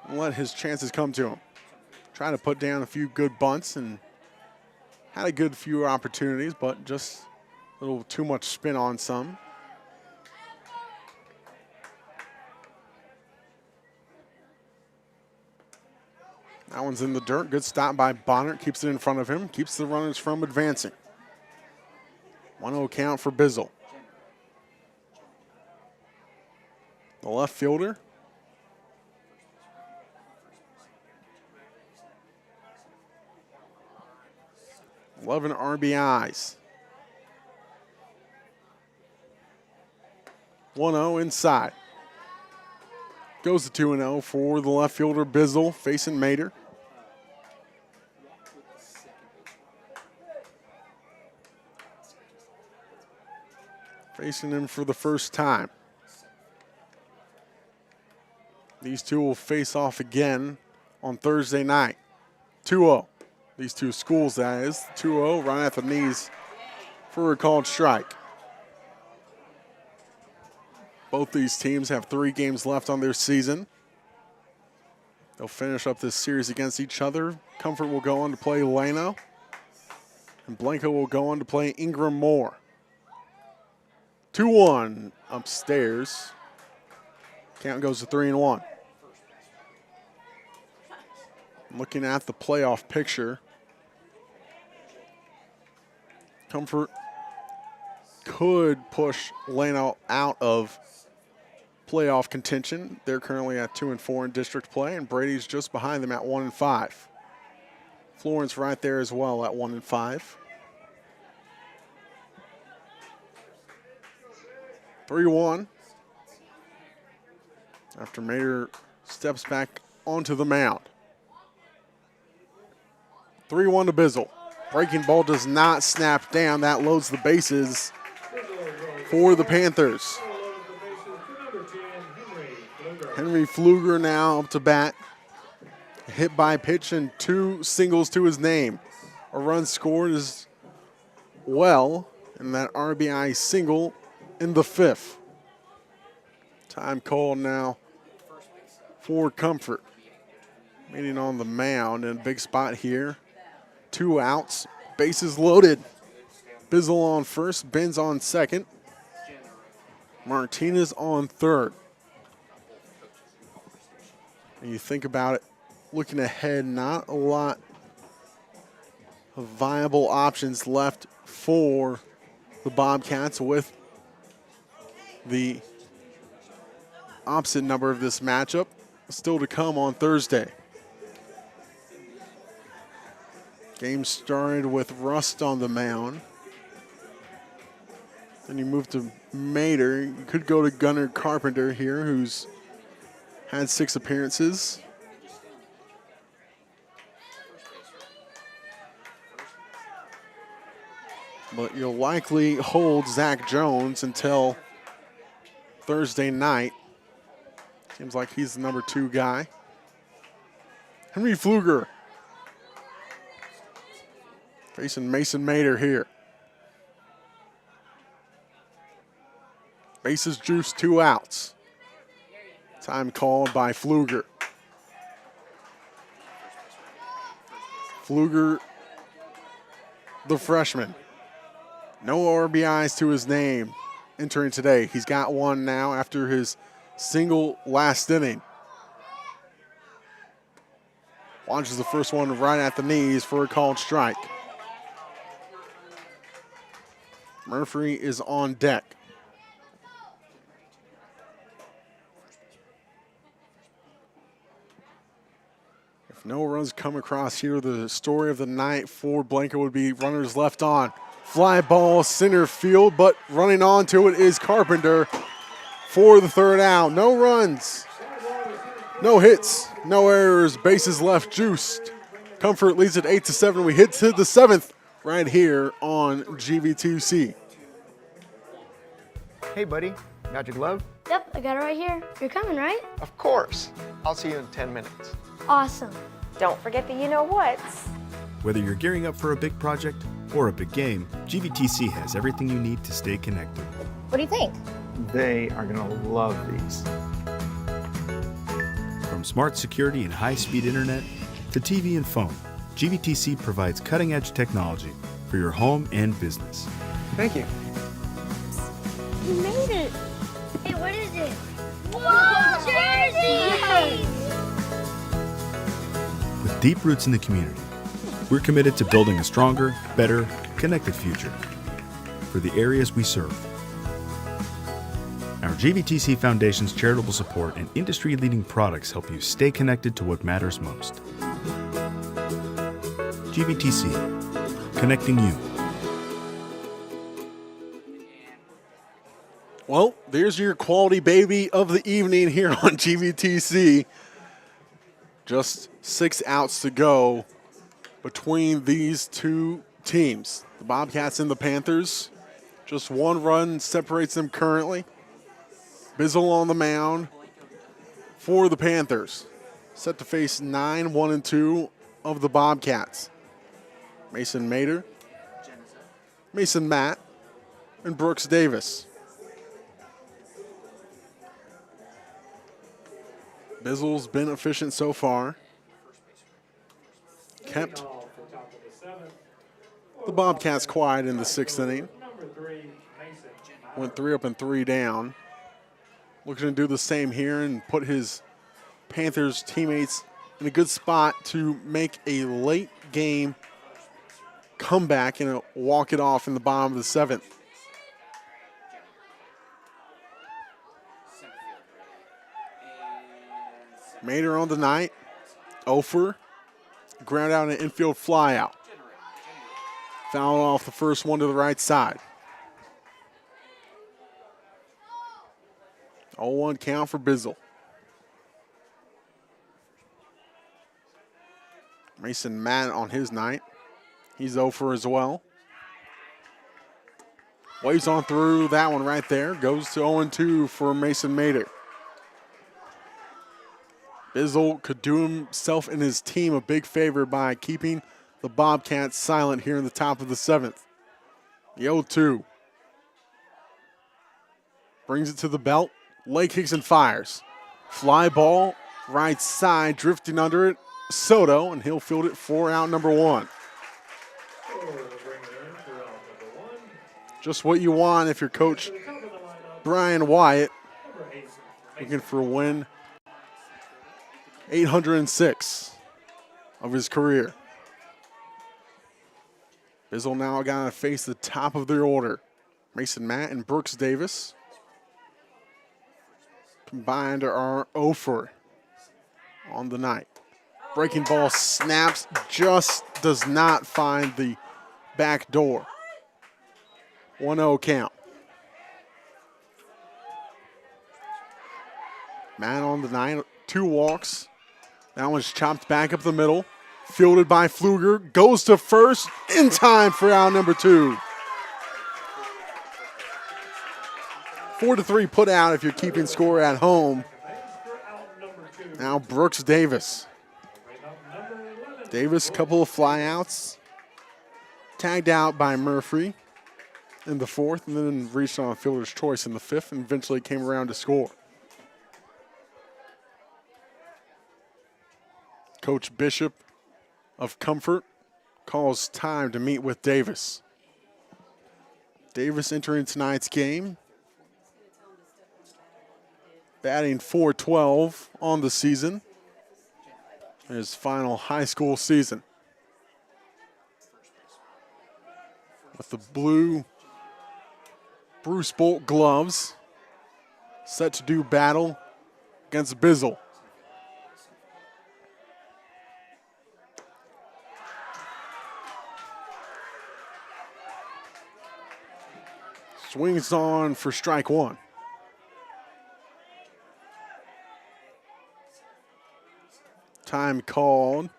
and let his chances come to him. Trying to put down a few good bunts and had a good few opportunities, but just a little too much spin on some. That one's in the dirt. Good stop by Bonnert. Keeps it in front of him. Keeps the runners from advancing. 1-0 count for Bizzle. The left fielder. Eleven RBIs. 1-0 inside. Goes to 2-0 for the left fielder, Bizzle, facing Mader. Facing him for the first time. These two will face off again on Thursday night. 2-0. These two schools, that is. 2-0, right at the knees for a called strike. Both these teams have 3 games left on their season. They'll finish up this series against each other. Comfort will go on to play Lano, and Blanco will go on to play Ingram Moore. 2-1 upstairs. Count goes to 3-1. Looking at the playoff picture, Comfort could push Llano out of playoff contention. They're currently at 2-4 in district play, and Brady's just behind them at 1-5. Florence right there as well at 1-5. 3-1. After Mater steps back onto the mound. 3-1 to Bizzle. Breaking ball does not snap down. That loads the bases for the Panthers. Henry Pfluger now up to bat. Hit by pitch and 2 singles to his name. A run scored as well, and that RBI single in the 5th. Time called now for Comfort. Meeting on the mound in a big spot here. 2 outs, bases loaded. Bizzle on first, Benz on second. Martinez on third. And you think about it, looking ahead, not a lot of viable options left for the Bobcats with the opposite number of this matchup still to come on Thursday. Game started with Rust on the mound. Then you move to Mater. You could go to Gunnar Carpenter here, who's had 6 appearances. But you'll likely hold Zach Jones until Thursday night. Seems like he's the number 2 guy. Henry Pfluger facing Mason Mater here. Bases juice, 2 outs. Time called by Pfluger. Pfluger, the freshman. No RBIs to his name entering today. He's got 1 now after his single last inning. Launches the first one right at the knees for a called strike. Murphy is on deck. If no runs come across here, the story of the night for Blanco would be runners left on. Fly ball center field, but running onto it is Carpenter for the 3rd out. No runs, no hits, no errors, bases left juiced. Comfort leads at 8-7. We hit to the 7th right here on GV2C. Hey, buddy, got your glove? Yep, I got it right here. You're coming, right? Of course. I'll see you in 10 minutes. Awesome. Don't forget the you-know-whats. Whether you're gearing up for a big project or a big game, GVTC has everything you need to stay connected. What do you think? They are gonna love these. From smart security and high-speed internet to TV and phone, GVTC provides cutting-edge technology for your home and business. Thank you. You made it. Hey, what is it? Whoa, jersey! With deep roots in the community, we're committed to building a stronger, better, connected future for the areas we serve. Our GVTC Foundation's charitable support and industry-leading products help you stay connected to what matters most. GVTC, connecting you. Well, there's your quality baby of the evening here on GVTC. Just 6 outs to go between these 2 teams, the Bobcats and the Panthers. Just 1 run separates them currently. Bizzle on the mound for the Panthers. Set to face 9, 1 and 2 of the Bobcats. Mason Mater, Mason Matt, and Brooks Davis. Bizzle's been efficient so far. Kept the Bobcats quiet in the 6th inning. Went 3 up and 3 down. looking to do the same here and put his Panthers teammates in a good spot to make a late game comeback and walk it off in the bottom of the 7th. Mater on the night. Ofer. Ground out an infield flyout. Fouled off the first one to the right side. 0-1 count for Bizzle. Mason Matt on his night. He's 0 for as well. Waves on through that one right there. Goes to 0-2 for Mason Mater. Bizzle could do himself and his team a big favor by keeping the Bobcats silent here in the top of the 7th. The 0-2. Brings it to the belt. Leg kicks and fires. Fly ball, right side, drifting under it. Soto, and he'll field it for out number 1. Just what you want if you're Coach Brian Wyatt. Looking for a win. 806 of his career. Bizzle now got to face the top of their order. Mason Matt and Brooks Davis. Combined are 0 for on the night. Breaking ball snaps, just does not find the back door. 1-0 count. Matt on the night, 2 walks. That one's chopped back up the middle. Fielded by Pfluger, goes to first, in time for out number 2. 4-3 put out if you're keeping score at home. Now Brooks Davis. Davis, couple of flyouts. Tagged out by Murphy in the 4th, and then reached on a fielder's choice in the 5th, and eventually came around to score. Coach Bishop of Comfort calls time to meet with Davis. Davis entering tonight's game. Batting .412 on the season. His final high school season. With the blue Bruce Bolt gloves. Set to do battle against Bizzle. Swings on for strike 1. Time called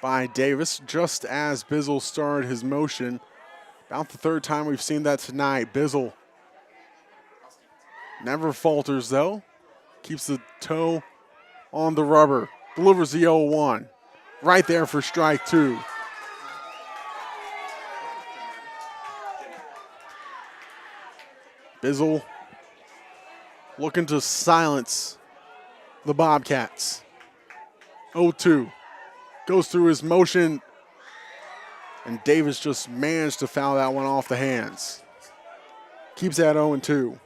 by Davis just as Bizzle started his motion. About the 3rd time we've seen that tonight. Bizzle never falters though. Keeps the toe on the rubber. Delivers the 0-1. Right there for strike 2. Bizzle looking to silence the Bobcats. 0-2. Goes through his motion, and Davis just managed to foul that one off the hands. Keeps that 0-2.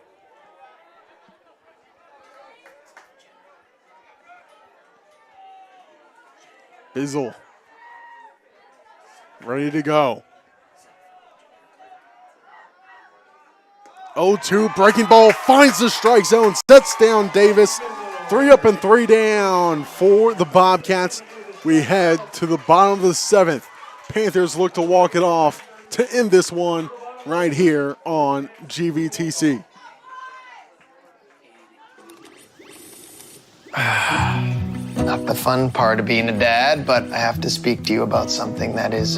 Bizzle ready to go. 0-2, breaking ball, finds the strike zone, sets down Davis. 3 up and 3 down for the Bobcats. We head to the bottom of the 7th. Panthers look to walk it off to end this one right here on GVTC. Not the fun part of being a dad, but I have to speak to you about something that is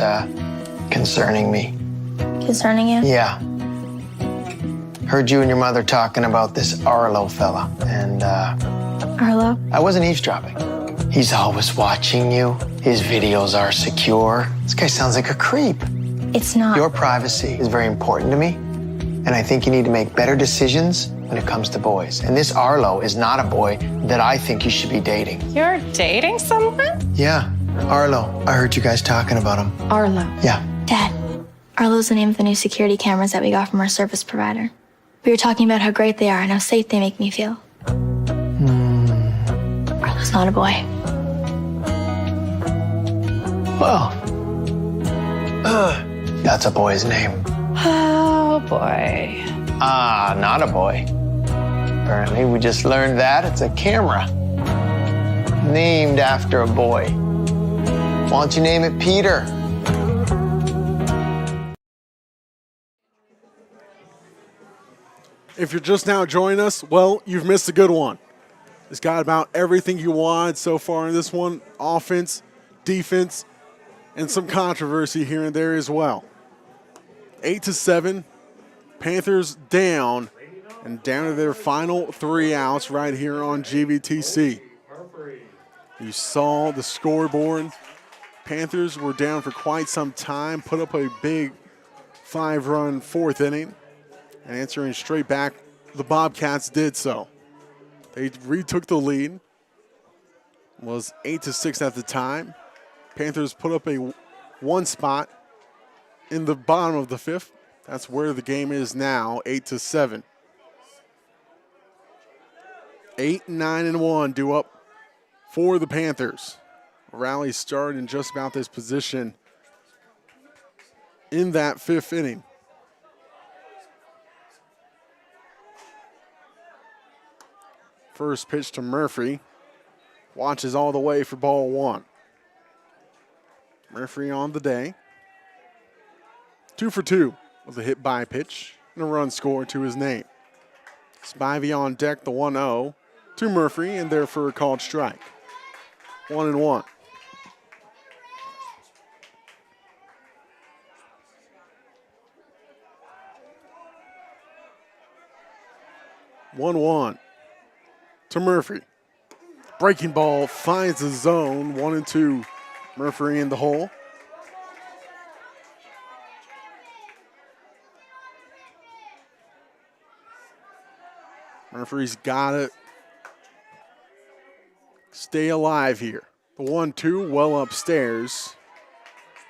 concerning me. Concerning you? Yeah. Heard you and your mother talking about this Arlo fella, and Arlo? I wasn't eavesdropping. He's always watching you. His videos are secure. This guy sounds like a creep. It's not. Your privacy is very important to me, and I think you need to make better decisions when it comes to boys. And this Arlo is not a boy that I think you should be dating. You're dating someone? Yeah, Arlo. I heard you guys talking about him. Arlo. Yeah. Dad, Arlo's the name of the new security cameras that we got from our service provider. We were talking about how great they are and how safe they make me feel. It's not a boy. Well, that's a boy's name. Oh boy. Not a boy. Apparently, we just learned that it's a camera. Named after a boy. Why don't you name it Peter? If you're just now joining us, well, you've missed a good one. It's got about everything you wanted so far in this one. Offense, defense, and some controversy here and there as well. 8-7, Panthers down, and down to their final 3 outs right here on GVTC. You saw the scoreboard. Panthers were down for quite some time, put up a big 5-run 4th inning, and answering straight back, the Bobcats did so. They retook the lead. It was 8-6 at the time. Panthers put up a 1 spot in the bottom of the 5th. That's where the game is now, 8-7. 8-9-1 due up for the Panthers. Rally started in just about this position in that 5th inning. First pitch to Murphy. Watches all the way for ball 1. Murphy on the day. 2 for 2 with a hit by pitch and a run scored to his name. Spivey on deck, the 1-0 to Murphy, and there for a called strike. 1-1. To Murphy. Breaking ball finds the zone. 1-2. Murphy in the hole. Murphy's got to stay alive here. The 1-2 well upstairs.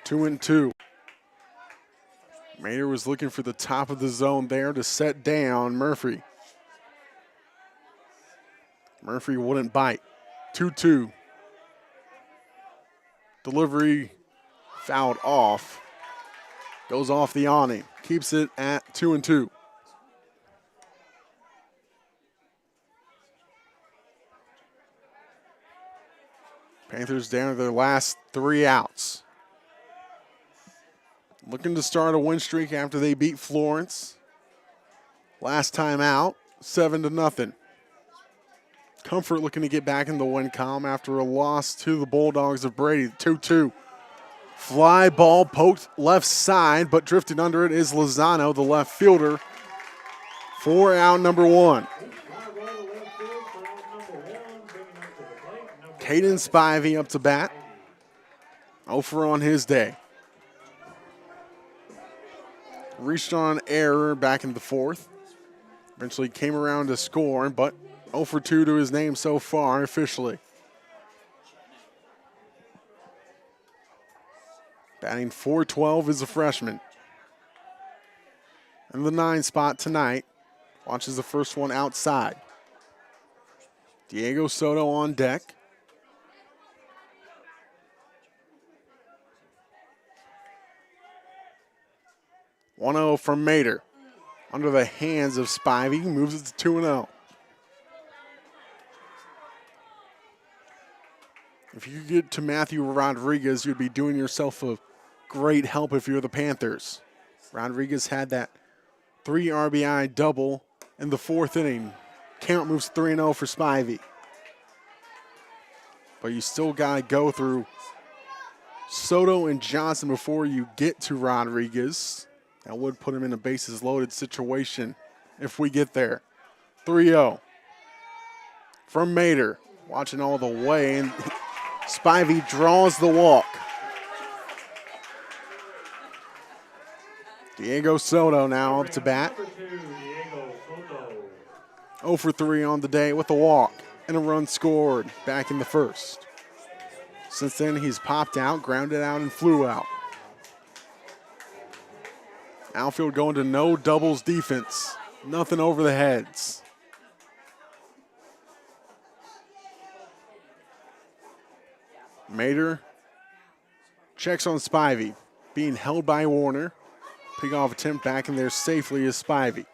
2-2. Mater was looking for the top of the zone there to set down Murphy. Murphy wouldn't bite. 2-2. Delivery fouled off. Goes off the awning. Keeps it at 2-2. Panthers down to their last 3 outs. Looking to start a win streak after they beat Florence. Last time out, 7-0. Comfort looking to get back in the win column after a loss to the Bulldogs of Brady. 2-2. Fly ball poked left side, but drifting under it is Lozano, the left fielder, for out number 1. Caden Spivey up to bat. 0 for on his day. Reached on an error back in the 4th. Eventually came around to score, but 0 for 2 to his name so far officially. Batting .412 is a freshman. In the 9 spot tonight, watches the first one outside. Diego Soto on deck. .1-0 from Mater. Under the hands of Spivey, moves it to 2-0. If you could get to Matthew Rodriguez, you'd be doing yourself a great help if you're the Panthers. Rodriguez had that 3 RBI double in the 4th inning. Count moves 3-0 for Spivey. But you still got to go through Soto and Johnson before you get to Rodriguez. That would put him in a bases loaded situation if we get there. 3-0 from Mater. Watching all the way, and Spivey draws the walk. Diego Soto now up to bat. 0 for 3 on the day with a walk and a run scored back in the 1st. Since then, he's popped out, grounded out, and flew out. Outfield going to no doubles defense. Nothing over the heads. Mater checks on Spivey, being held by Warner. Pickoff attempt back in there safely is Spivey.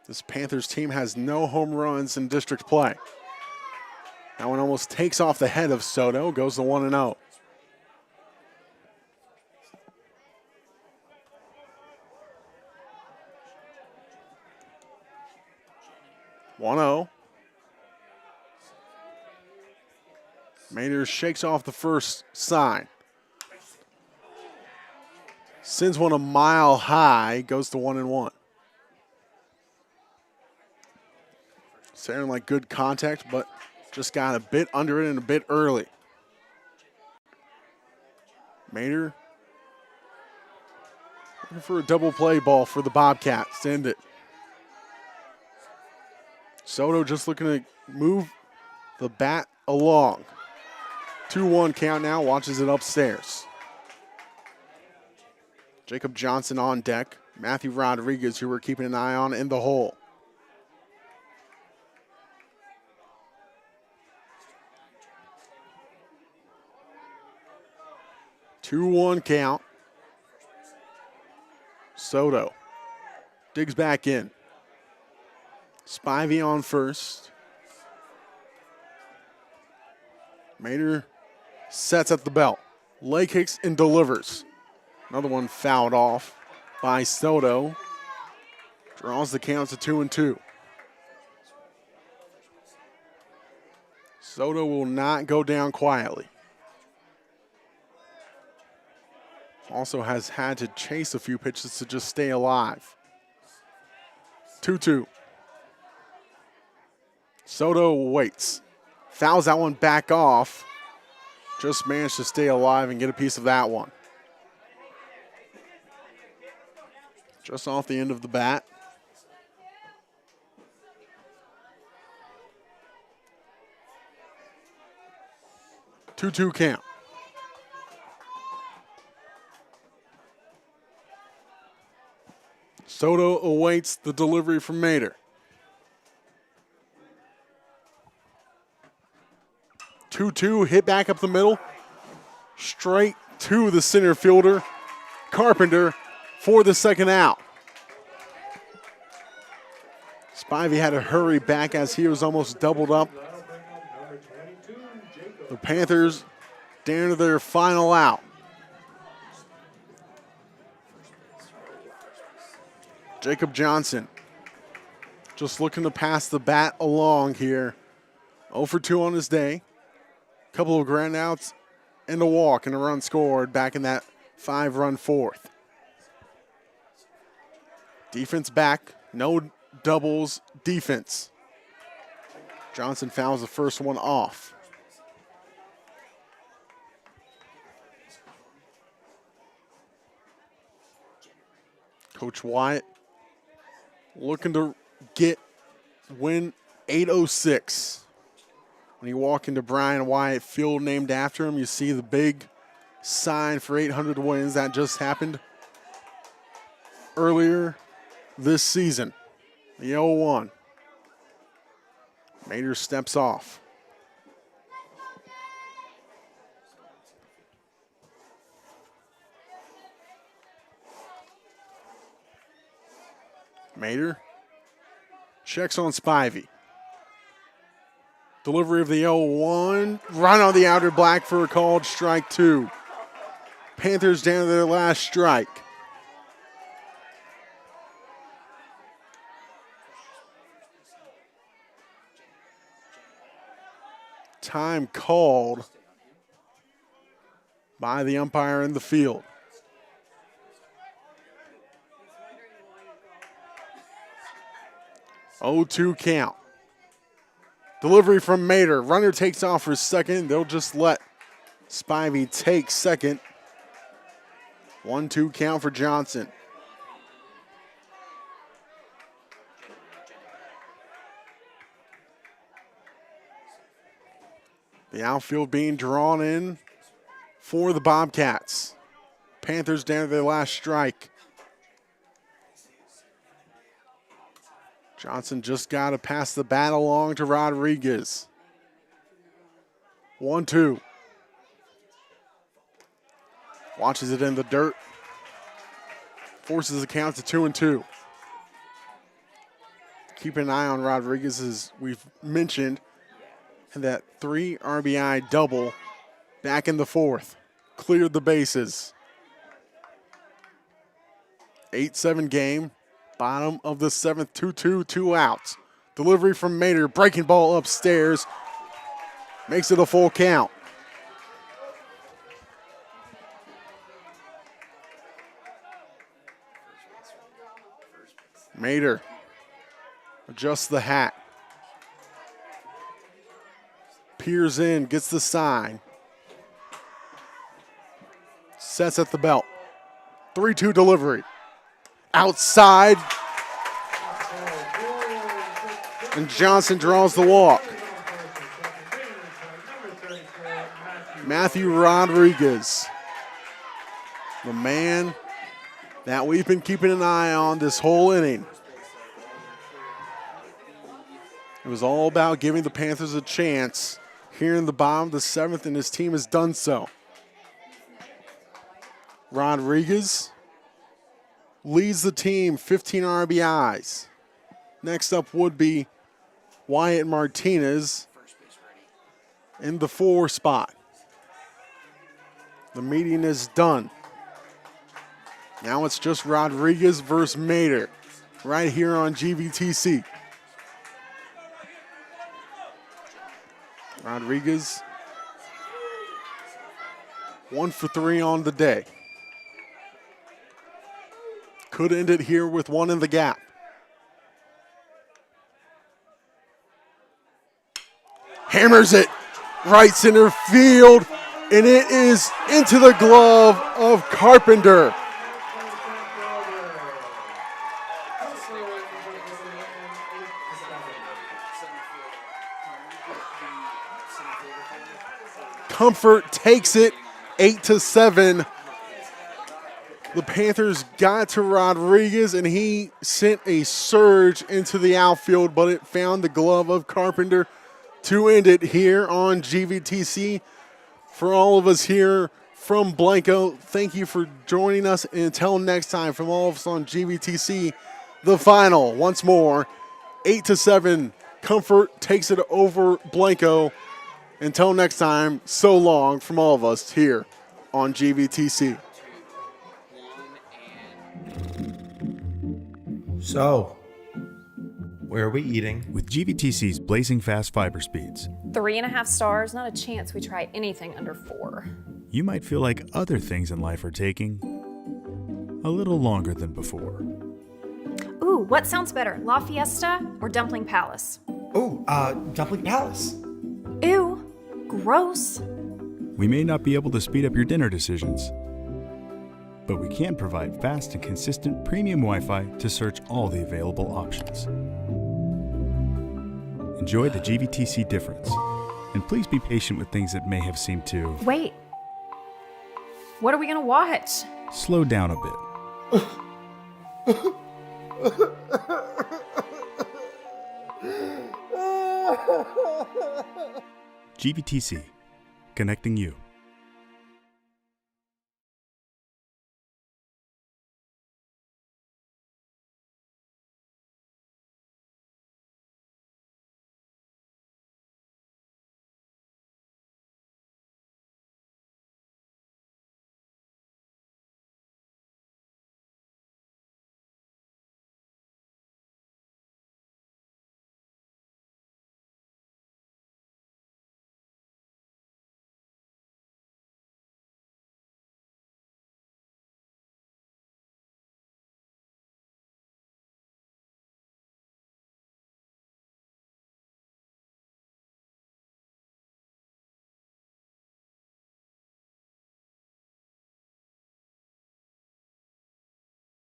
This Panthers team has no home runs in district play. That one almost takes off the head of Soto, goes to 1-0. Mater shakes off the first sign. Sends one a mile high, goes to 1-1. Sounding like good contact, but just got a bit under it and a bit early. Mater looking for a double play ball for the Bobcats to end it. Soto just looking to move the bat along. 2-1 count now, watches it upstairs. Jacob Johnson on deck. Matthew Rodriguez, who we're keeping an eye on, in the hole. Two-1 count. Soto digs back in. Spivey on first. Mater sets at the belt. Leg kicks and delivers. Another one fouled off by Soto. Draws the count to 2-2. Soto will not go down quietly. Also has had to chase a few pitches to just stay alive. 2-2. Soto waits. Fouls that one back off. Just managed to stay alive and get a piece of that one. Just off the end of the bat. Two count. Soto awaits the delivery from Mater. 2-2, hit back up the middle. Straight to the center fielder, Carpenter, for the second out. Spivey had to hurry back as he was almost doubled up. The Panthers down to their final out. Jacob Johnson just looking to pass the bat along here. 0 for 2 on his day. Couple of ground outs and a walk and a run scored back in that 5-run fourth. Defense back, no doubles defense. Johnson fouls the first one off. Coach Wyatt looking to win 806. When you walk into Brian Wyatt Field named after him, you see the big sign for 800 wins. That just happened earlier this season. The 0-1. Mater steps off. Mater checks on Spivey. Delivery of the 0-1. Run on the outer black for a called strike 2. Panthers down to their last strike. Time called by the umpire in the field. Oh-2 count. Delivery from Mater. Runner takes off for second. They'll just let Spivey take second. 1-2 count for Johnson. The outfield being drawn in for the Bobcats. Panthers down to their last strike. Johnson just got to pass the bat along to Rodriguez. 1-2. Watches it in the dirt. Forces the count to 2-2. Keep an eye on Rodriguez, as we've mentioned, and that 3 RBI double back in the 4th. Cleared the bases. 8-7 game. Bottom of the 7th, 2-2, 2 outs. Delivery from Mater, breaking ball upstairs. Makes it a full count. Mater adjusts the hat. Peers in, gets the sign. Sets at the belt. 3-2 delivery. Outside. And Johnson draws the walk. Matthew Rodriguez, the man that we've been keeping an eye on this whole inning. It was all about giving the Panthers a chance here in the bottom of the 7th, and his team has done so. Rodriguez leads the team, 15 RBIs. Next up would be Wyatt Martinez in the 4 spot. The meeting is done. Now it's just Rodriguez versus Mater right here on GVTC. Rodriguez 1 for 3 on the day. Could end it here with 1 in the gap. Hammers it right center field, and it is into the glove of Carpenter. Comfort takes it 8-7. The Panthers got to Rodriguez, and he sent a surge into the outfield, but it found the glove of Carpenter to end it here on GVTC. For all of us here from Blanco, thank you for joining us. And until next time, from all of us on GVTC, the final once more, 8-7. Comfort takes it over Blanco. Until next time, so long from all of us here on GVTC. So, where are we eating? With GVTC's blazing fast fiber speeds, 3.5 stars, not a chance we try anything under 4. you might feel like other things in life are taking a little longer than before. Ooh, what sounds better, La Fiesta or Dumpling Palace? Oh, Dumpling Palace. Ew, gross. We may not be able to speed up your dinner decisions, but we can provide fast and consistent premium Wi-Fi to search all the available options. Enjoy the GVTC difference, and please be patient with things that may have seemed to Wait, what are we gonna watch? slow down a bit. GVTC, connecting you.